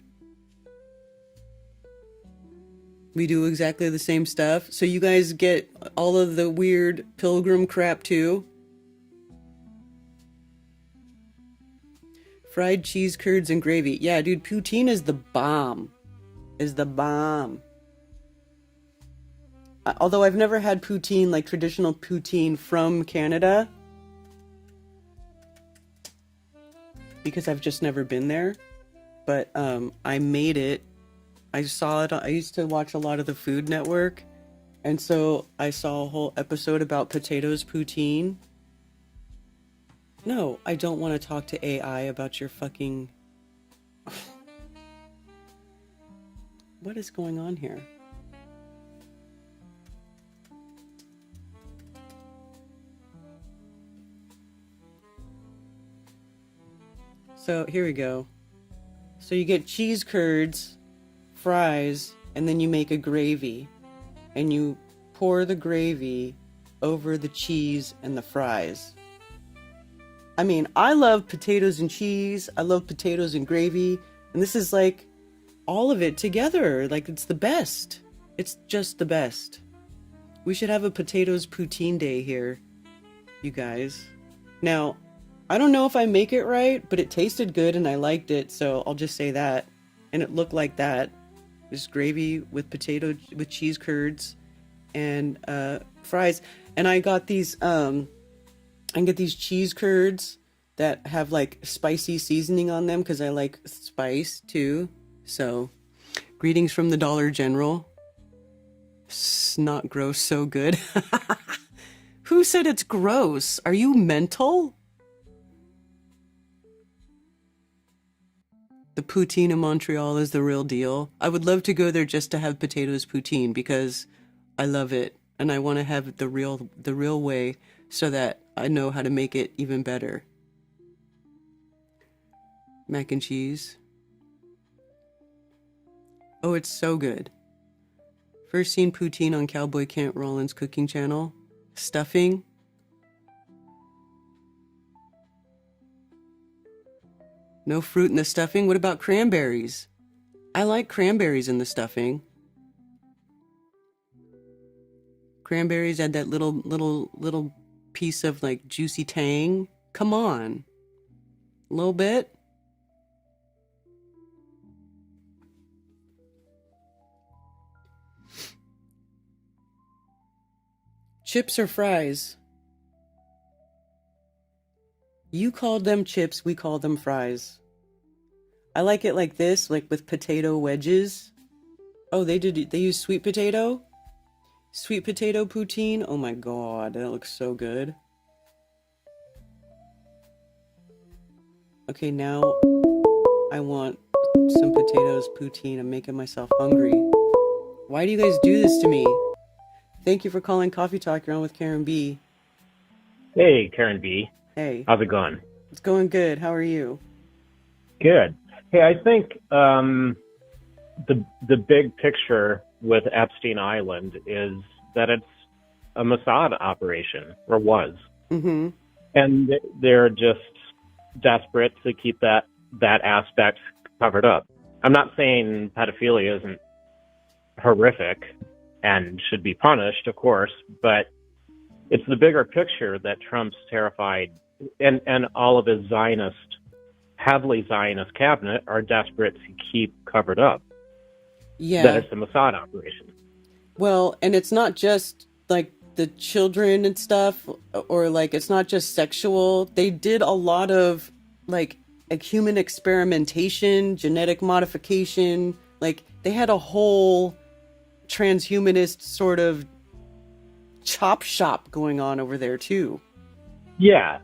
We do exactly the same stuff. So you guys get all of the weird pilgrim crap too. Fried cheese curds and gravy. Yeah, dude, poutine is the bomb. Although I've never had poutine, like traditional poutine from Canada, because I've just never been there. But I made it. I saw it. I used to watch a lot of the Food Network, and so I saw a whole episode about potatoes poutine. No, I don't want to talk to AI about your fucking... What is going on here? So here we go. So you get cheese curds, fries, and then you make a gravy, and you pour the gravy over the cheese and the fries. I mean, I love potatoes and cheese. I love potatoes and gravy, and this is like all of it together. Like, it's the best. It's just the best. We should have a potatoes poutine day here, you guys. Now, I don't know if I make it right, but it tasted good and I liked it, so I'll just say that. And it looked like that. Just gravy with cheese curds and fries. And I got these I can get these cheese curds that have like spicy seasoning on them because I like spice too. So, greetings from the Dollar General. Snot gross, so good. Who said it's gross? Are you mental? The poutine in Montreal is the real deal. I would love to go there just to have potatoes poutine because I love it and I want to have it the real way so that I know how to make it even better. Mac and cheese. Oh, it's so good. First seen poutine on Cowboy Kent Rollins' cooking channel. Stuffing. No fruit in the stuffing? What about cranberries? I like cranberries in the stuffing. Cranberries add that little piece of like juicy tang. Come on. A little bit. Chips or fries? You called them chips, we call them fries. I like it like this, like with potato wedges. Oh, they use sweet potato? Sweet potato poutine? Oh my god, that looks so good. Okay, now I want some potatoes poutine. I'm making myself hungry. Why do you guys do this to me? Thank you for calling Coffee Talk. You're on with Karen B. Hey, Karen B. Hey, How's it going? it's going good. How are you? Good. Hey, I think the big picture with Epstein Island is that it's a Mossad operation, or was, Mm-hmm. and they're just desperate to keep that aspect covered up. I'm not saying pedophilia isn't horrific and should be punished, of course, but it's the bigger picture that Trump's terrified, and all of his heavily Zionist cabinet are desperate to keep covered up. Yeah. That it's a Mossad operation. Well, and it's not just like the children and stuff, or like it's not just sexual. They did a lot of like a human experimentation, genetic modification. Like they had a whole transhumanist sort of chop shop going on over there too. Yeah.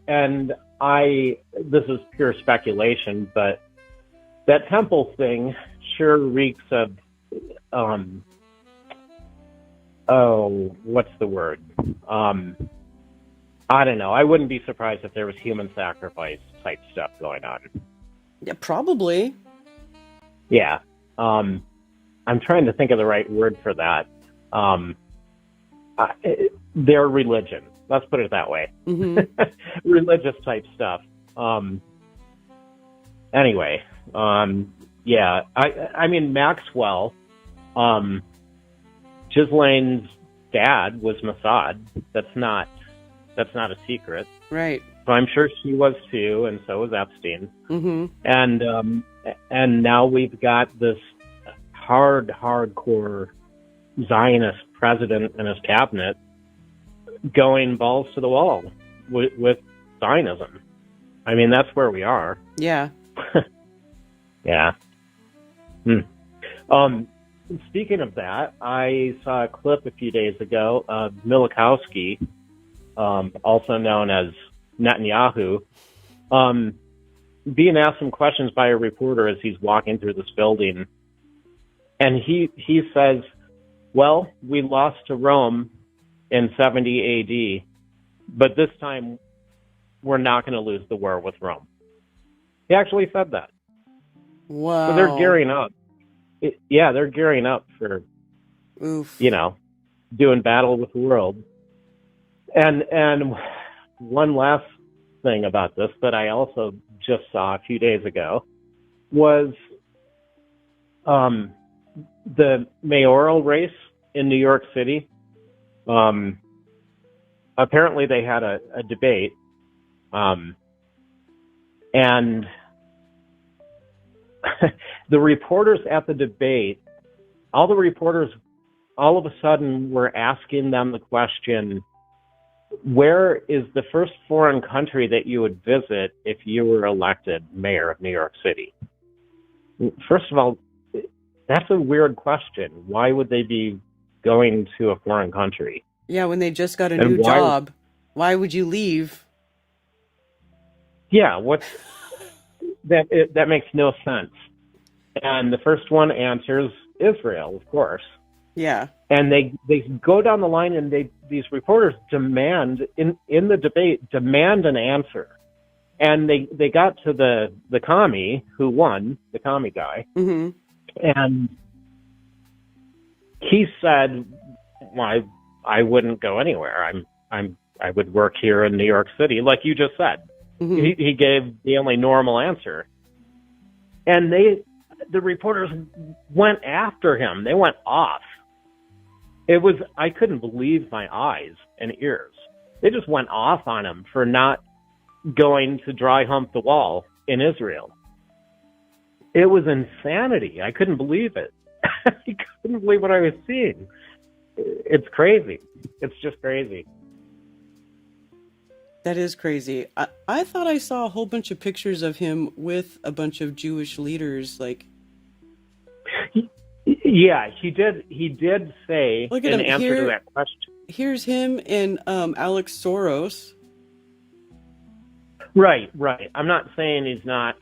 And this is pure speculation, but that temple thing sure reeks of, what's the word? I don't know. I wouldn't be surprised if there was human sacrifice type stuff going on. Yeah, probably. Yeah. I'm trying to think of the right word for that. Their religion. Let's put it that way. Mm-hmm. Religious type stuff. Anyway, yeah. I mean, Maxwell, Ghislaine's dad was Mossad. That's not a secret. Right. So I'm sure she was too, and so was Epstein. Mm-hmm. And now we've got this hardcore Zionist president and his cabinet going balls to the wall with Zionism. I mean, that's where we are. Yeah. Yeah. Speaking of that, I saw a clip a few days ago of Milikowski, also known as Netanyahu, being asked some questions by a reporter as he's walking through this building. And he says, well, we lost to Rome in 70 AD, but this time we're not going to lose the war with Rome. He actually said that. Wow. So they're gearing up. They're gearing up for, Oof. doing battle with the world. And one last thing about this that I also just saw a few days ago was the mayoral race in New York City. Apparently they had a debate, and the reporters at the debate, all the reporters all of a sudden were asking them the question, where is the first foreign country that you would visit if you were elected mayor of New York City? First of all, that's a weird question. Why would they be going to a foreign country? Yeah, when they just got a new job. Why would you leave? Yeah, that makes no sense. And the first one answers Israel, of course. Yeah. And they go down the line, and these reporters demand in the debate an answer. And they got to the commie who won, the commie guy. Mm-hmm. And he said, well, I wouldn't go anywhere. I would work here in New York City, like you just said. Mm-hmm. He gave the only normal answer. And the reporters went after him. They went off. I couldn't believe my eyes and ears. They just went off on him for not going to dry hump the wall in Israel. It was insanity. I couldn't believe it. I couldn't believe what I was seeing. It's crazy. It's just crazy. That is crazy. I thought I saw a whole bunch of pictures of him with a bunch of Jewish leaders. Like, Yeah, he did say look at in him answer here. to that question. Here's him and Alex Soros. Right. I'm not saying he's not,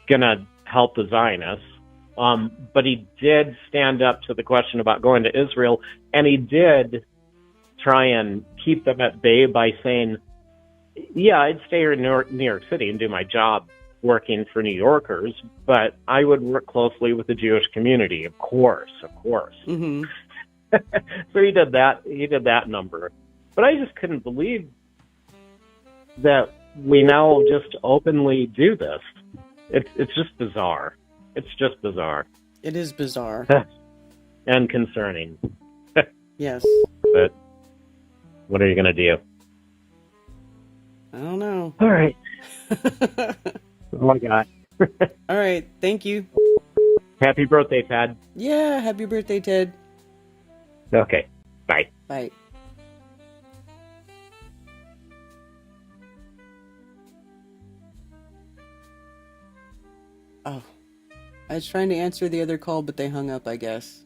gonna help the Zionists. But he did stand up to the question about going to Israel, and he did try and keep them at bay by saying, yeah, I'd stay here in New York City and do my job working for New Yorkers, but I would work closely with the Jewish community, of course. Mm-hmm. So he did that number. But I just couldn't believe that we now just openly do this. It's just bizarre. It's just bizarre. It is bizarre. And concerning. Yes. But what are you going to do? I don't know. All right. Oh, my God. All right. Thank you. Happy birthday, Pat. Yeah. Happy birthday, Ted. Okay. Bye. Bye. Oh. I was trying to answer the other call, but they hung up, I guess.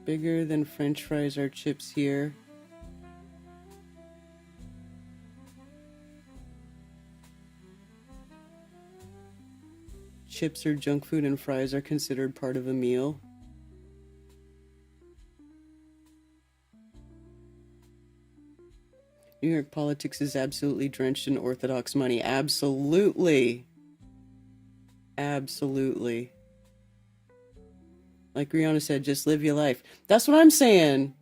Bigger than French fries are chips here. Chips are junk food and fries are considered part of a meal. New York politics is absolutely drenched in Orthodox money. Absolutely. Absolutely. Like Rihanna said, just live your life. That's what I'm saying.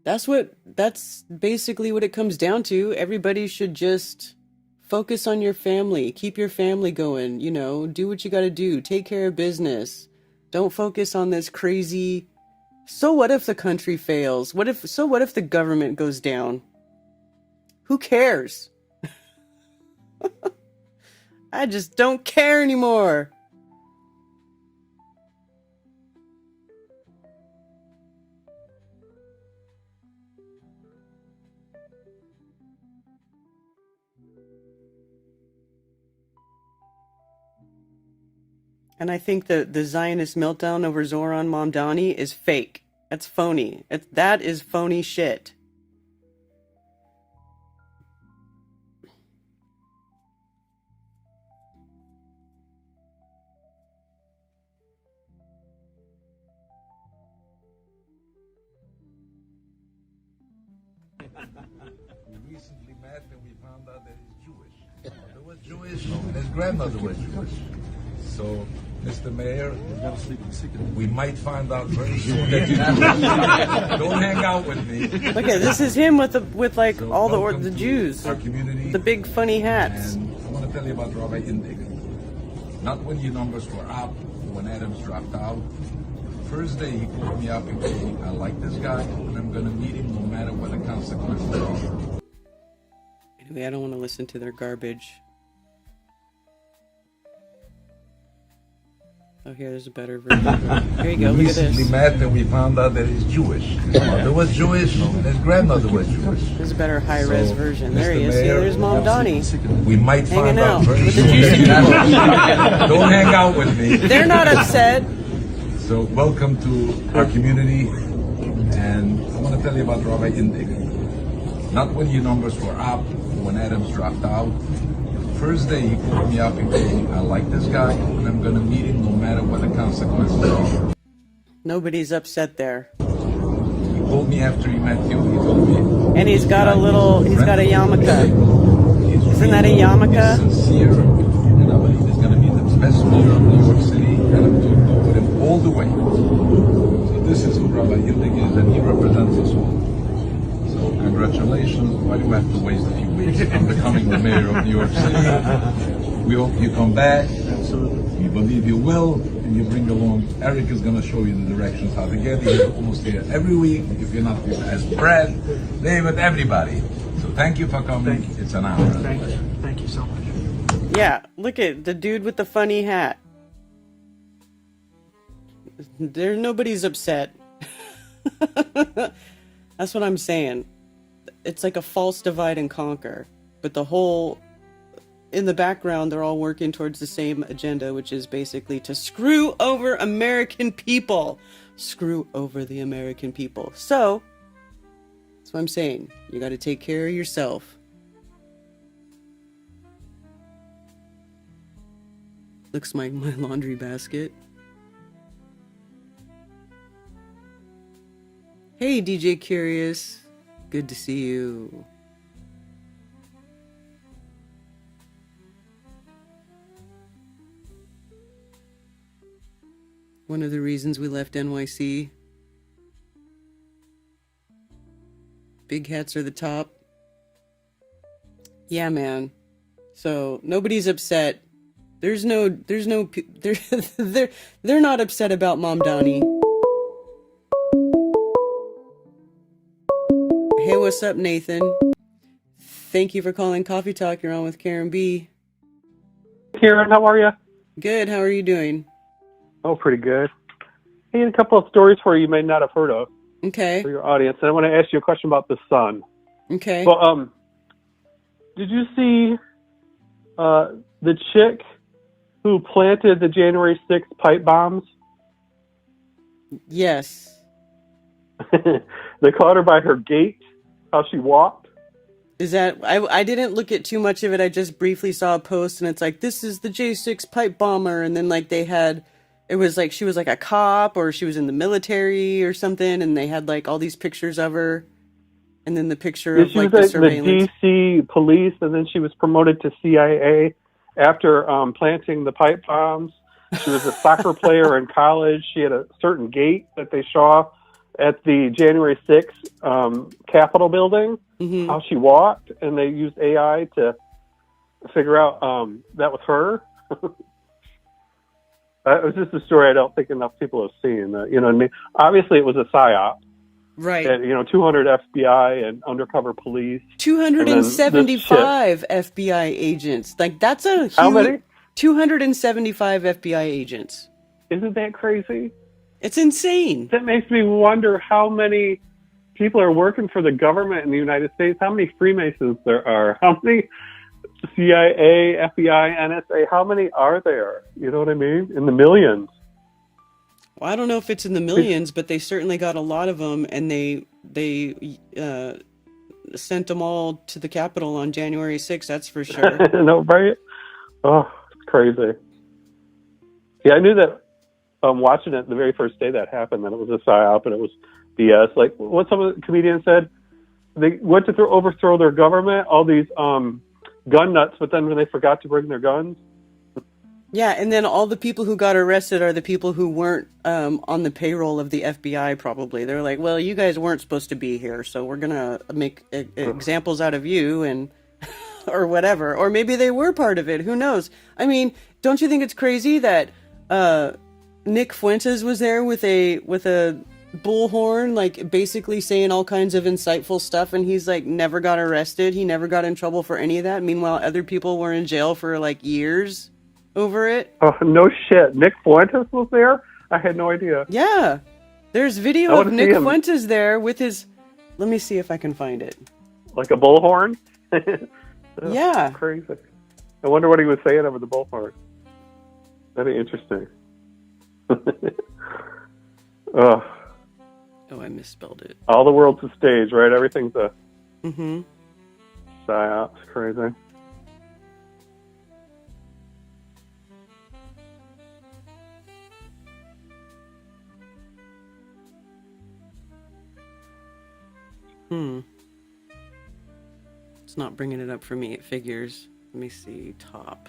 That's basically what it comes down to. Everybody should just focus on your family. Keep your family going. Do what you got to do. Take care of business. Don't focus on this crazy. So what if the country fails? What if the government goes down? Who cares? I just don't care anymore. And I think the Zionist meltdown over Zoran Mamdani is fake. That's phony. That is phony shit. We recently met and we found out that he's Jewish. He was Jewish and his grandmother was Jewish. So, Mr. Mayor, we might find out very soon that you're Jewish. Don't hang out with me. Look at this is him with all the Jews, our community, the big funny hats. And I want to tell you about Rabbi Indig. Not when your numbers were up, when Adams dropped out. First day he called me up and told me, I like this guy and I'm going to meet him no matter what the consequences are. Anyway, I don't want to listen to their garbage. Oh, there's a better version. Here you go, look at this. We recently met and we found out that he's Jewish. His mother was Jewish and his grandmother was Jewish. There's a better high-res version. There he is. See, there's Mom Donnie. We might find hanging out very with the soon juicy that people. Don't hang out with me. They're not upset. So welcome to our community, and I want to tell you about Rabbi Indig. Not when your numbers were up, when Adams dropped out. First day he called me up and told me, I like this guy, and I'm going to meet him no matter what the consequences are. Nobody's upset there. He told me after he met you, he told me... And he's got a yarmulke. Isn't that a yarmulke? He's sincere, and I believe he's going to be the best mayor of New York City, and I'm going to go with him all the way. So this is who Rabbi Indig is, and he represents us all. So congratulations. Why do we have to waste a few weeks on becoming the mayor of New York City? We hope you come back. We believe you will, and you bring along. Eric is going to show you the directions how to get here. You're almost here every week. If you're not here, ask Brad, David, everybody. So thank you for coming. It's an honor. Thank you so much. Yeah, look at the dude with the funny hat. Nobody's upset. That's what I'm saying. It's like a false divide and conquer. But in the background, they're all working towards the same agenda, which is basically to screw over American people. Screw over the American people. So, that's what I'm saying. You got to take care of yourself. Looks like my laundry basket. Hey, DJ Curious. Good to see you. One of the reasons we left NYC. Big hats are the top. Yeah, man. So nobody's upset. They're not upset about Mom Donnie. Hey, what's up, Nathan? Thank you for calling Coffee Talk. You're on with Karen B. Karen, how are you? Good. How are you doing? Oh, pretty good. Hey, a couple of stories for you may not have heard of. Okay. For your audience. And I want to ask you a question about the sun. Okay. Well, did you see the chick who planted the January 6th pipe bombs? Yes. They caught her by her gait, how she walked. Is that... I didn't look at too much of it. I just briefly saw a post, and it's like, this is the J6 pipe bomber, and then like they had... It was like she was like a cop, or she was in the military or something, and they had like all these pictures of her, and then the picture of like the surveillance. The DC police, and then she was promoted to CIA after planting the pipe bombs. She was a soccer player in college. She had a certain gait that they saw at the January 6th Capitol building, how she walked, and they used AI to figure out that was her. It was just a story I don't think enough people have seen. You know what I mean? Obviously, it was a psyop. Right. And, 200 FBI and undercover police. 275 FBI agents. Like, that's a huge... How many? 275 FBI agents. Isn't that crazy? It's insane. That makes me wonder how many people are working for the government in the United States, how many Freemasons there are, how many CIA, FBI, NSA, how many are there? You know what I mean? In the millions. Well, I don't know if it's in the millions, but they certainly got a lot of them, and they sent them all to the Capitol on January 6th, that's for sure. No, right? Oh, it's crazy. Yeah, I knew that watching it the very first day that happened, that it was a psyop and it was BS. Like what some of the comedians said, they went to overthrow their government, all these gun nuts, but then when they forgot to bring their guns. Yeah, and then all the people who got arrested are the people who weren't on the payroll of the FBI, probably. They're like, well, you guys weren't supposed to be here, so we're going to make examples out of you, and or whatever. Or maybe they were part of it. Who knows? I mean, don't you think it's crazy that Nick Fuentes was there with a bullhorn, like basically saying all kinds of insightful stuff, and he's like never got arrested. He never got in trouble for any of that. Meanwhile, other people were in jail for like years over it. Oh, no shit. Nick Fuentes was there? I had no idea. Yeah. There's video of Nick Fuentes there with his... Let me see if I can find it. Like a bullhorn? Yeah. Crazy. I wonder what he was saying over the bullhorn. That'd be interesting. Oh, I misspelled it. All the world's a stage, right? Everything's a psyop. It's crazy. It's not bringing it up for me. It figures. Let me see. Top.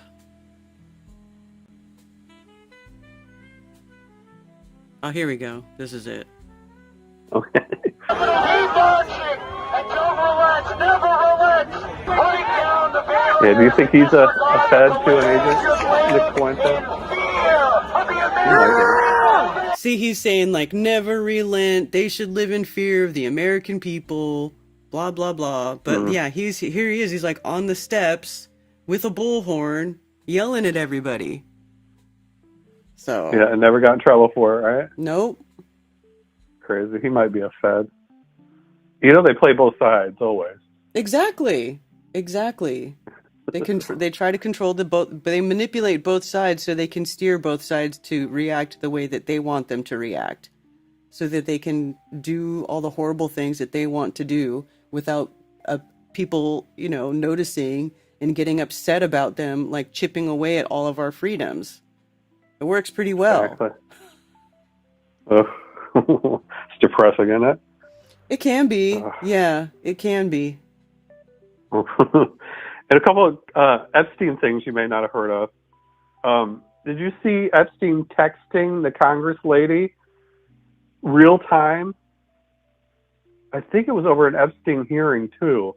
Oh, here we go. This is it. Okay. Yeah, do you think he's a fed to an agent, Nick Fuentes? See, he's saying, like, never relent. They should live in fear of the American people. Blah, blah, blah. But, yeah, here he is. He's, like, on the steps with a bullhorn, yelling at everybody. So Yeah, and never got in trouble for it, right? nope. Crazy. He might be a Fed. You know, they play both sides always. Exactly. Exactly. They try to control the both, but they manipulate both sides so they can steer both sides to react the way that they want them to react, so that they can do all the horrible things that they want to do without people, noticing and getting upset about them, like chipping away at all of our freedoms. It works pretty well. Exactly. Ugh. It's depressing, isn't it? It can be. Yeah, it can be. And a couple of Epstein things you may not have heard of. Did you see Epstein texting the Congress lady real time? I think it was over an Epstein hearing, too.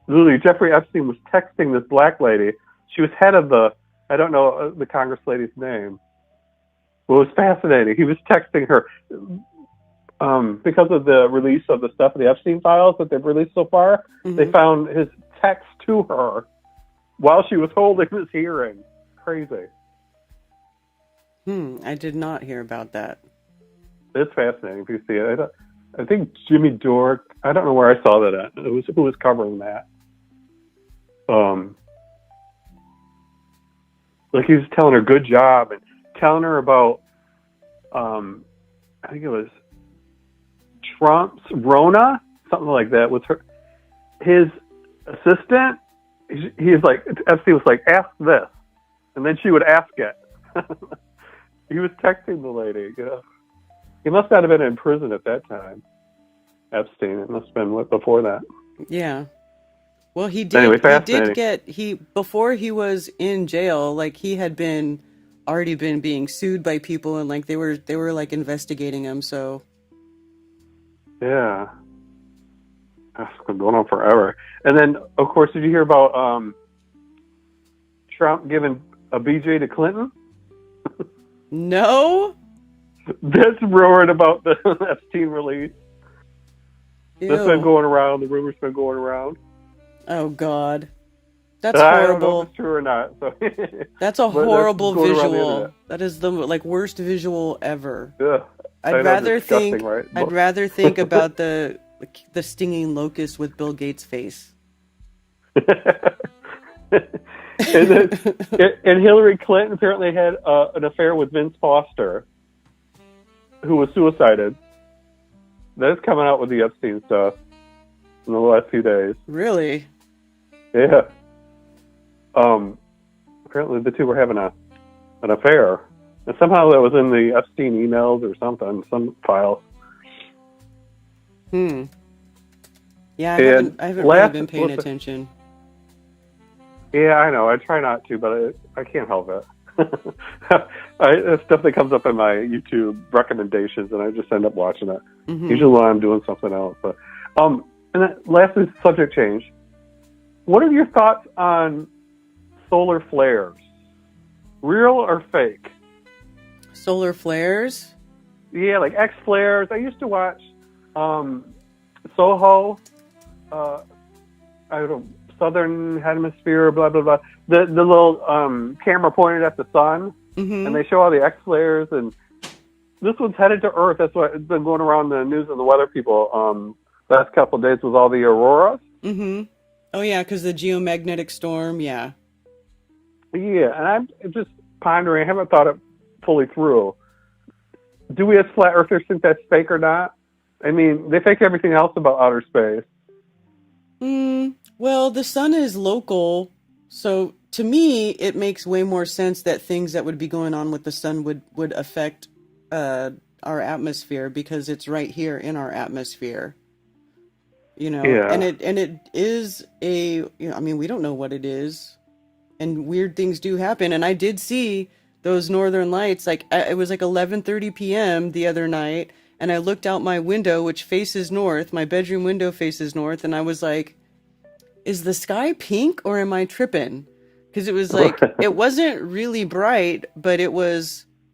Literally, Jeffrey Epstein was texting this black lady. She was head of I don't know the Congress lady's name. It was fascinating. He was texting her because of the release of the stuff of the Epstein files that they've released so far. Mm-hmm. They found his text to her while she was holding this hearing. Crazy. I did not hear about that. It's fascinating if you see it. I think Jimmy Dore, I don't know where I saw that at. Who was covering that? Like he was telling her good job and telling her about, I think it was Trump's Rona, something like that, with his assistant. He's like, Epstein was like, ask this, and then she would ask it. He was texting the lady. He must not have been in prison at that time. Epstein. It must have been before that. Yeah. Well, he did. Anyway, before he was in jail. Like he had already been being sued by people, and like they were like investigating him. So. Yeah. That's been going on forever. And then, of course, did you hear about Trump giving a BJ to Clinton? No. That's roaring about the Epstein release. Ew. That's been going around. The rumor's been going around. Oh God, that's horrible. I don't know if it's true or not. So. That's a horrible visual. That is the worst visual ever. Yeah. I'd rather think about the stinging locust with Bill Gates' face. and Hillary Clinton apparently had an affair with Vince Foster, who was suicided. That's coming out with the Epstein stuff in the last few days. Really? Yeah. Apparently the two were having an affair. And somehow that was in the Epstein emails or something, some files. Yeah, I haven't really been paying attention. Yeah, I know. I try not to, but I can't help it. It's stuff that comes up in my YouTube recommendations, and I just end up watching it. Mm-hmm. Usually when I'm doing something else. But, and then lastly, subject change. What are your thoughts on solar flares? Real or fake? Solar flares? Yeah, like X flares. I used to watch Soho. I don't know, Southern Hemisphere, blah blah blah. The little camera pointed at the sun, mm-hmm. and they show all the X flares. And this one's headed to Earth. That's what has been going around the news and the weather people last couple of days with all the auroras. Mm-hmm. Oh yeah, because the geomagnetic storm. Yeah. Yeah, and I'm just pondering. I haven't thought it fully through. Do we as flat earthers think that's fake or not? I mean, they fake everything else about outer space. Well, the sun is local, so to me, it makes way more sense that things that would be going on with the sun would affect our atmosphere because it's right here in our atmosphere. Yeah. And it is I mean, we don't know what it is, and weird things do happen. And I did see those northern lights. Like it was like 11:30 p.m. the other night. And I looked out my window, which faces north. My bedroom window faces north. And I was like, is the sky pink or am I tripping? Because it was like, it wasn't really bright, but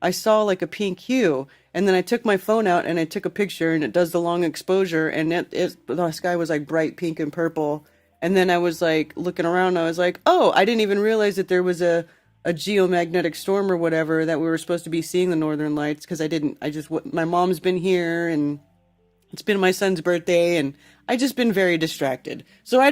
I saw like a pink hue. And then I took my phone out and I took a picture and it does the long exposure. And the sky was like bright pink and purple. And then I was like looking around. And I was like, oh, I didn't even realize that there was a a geomagnetic storm or whatever, that we were supposed to be seeing the northern lights, because my mom's been here, and it's been my son's birthday, and I just been very distracted. So I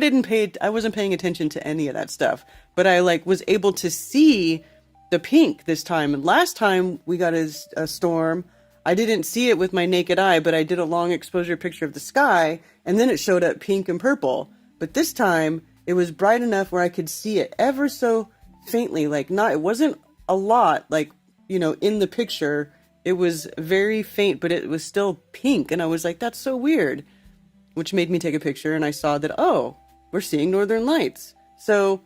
wasn't paying attention to any of that stuff, but I like was able to see the pink this time. And last time we got a storm, I didn't see it with my naked eye, but I did a long exposure picture of the sky, and then it showed up pink and purple. But this time it was bright enough where I could see it ever so faintly, it wasn't a lot, in the picture. It was very faint, but it was still pink, and I was like, that's so weird, which made me take a picture, and I saw that, oh, we're seeing northern lights. So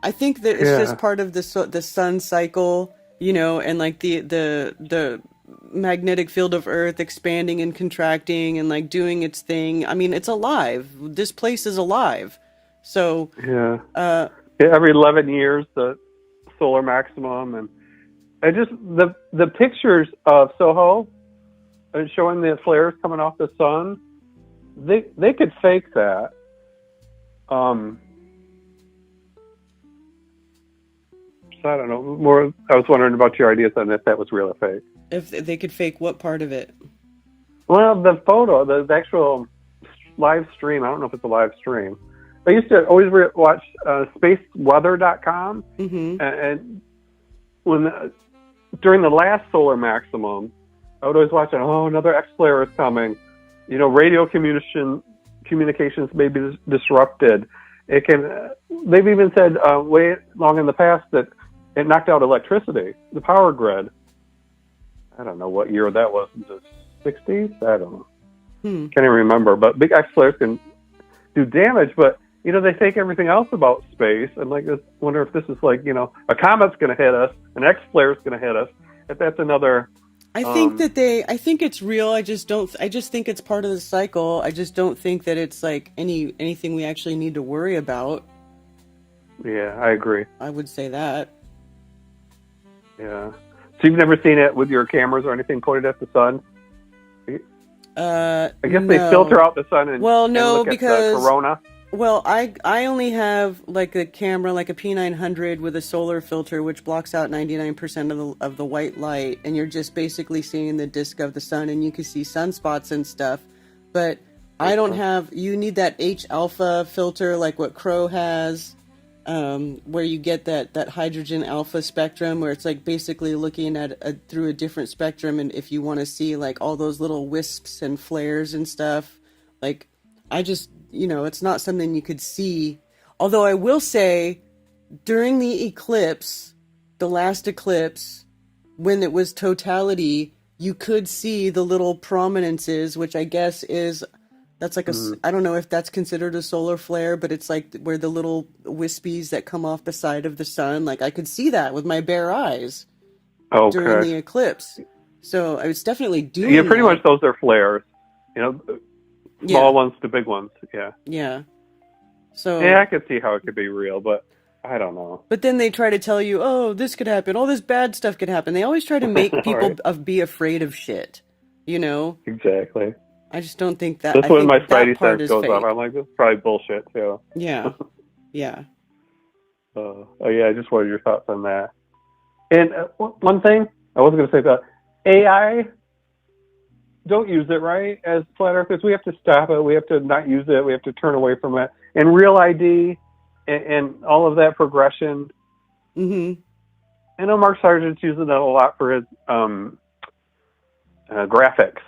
I think that it's just part of the sun cycle, and like the magnetic field of Earth expanding and contracting and like doing its thing. I mean, it's alive. This place is alive. So every 11 years the solar maximum, and I just the pictures of Soho and showing the flares coming off the sun, they could fake that. So I don't know. I was wondering about your ideas on if that was real or fake. If they could fake what part of it? Well, the photo, the actual live stream. I don't know if it's a live stream. I used to always watch spaceweather.com, and during the last solar maximum, I would always watch it. Oh, another X flare is coming. Radio communications may be disrupted. It can. They've even said way long in the past that it knocked out electricity, the power grid. I don't know what year that was. In the 60s? I don't know. Can't even remember. But big X flares can do damage. But they fake everything else about space. And I wonder if this is a comet's going to hit us, an X flare is going to hit us. If that's another. I think it's real. I just think it's part of the cycle. I just don't think that it's like anything we actually need to worry about. Yeah, I agree. I would say that. Yeah. So you've never seen it with your cameras or anything pointed at the sun? I guess they filter out the sun and look because at the corona. Well, I only have like a camera, like a P900 with a solar filter, which blocks out 99% of the white light, and you're just basically seeing the disk of the sun, and you can see sunspots and stuff. But I don't have. You need that H alpha filter, like what Crow has, where you get that hydrogen alpha spectrum, where it's like basically looking at through a different spectrum, and if you want to see like all those little wisps and flares and stuff, like I just. It's not something you could see. Although I will say, during the eclipse, the last eclipse, when it was totality, you could see the little prominences, which I guess that's like I don't know if that's considered a solar flare, but it's like where the little wispies that come off the side of the sun, like I could see that with my bare eyes during the eclipse. So I was definitely doing Yeah, pretty much those are flares. Small ones to big ones, yeah. Yeah. So I could see how it could be real, but I don't know. But then they try to tell you, oh, this could happen, all this bad stuff could happen. They always try to make people be afraid of shit, Exactly. I just don't think that. That's when my Spidey part sense goes off. I'm like, this is probably bullshit, too. Yeah. Yeah. I just wanted your thoughts on that. And one thing, I wasn't going to say that. AI, don't use it, right? As flat earthers, we have to stop it. We have to not use it. We have to turn away from it. And Real ID and all of that progression. Mm-hmm. I know Mark Sargent's using that a lot for his graphics.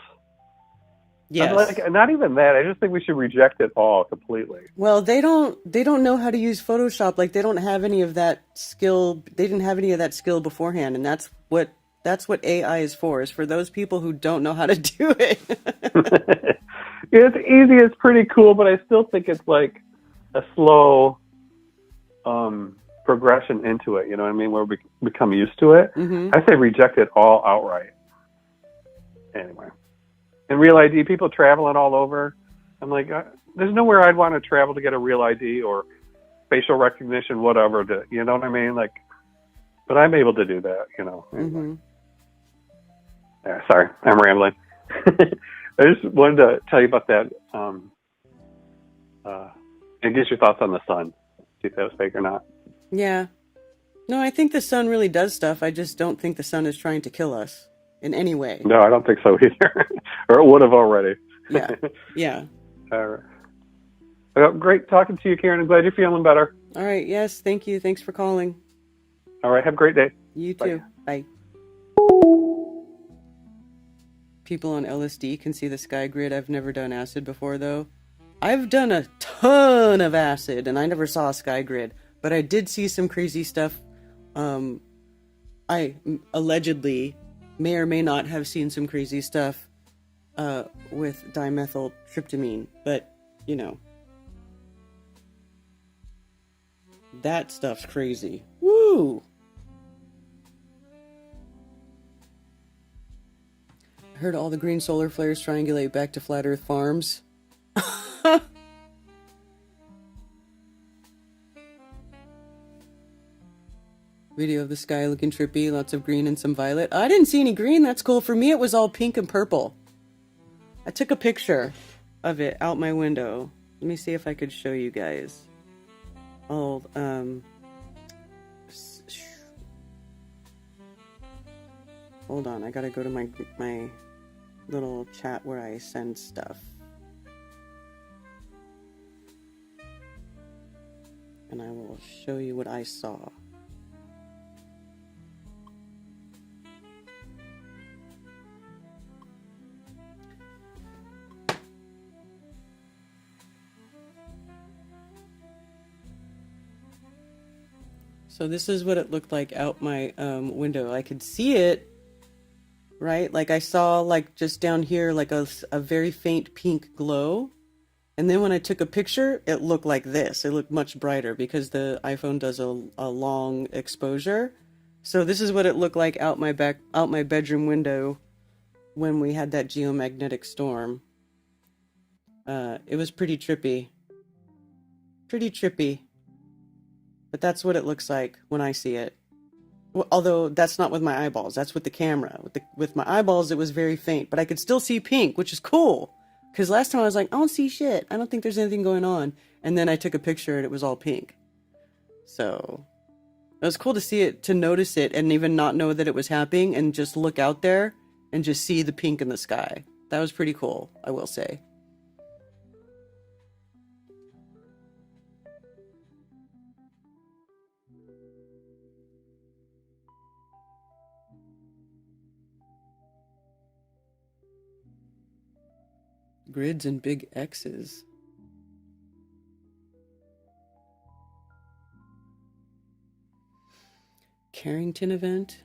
Yes. Not even that. I just think we should reject it all completely. Well, they don't know how to use Photoshop. Like, they don't have any of that skill. They didn't have any of that skill beforehand, and that's what AI is for those people who don't know how to do it. It's easy, it's pretty cool, but I still think it's like a slow progression into it, you know what I mean, where we become used to it. Mm-hmm. I say reject it all outright. Anyway. And Real ID, people traveling all over, I'm like, there's nowhere I'd want to travel to get a Real ID or facial recognition, whatever, you know what I mean? Like, but I'm able to do that, Anyway. Mm-hmm. Yeah, sorry, I'm rambling. I just wanted to tell you about that. And get your thoughts on the sun. See if that was fake or not. Yeah. No, I think the sun really does stuff. I just don't think the sun is trying to kill us in any way. No, I don't think so either. Or it would have already. Yeah. Yeah. All right. Well, great talking to you, Karen. I'm glad you're feeling better. All right. Yes. Thank you. Thanks for calling. All right. Have a great day. You too. Bye. People on LSD can see the sky grid. I've never done acid before, though. I've done a ton of acid, and I never saw a sky grid. But I did see some crazy stuff. I allegedly may or may not have seen some crazy stuff with dimethyltryptamine. But, you know, that stuff's crazy. Woo! I heard all the green solar flares triangulate back to Flat Earth Farms. Video of the sky looking trippy, lots of green and some violet. I didn't see any green, that's cool. For me, it was all pink and purple. I took a picture of it out my window. Let me see if I could show you guys. Hold on, I gotta go to my little chat where I send stuff. And I will show you what I saw. So this is what it looked like out my window. I could see it, right? Like I saw like just down here like a very faint pink glow. And then when I took a picture, it looked like this. It looked much brighter because the iPhone does a long exposure. So this is what it looked like out my bedroom window when we had that geomagnetic storm. It was pretty trippy. Pretty trippy. But that's what it looks like when I see it. Well, although that's not with my eyeballs. That's with the camera. With my eyeballs, it was very faint. But I could still see pink, which is cool. Because last time I was like, I don't see shit. I don't think there's anything going on. And then I took a picture and it was all pink. So it was cool to see it, to notice it and even not know that it was happening and just look out there and just see the pink in the sky. That was pretty cool, I will say. Grids and big X's. Carrington event.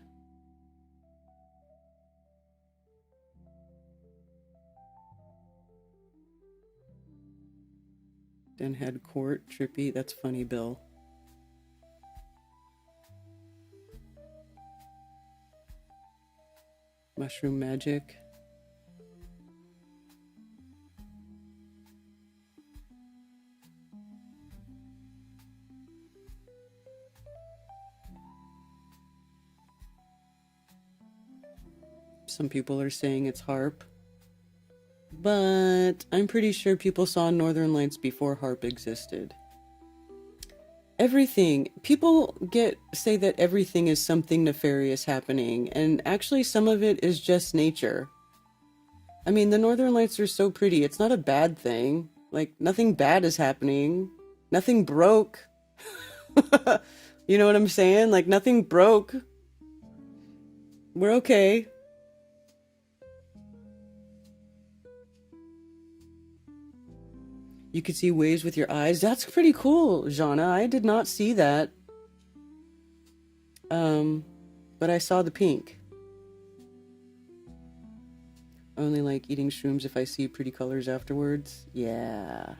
Then had court, trippy. That's funny, Bill. Mushroom magic. Some people are saying it's HARP. But I'm pretty sure people saw Northern Lights before HARP existed. Everything. People say that everything is something nefarious happening, and actually some of it is just nature. I mean, the Northern Lights are so pretty. It's not a bad thing. Like, nothing bad is happening. Nothing broke. You know what I'm saying? Like, nothing broke. We're okay. You could see waves with your eyes. That's pretty cool, Jana. I did not see that. But I saw the pink. I only like eating shrooms if I see pretty colors afterwards. Yeah.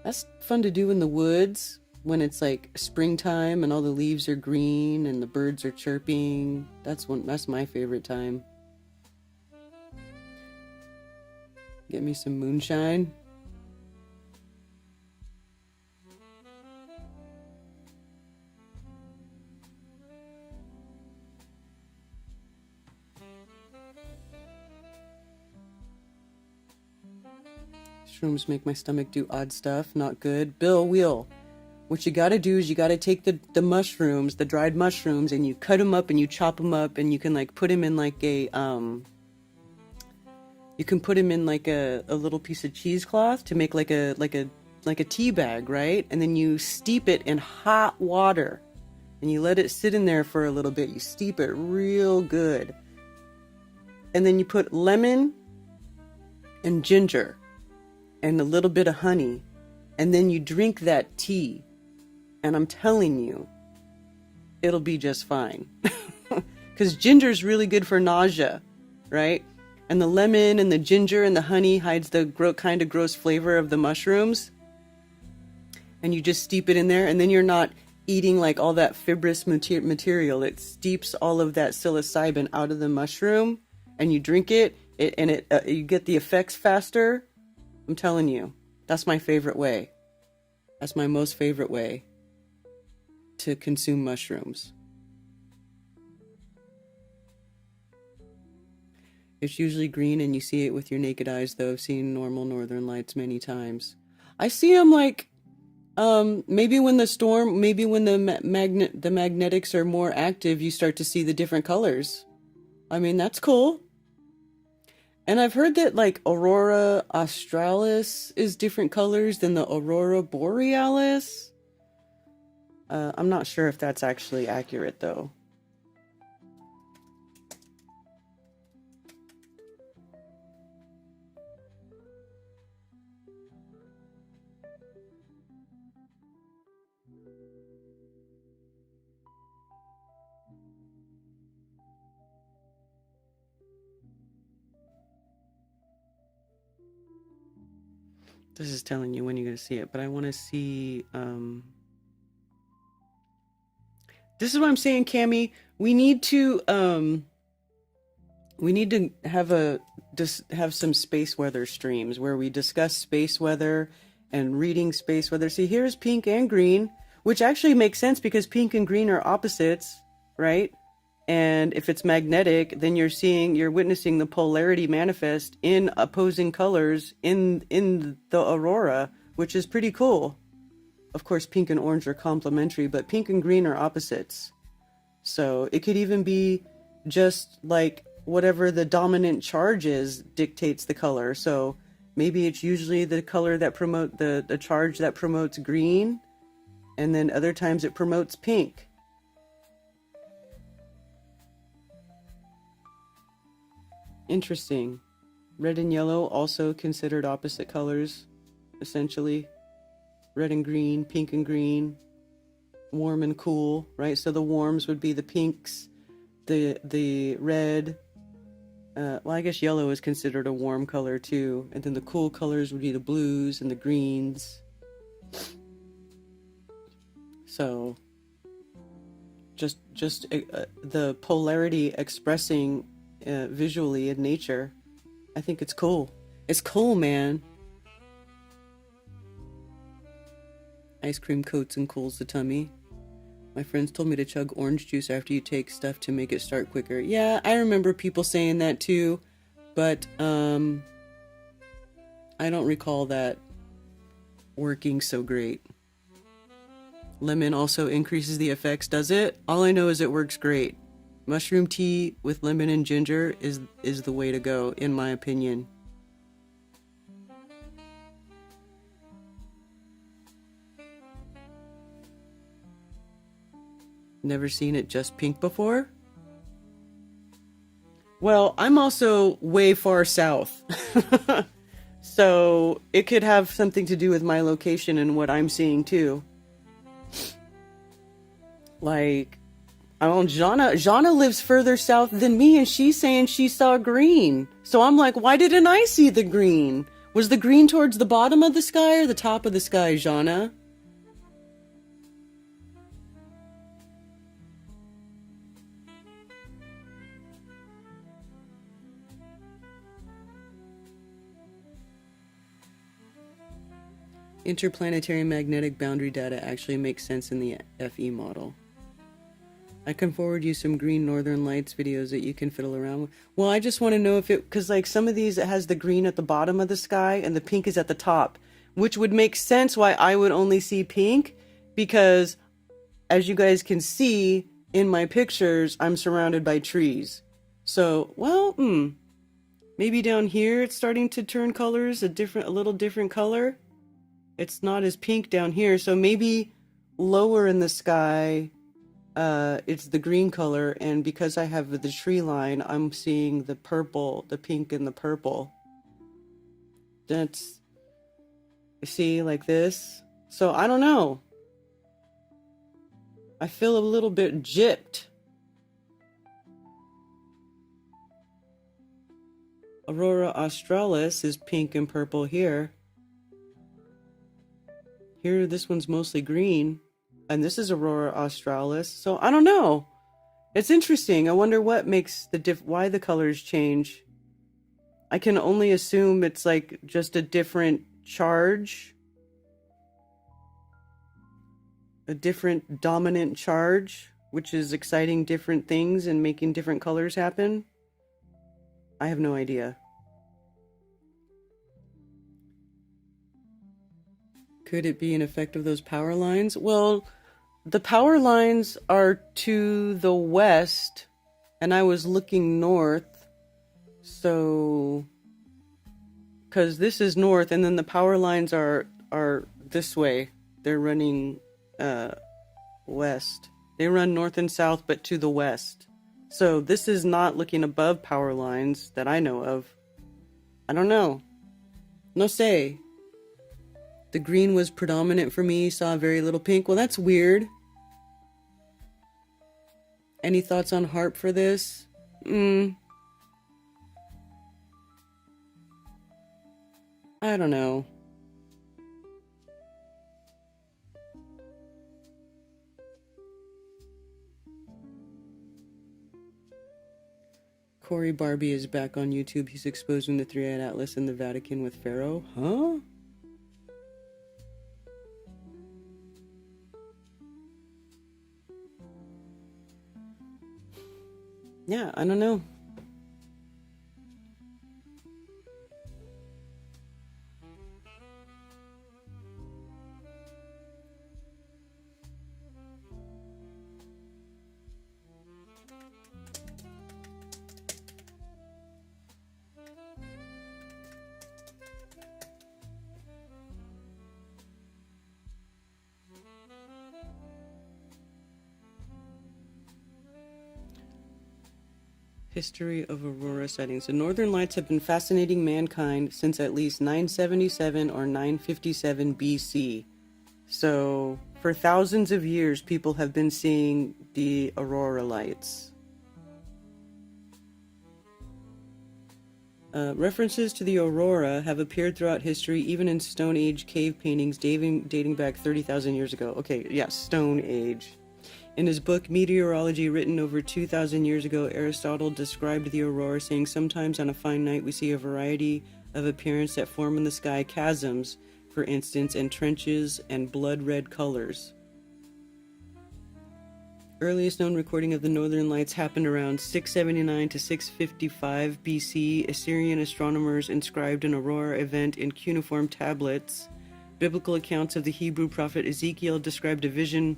That's fun to do in the woods when it's like springtime and all the leaves are green and the birds are chirping. That's my favorite time. Get me some moonshine. Shrooms make my stomach do odd stuff. Not good. Bill Wheel. what you got to do is you got to take the mushrooms, the dried mushrooms, and you cut them up and you chop them up, and you can like put them in like a you can put them in like a little piece of cheesecloth to make like a tea bag, right? And then you steep it in hot water and you let it sit in there for a little bit. You steep it real good. And then you put lemon and ginger and a little bit of honey, and then you drink that tea. And I'm telling you, it'll be just fine. Because ginger is really good for nausea, right? And the lemon and the ginger and the honey hides the kind of gross flavor of the mushrooms. And you just steep it in there, and then you're not eating like all that fibrous material. It steeps all of that psilocybin out of the mushroom, and you drink it, you get the effects faster. I'm telling you, that's my favorite way. That's my most favorite way to consume mushrooms. It's usually green, and you see it with your naked eyes, though. I've seen normal northern lights many times. I see them like, maybe when the magnetics are more active, you start to see the different colors. I mean, that's cool. And I've heard that like Aurora Australis is different colors than the Aurora Borealis. I'm not sure if that's actually accurate, though. This is telling you when you're going to see it, but I want to see, this is what I'm saying, Cammie. We need to have some space weather streams where we discuss space weather and reading space weather. See, here's pink and green, which actually makes sense because pink and green are opposites, right? And if it's magnetic, then you're witnessing the polarity manifest in opposing colors in the aurora, which is pretty cool. Of course, pink and orange are complementary, but pink and green are opposites. So it could even be just like whatever the dominant charge is dictates the color. So maybe it's usually the color that the charge that promotes green, and then other times it promotes pink. Interesting. Red and yellow also considered opposite colors, essentially. Red and green, pink and green, warm and cool, right? So the warms would be the pinks, the red. Well, I guess yellow is considered a warm color too. And then the cool colors would be the blues and the greens. So just the polarity expressing visually in nature. I think it's cool. It's cool, man. Ice cream coats and cools the tummy. My friends told me to chug orange juice after you take stuff to make it start quicker. Yeah, I remember people saying that too, but I don't recall that working so great. Lemon also increases the effects, does it? All I know is it works great. Mushroom tea with lemon and ginger is the way to go, in my opinion. Never seen it just pink before? Well, I'm also way far south. So it could have something to do with my location and what I'm seeing too. Like, Jana lives further south than me, and she's saying she saw green. So I'm like, why didn't I see the green? Was the green towards the bottom of the sky or the top of the sky, Jana? Interplanetary magnetic boundary data actually makes sense in the FE model. I can forward you some green northern lights videos that you can fiddle around with. Well, I just want to know if it, because like some of these, it has the green at the bottom of the sky and the pink is at the top, which would make sense why I would only see pink because as you guys can see in my pictures, I'm surrounded by trees. So, well, maybe down here it's starting to turn colors, a little different color. It's not as pink down here, so maybe lower in the sky, it's the green color, and because I have the tree line, I'm seeing the purple, the pink and the purple. That's, see, like this. So I don't know. I feel a little bit gypped. Aurora australis is pink and purple here. Here, this one's mostly green. And this is Aurora australis. So I don't know. It's interesting. I wonder what makes why the colors change. I can only assume it's like just a different charge. A different dominant charge, which is exciting different things and making different colors happen. I have no idea. Could it be an effect of those power lines? Well, the power lines are to the west, and I was looking north, so because this is north, and then the power lines are this way. They're running west. They run north and south, but to the west. So this is not looking above power lines that I know of. I don't know. No say. The green was predominant for me, saw very little pink. Well, that's weird. Any thoughts on harp for this? I don't know. Corey Barbie is back on YouTube. He's exposing the Three-Eyed Atlas in the Vatican with Pharaoh. Huh? Yeah, I don't know. History of aurora sightings. The northern lights have been fascinating mankind since at least 977 or 957 BC. So, for thousands of years, people have been seeing the aurora lights. References to the aurora have appeared throughout history, even in Stone Age cave paintings dating back 30,000 years ago. Okay, yes, Stone Age. In his book Meteorology, written over 2,000 years ago, Aristotle described the aurora, saying, "Sometimes on a fine night we see a variety of appearance that form in the sky chasms, for instance, and trenches and blood-red colors." Earliest known recording of the northern lights happened around 679 to 655 BC. Assyrian astronomers inscribed an aurora event in cuneiform tablets. Biblical accounts of the Hebrew prophet Ezekiel described a vision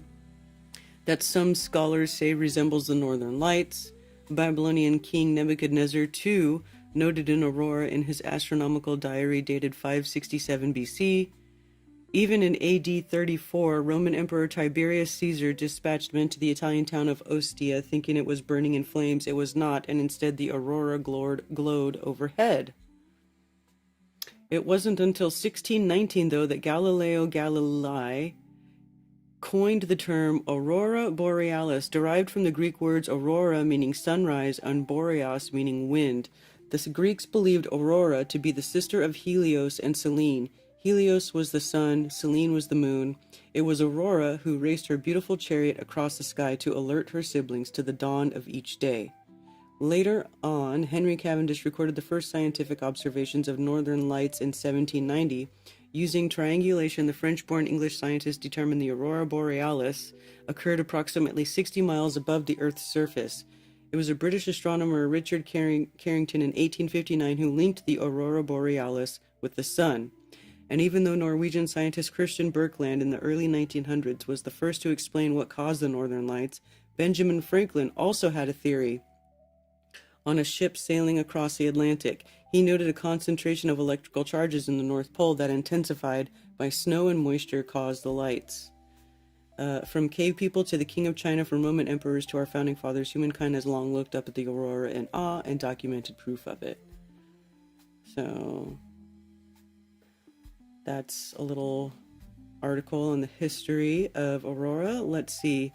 that some scholars say resembles the northern lights. Babylonian king Nebuchadnezzar too noted an aurora in his astronomical diary dated 567 BC. Even in AD 34, Roman Emperor Tiberius Caesar dispatched men to the Italian town of Ostia, thinking it was burning in flames. It was not, and instead the aurora glowed overhead. It wasn't until 1619, though, that Galileo Galilei coined the term aurora borealis, derived from the Greek words aurora meaning sunrise and boreas meaning wind. The Greeks believed Aurora to be the sister of Helios and Selene. Helios was the sun, Selene was the moon. It was Aurora who raced her beautiful chariot across the sky to alert her siblings to the dawn of each day. Later on, Henry Cavendish recorded the first scientific observations of northern lights in 1790. Using triangulation, the French-born English scientist determined the aurora borealis occurred approximately 60 miles above the Earth's surface. It was a British astronomer, Richard Carrington, in 1859 who linked the aurora borealis with the sun. And even though Norwegian scientist Christian Birkeland in the early 1900s was the first to explain what caused the northern lights, Benjamin Franklin also had a theory. On a ship sailing across the Atlantic, he noted a concentration of electrical charges in the North Pole that intensified by snow and moisture caused the lights. From cave people to the King of China, from Roman emperors to our founding fathers, humankind has long looked up at the aurora in awe and documented proof of it. So that's a little article on the history of aurora. Let's see.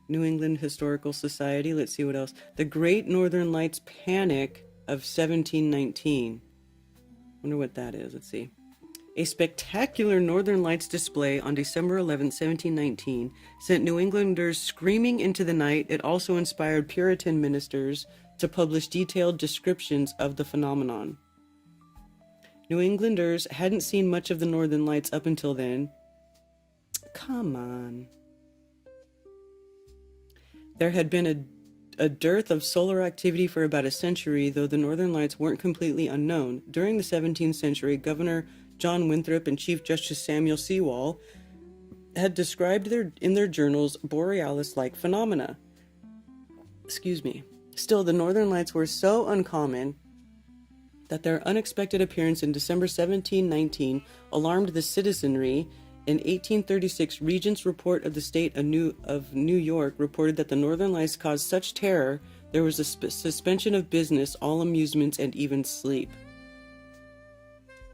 New England Historical Society. Let's see what else. The Great Northern Lights Panic of 1719. Wonder what that is. Let's see. A spectacular Northern Lights display on December 11, 1719, sent New Englanders screaming into the night. It also inspired Puritan ministers to publish detailed descriptions of the phenomenon. New Englanders hadn't seen much of the Northern Lights up until then. Come on. There had been a dearth of solar activity for about a century, though the Northern Lights weren't completely unknown. During the 17th century, Governor John Winthrop and Chief Justice Samuel Sewall had described in their journals borealis-like phenomena. Excuse me. Still, the Northern Lights were so uncommon that their unexpected appearance in December 1719 alarmed the citizenry. In 1836, Regent's Report of the State of New York reported that the Northern Lights caused such terror there was a suspension of business, all amusements, and even sleep.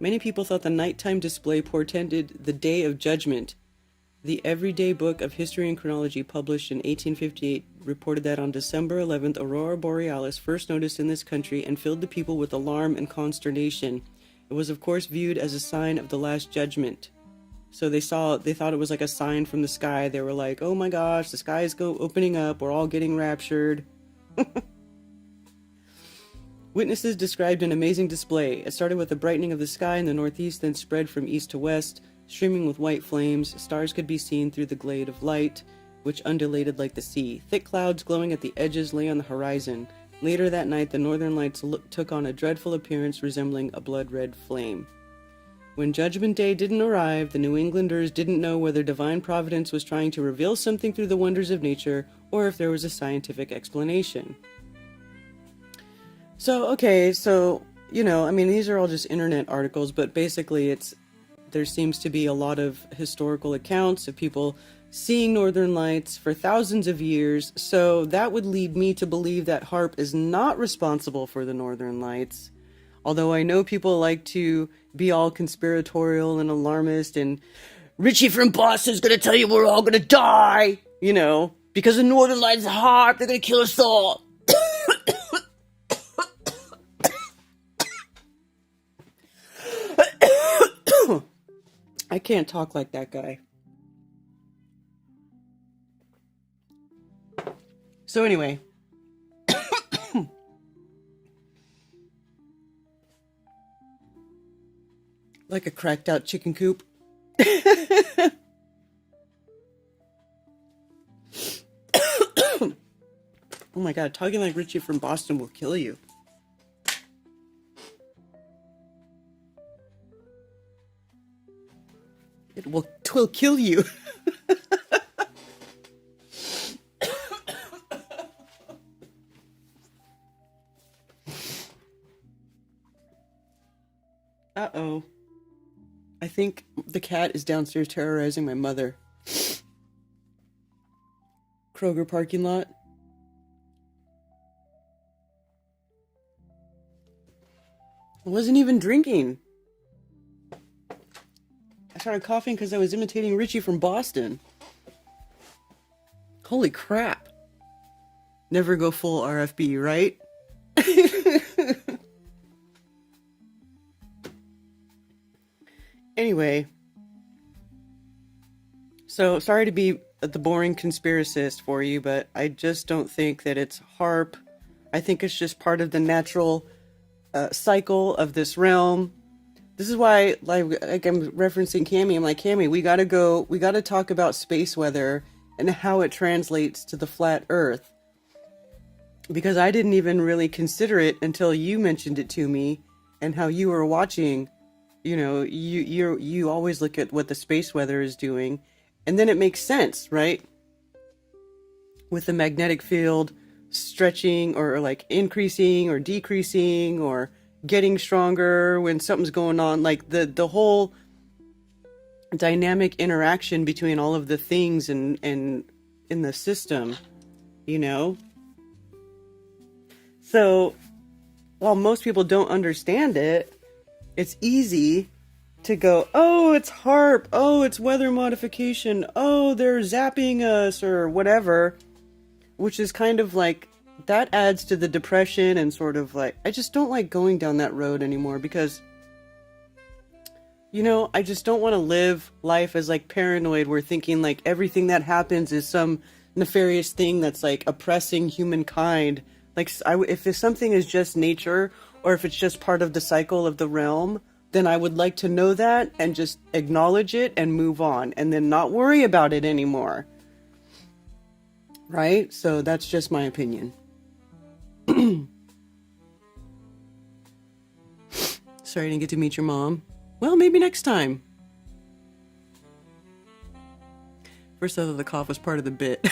Many people thought the nighttime display portended the Day of Judgment. The Everyday Book of History and Chronology, published in 1858, reported that on December 11th, Aurora Borealis first noticed in this country and filled the people with alarm and consternation. It was, of course, viewed as a sign of the Last Judgment. So they thought it was like a sign from the sky. They were like, oh my gosh, the sky is opening up. We're all getting raptured. Witnesses described an amazing display. It started with a brightening of the sky in the northeast, then spread from east to west, streaming with white flames. Stars could be seen through the glade of light, which undulated like the sea. Thick clouds glowing at the edges lay on the horizon. Later that night, the Northern Lights took on a dreadful appearance resembling a blood-red flame. When Judgment Day didn't arrive, the New Englanders didn't know whether divine providence was trying to reveal something through the wonders of nature or if there was a scientific explanation. So, these are all just internet articles, but basically there seems to be a lot of historical accounts of people seeing Northern Lights for thousands of years, so that would lead me to believe that HAARP is not responsible for the Northern Lights. Although I know people like to be all conspiratorial and alarmist, and Richie from Boston's gonna tell you we're all gonna die, because the Northern Lights are HAARP, they're gonna kill us all. I can't talk like that guy. So anyway. Like a cracked out chicken coop. Oh my god, talking like Richie from Boston will kill you. Twill kill you. Uh-oh. I think the cat is downstairs terrorizing my mother. Kroger parking lot. I wasn't even drinking. I started coughing because I was imitating Richie from Boston. Holy crap. Never go full RFB, right? Anyway. So, sorry to be the boring conspiracist for you, but I just don't think that it's HAARP. I think it's just part of the natural cycle of this realm. This is why, like I'm referencing Cammie. I'm like, Cammie, we gotta talk about space weather and how it translates to the flat Earth. Because I didn't even really consider it until you mentioned it to me, and how you were watching You know, you always look at what the space weather is doing, and then it makes sense, right? With the magnetic field stretching or like increasing or decreasing or getting stronger when something's going on, like the whole dynamic interaction between all of the things and in the system, you know? So while most people don't understand it, it's easy to go, oh, it's HARP, oh, it's weather modification, oh, they're zapping us or whatever, which is kind of like, that adds to the depression and sort of like, I just don't like going down that road anymore because, you know, I just don't want to live life as like paranoid. We're thinking like everything that happens is some nefarious thing that's like oppressing humankind. Like if something is just nature or if it's just part of the cycle of the realm, then I would like to know that and just acknowledge it and move on and then not worry about it anymore. Right? So that's just my opinion. Sorry I didn't get to meet your mom. Well, maybe next time. First I thought the cough was part of the bit.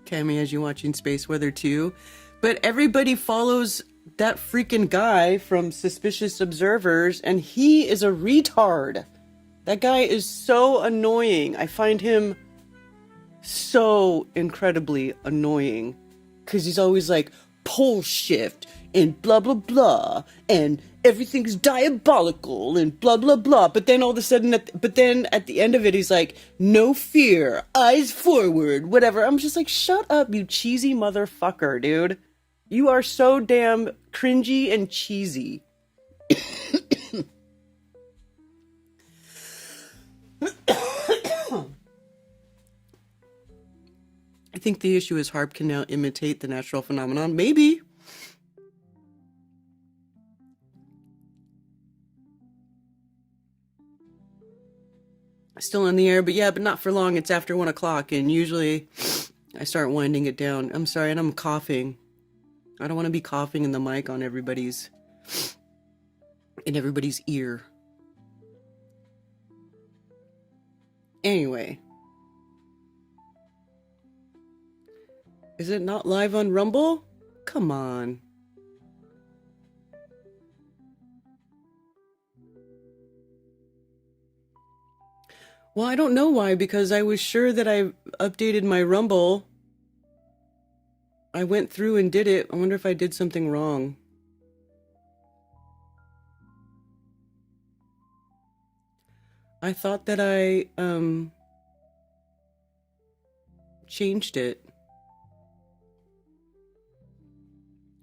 Cammy has you watching Space Weather too. But everybody follows that freaking guy from Suspicious Observers, and he is a retard. That guy is so annoying. I find him so incredibly annoying. Because he's always like, pole shift, and blah blah blah, and everything's diabolical, and blah blah blah. But then all of a sudden, at the end of it, he's like, no fear, eyes forward, whatever. I'm just like, shut up, you cheesy motherfucker, dude. You are so damn cringy and cheesy. I think the issue is HARP can now imitate the natural phenomenon. Maybe. Still in the air, but yeah, but not for long. It's after 1 o'clock, and usually I start winding it down. I'm sorry, and I'm coughing. I don't want to be coughing in the mic on everybody's ear. Anyway. Is it not live on Rumble? Come on. Well, I don't know why, because I was sure that I updated my Rumble. I went through and did it. I wonder if I did something wrong. I thought that I changed it.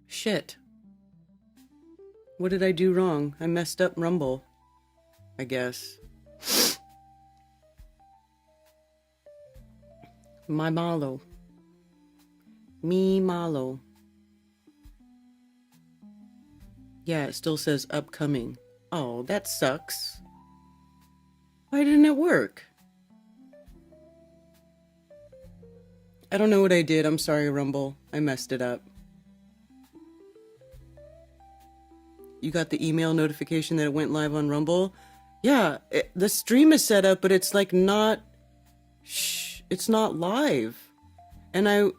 Shit. What did I do wrong? I messed up Rumble, I guess. My malo. Me malo. Yeah, it still says upcoming. Oh, that sucks. Why didn't it work? I don't know what I did. I'm sorry, Rumble. I messed it up. You got the email notification that it went live on Rumble? Yeah, the stream is set up, but it's like not... it's not live. And I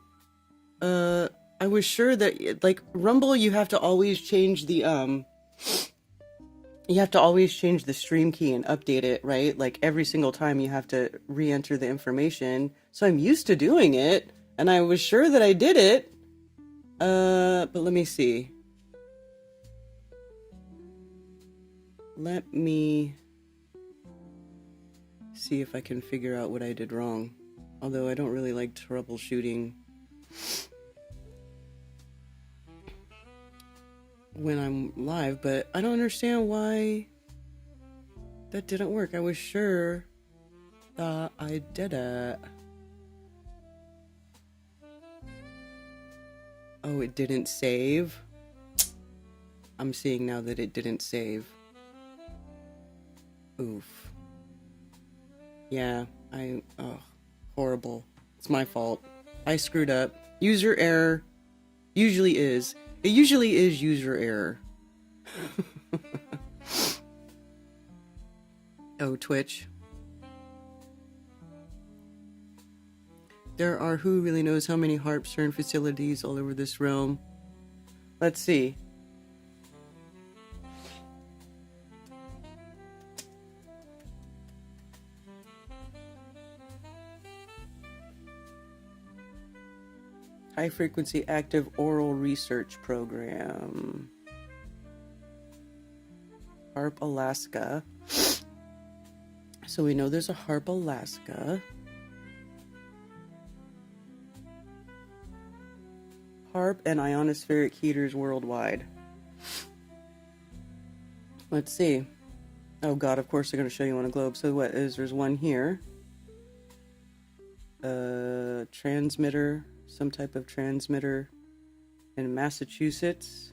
was sure that, like, Rumble, you have to always change the, you have to always change the stream key and update it, right? Like, every single time you have to re-enter the information. So I'm used to doing it, and I was sure that I did it. But let me see. Let me see if I can figure out what I did wrong. Although I don't really like troubleshooting when I'm live, but I don't understand why that didn't work. I was sure that I did it. Oh, it didn't save? I'm seeing now that it didn't save. Oof. Yeah, oh, horrible. It's my fault. I screwed up. User error. Usually is. It usually is user error. Oh, Twitch. There are who really knows how many HARP CERN facilities all over this realm. Let's see. High Frequency Active Oral Research Program. HARP Alaska. So we know there's a HARP Alaska. HARP and ionospheric heaters worldwide. Let's see. Oh god, of course they're going to show you on a globe. So what is, there's one here. Transmitter, some type of transmitter in Massachusetts.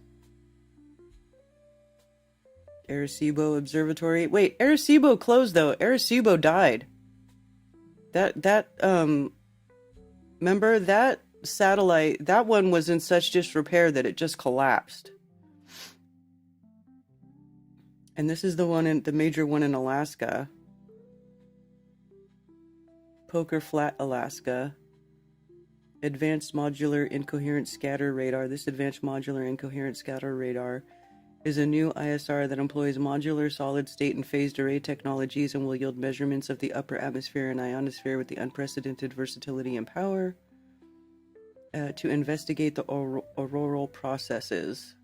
Arecibo Observatory. Wait, Arecibo closed though. Arecibo died. Remember that satellite, that one was in such disrepair that it just collapsed. And this is the one in the major one in Alaska. Poker Flat, Alaska. Advanced Modular Incoherent Scatter Radar. This Advanced Modular Incoherent Scatter Radar is a new ISR that employs modular solid state and phased array technologies and will yield measurements of the upper atmosphere and ionosphere with the unprecedented versatility and power to investigate the auroral processes.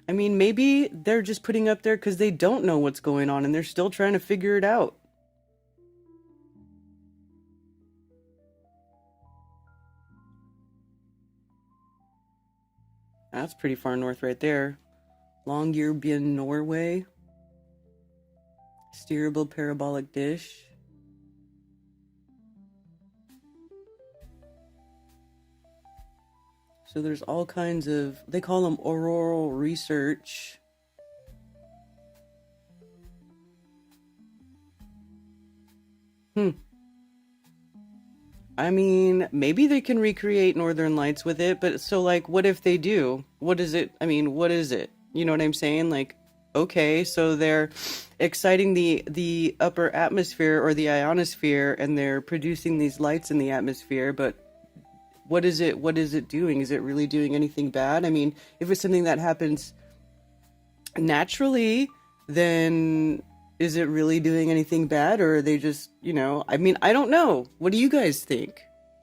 I mean, maybe they're just putting up there because they don't know what's going on and they're still trying to figure it out. That's pretty far north right there. Longyearbyen, Norway. Steerable parabolic dish. So there's all kinds of, they call them auroral research. I mean, maybe they can recreate Northern Lights with it, but so like, what if they do? What is it? I mean, what is it? You know what I'm saying? Like, okay, so they're exciting the upper atmosphere or the ionosphere, and they're producing these lights in the atmosphere, but what is it doing? Is it really doing anything bad? I mean, if it's something that happens naturally, then is it really doing anything bad, or are they just, you know, I mean, I don't know. What do you guys think?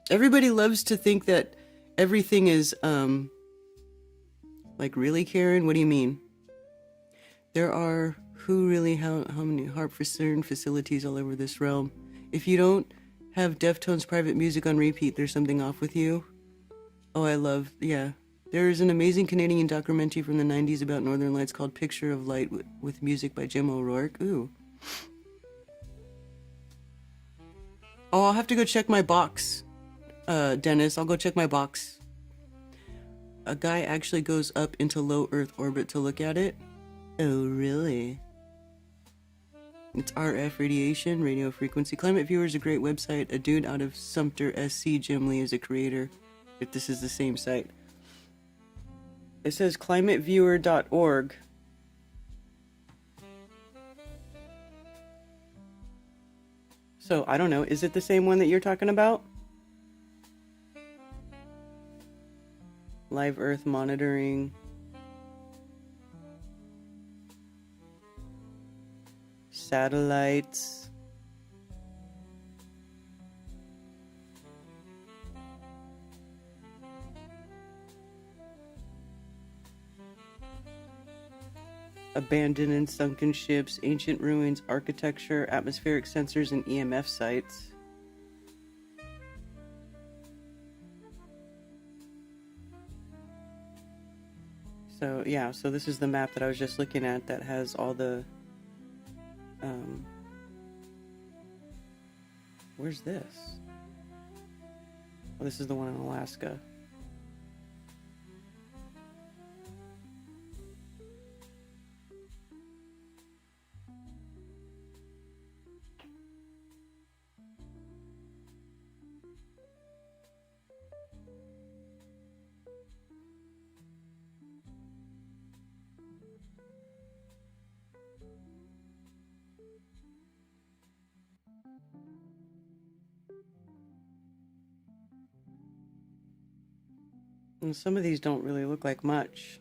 Everybody loves to think that everything is, like, really, Karen? What do you mean? There are how many HARP for CERN facilities all over this realm. If you don't have Deftones private music on repeat, there's something off with you. Oh, yeah. There is an amazing Canadian documentary from the 90s about Northern Lights called Picture of Light with music by Jim O'Rourke. Ooh. Oh, I'll have to go check my box, Dennis. I'll go check my box. A guy actually goes up into low Earth orbit to look at it. Oh, really? It's RF radiation, radio frequency. Climate Viewer is a great website. A dude out of Sumter, SC, Jim Lee, is a creator. If this is the same site. It says climateviewer.org. So, I don't know. Is it the same one that you're talking about? Live Earth monitoring. Satellites. Abandoned and sunken ships, ancient ruins, architecture, atmospheric sensors, and EMF sites. So, yeah, so this is the map that I was just looking at that has all the... where's this? Oh, this is the one in Alaska. And some of these don't really look like much.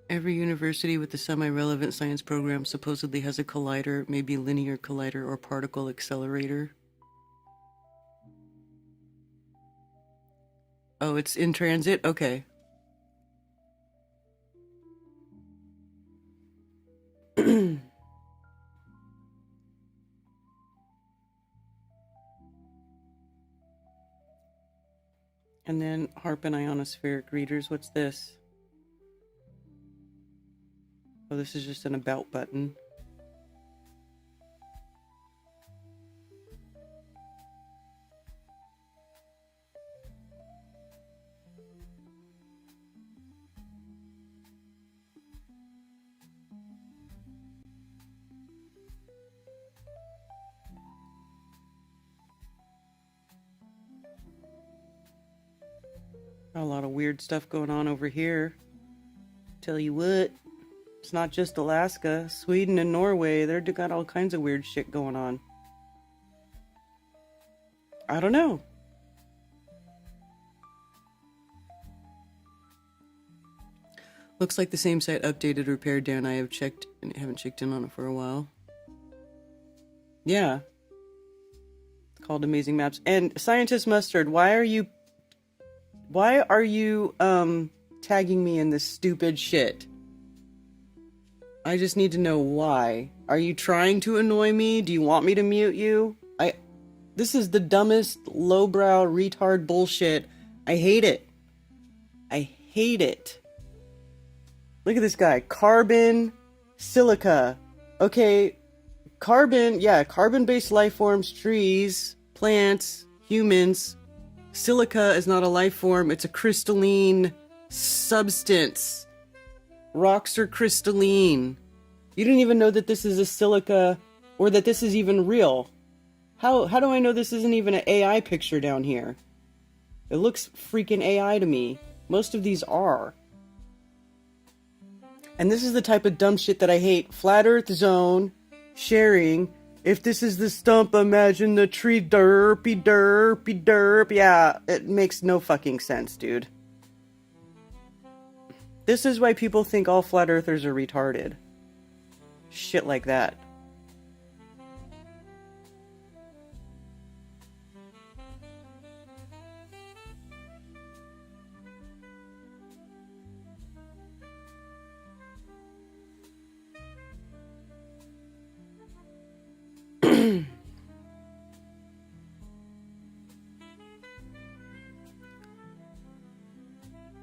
Every university with a semi-relevant science program supposedly has a collider, maybe linear collider or particle accelerator. Oh, it's in transit? Okay. And then HARP and ionospheric readers. What's this? Oh, this is just an about button. A lot of weird stuff going on over here. Tell you what, it's not just Alaska. Sweden and Norway, they're got all kinds of weird shit going on. I don't know. Looks like the same site updated or pared down. I have checked and haven't checked in on it for a while. Yeah. It's called Amazing Maps. And Scientist Mustard, why are you tagging me in this stupid shit? I just need to know why. Are you trying to annoy me? Do you want me to mute you? This is the dumbest lowbrow retard bullshit. I hate it. I hate it. Look at this guy. Carbon, silica. Okay, carbon, yeah, carbon-based life forms, trees, plants, humans. Silica is not a life form, it's a crystalline substance. Rocks are crystalline. You didn't even know that this is a silica or that this is even real. How do I know this isn't even an AI picture down here? It looks freaking AI to me. Most of these are. And this is the type of dumb shit that I hate. Flat Earth Zone, sharing. If this is the stump, imagine the tree. Derpy, derpy, derp. Yeah, it makes no fucking sense, dude. This is why people think all flat earthers are retarded. Shit like that.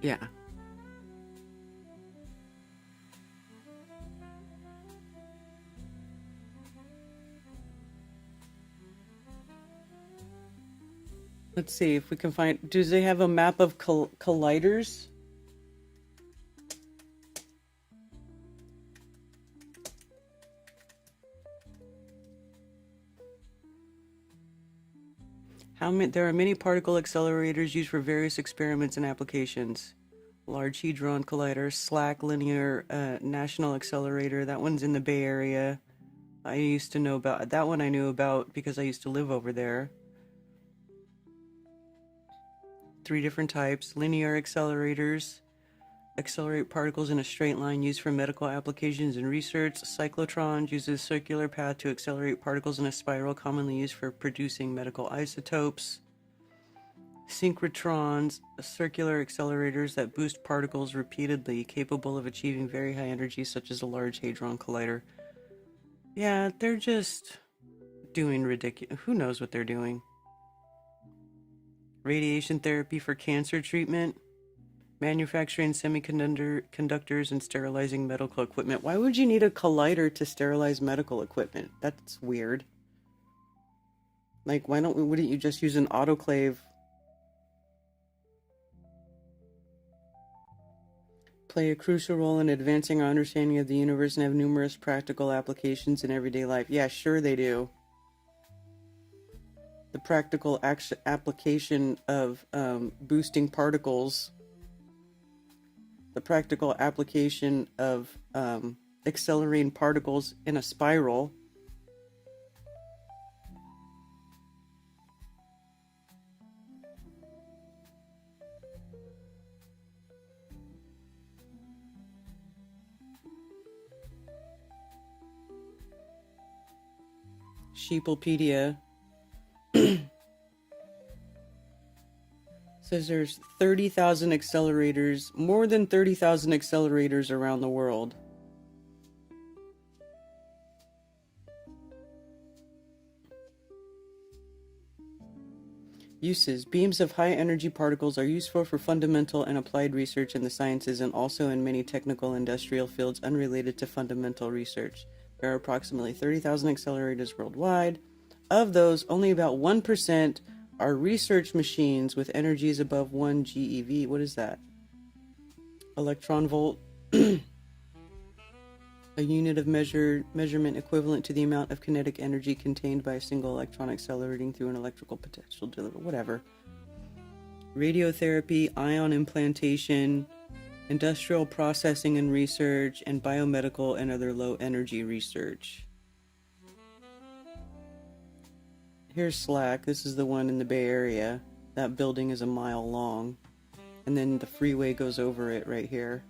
Yeah. Let's see if we can find... Do they have a map of colliders? There are many particle accelerators used for various experiments and applications. Large Hadron Collider, SLAC Linear National Accelerator. That one's in the Bay Area. I used to know about... That one I knew about because I used to live over there. 3 different types. Linear accelerators. Accelerate particles in a straight line used for medical applications and research. Cyclotron uses circular path to accelerate particles in a spiral, commonly used for producing medical isotopes. Synchrotrons, circular accelerators that boost particles repeatedly, capable of achieving very high energies such as a Large Hadron Collider. Yeah, they're just doing ridiculous. Who knows what they're doing? Radiation therapy for cancer treatment. Manufacturing semiconductors and sterilizing medical equipment. Why would you need a collider to sterilize medical equipment? That's weird. Like, wouldn't you just use an autoclave? play a crucial role in advancing our understanding of the universe and have numerous practical applications in everyday life. Yeah, sure they do. The practical application of boosting particles, the practical application of accelerating particles in a spiral. Sheeplepedia says there's 30,000 accelerators, more than 30,000 accelerators around the world. Uses. Beams of high-energy particles are useful for fundamental and applied research in the sciences and also in many technical industrial fields unrelated to fundamental research. There are approximately 30,000 accelerators worldwide. Of those, only about 1% are research machines with energies above 1 GeV. What is that? Electron volt. A unit of measurement equivalent to the amount of kinetic energy contained by a single electron accelerating through an electrical potential delivery. Whatever. Radiotherapy, ion implantation, industrial processing and research, and biomedical and other low-energy research. Here's SLAC. This is the one in the Bay Area. That building is a mile long. And then the freeway goes over it right here.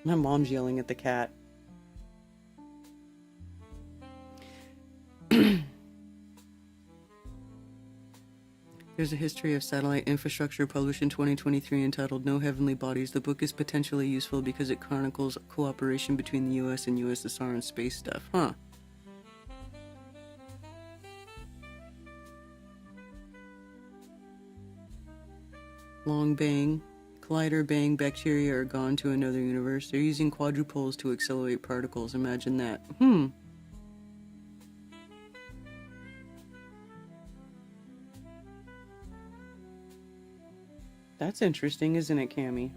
My mom's yelling at the cat. There's a history of satellite infrastructure published in 2023 entitled No Heavenly Bodies. The book is potentially useful because it chronicles cooperation between the US and USSR on space stuff. Huh. Long bang. Collider bang. Bacteria are gone to another universe. They're using quadrupoles to accelerate particles. Imagine that. That's interesting, isn't it, Cammy?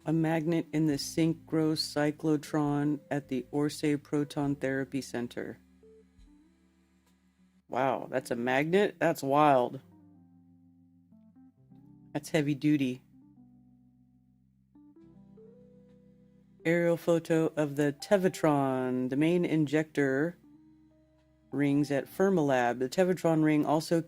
A magnet in the synchrocyclotron at the Orsay Proton Therapy Center. Wow, that's a magnet? That's wild. That's heavy duty. Aerial photo of the Tevatron, the main injector rings at Fermilab. The Tevatron ring also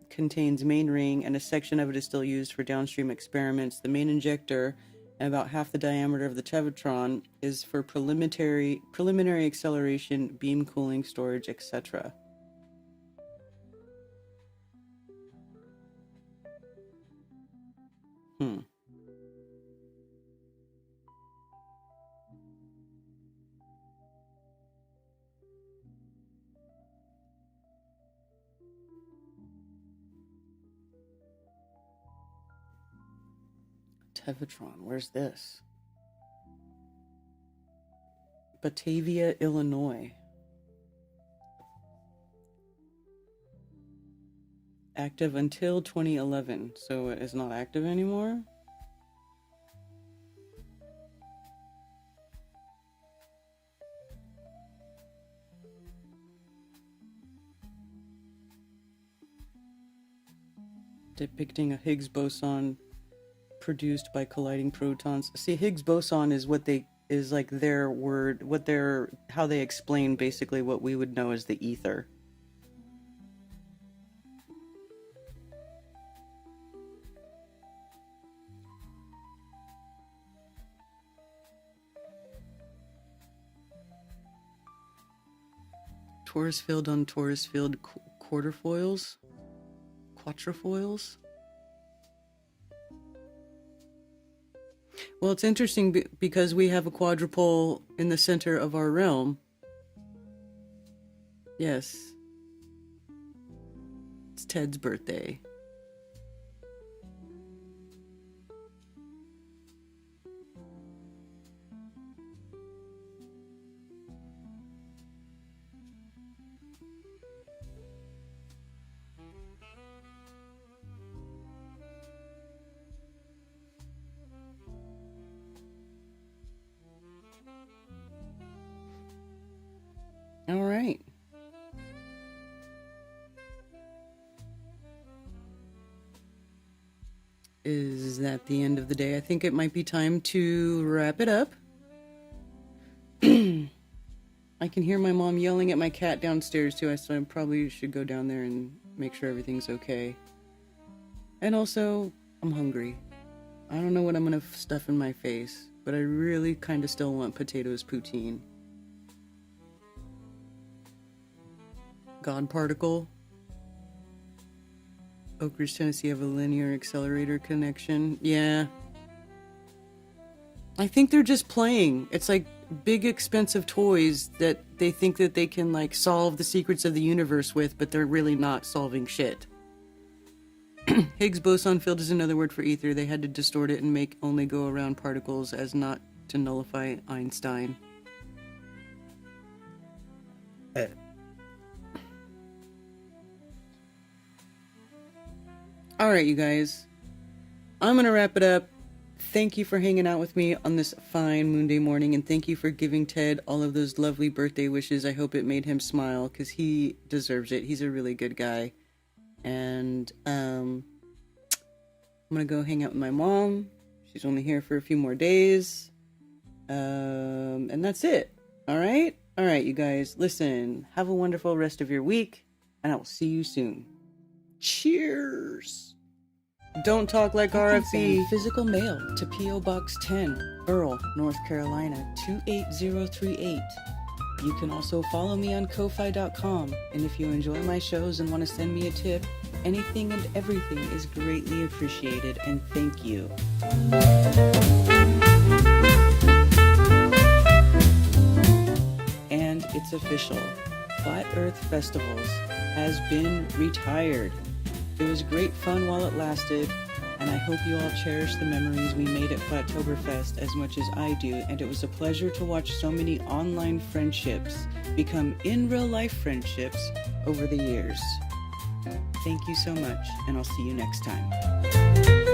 contains main ring, and a section of it is still used for downstream experiments. The main injector, and about half the diameter of the Tevatron, is for preliminary acceleration, beam cooling, storage, etc. Tevatron, where's this? Batavia, Illinois. Active until 2011, so it is not active anymore? Depicting a Higgs boson produced by colliding protons. See, Higgs boson is what they is like their word, how they explain basically what we would know as the ether. Torus field on torus field quatrefoils. Well, it's interesting because we have a quadrupole in the center of our realm. Yes. Ted's birthday. All right. Is that the end of the day? I think it might be time to wrap it up. I can hear my mom yelling at my cat downstairs too, so I probably should go down there and make sure everything's okay. And also, I'm hungry. I don't know what I'm gonna stuff in my face, but I really kind of still want potatoes poutine. God particle. Oak Ridge, Tennessee have a linear accelerator connection. Yeah. I think they're just playing. It's like big expensive toys that they think that they can like solve the secrets of the universe with, but they're really not solving shit. Higgs boson field is another word for ether. They had to distort it and make only go around particles as not to nullify Einstein. All right, you guys. I'm going to wrap it up. Thank you for hanging out with me on this fine Moonday morning, and thank you for giving Ted all of those lovely birthday wishes. I hope it made him smile, because he deserves it. He's a really good guy. And I'm going to go hang out with my mom. She's only here for a few more days. And that's it. All right? All right, you guys. Listen, have a wonderful rest of your week, and I will see you soon. Cheers. Don't talk like RFB. Physical mail to P.O. Box 10, Earl, North Carolina 28038. You can also follow me on Ko-Fi.com, and if you enjoy my shows and want to send me a tip, anything and everything is greatly appreciated, and thank you. And it's official. Flat Earth Festivals has been retired. It was great fun while it lasted, and I hope you all cherish the memories we made at Flattoberfest as much as I do, and it was a pleasure to watch so many online friendships become in real life friendships over the years. Thank you so much, and I'll see you next time.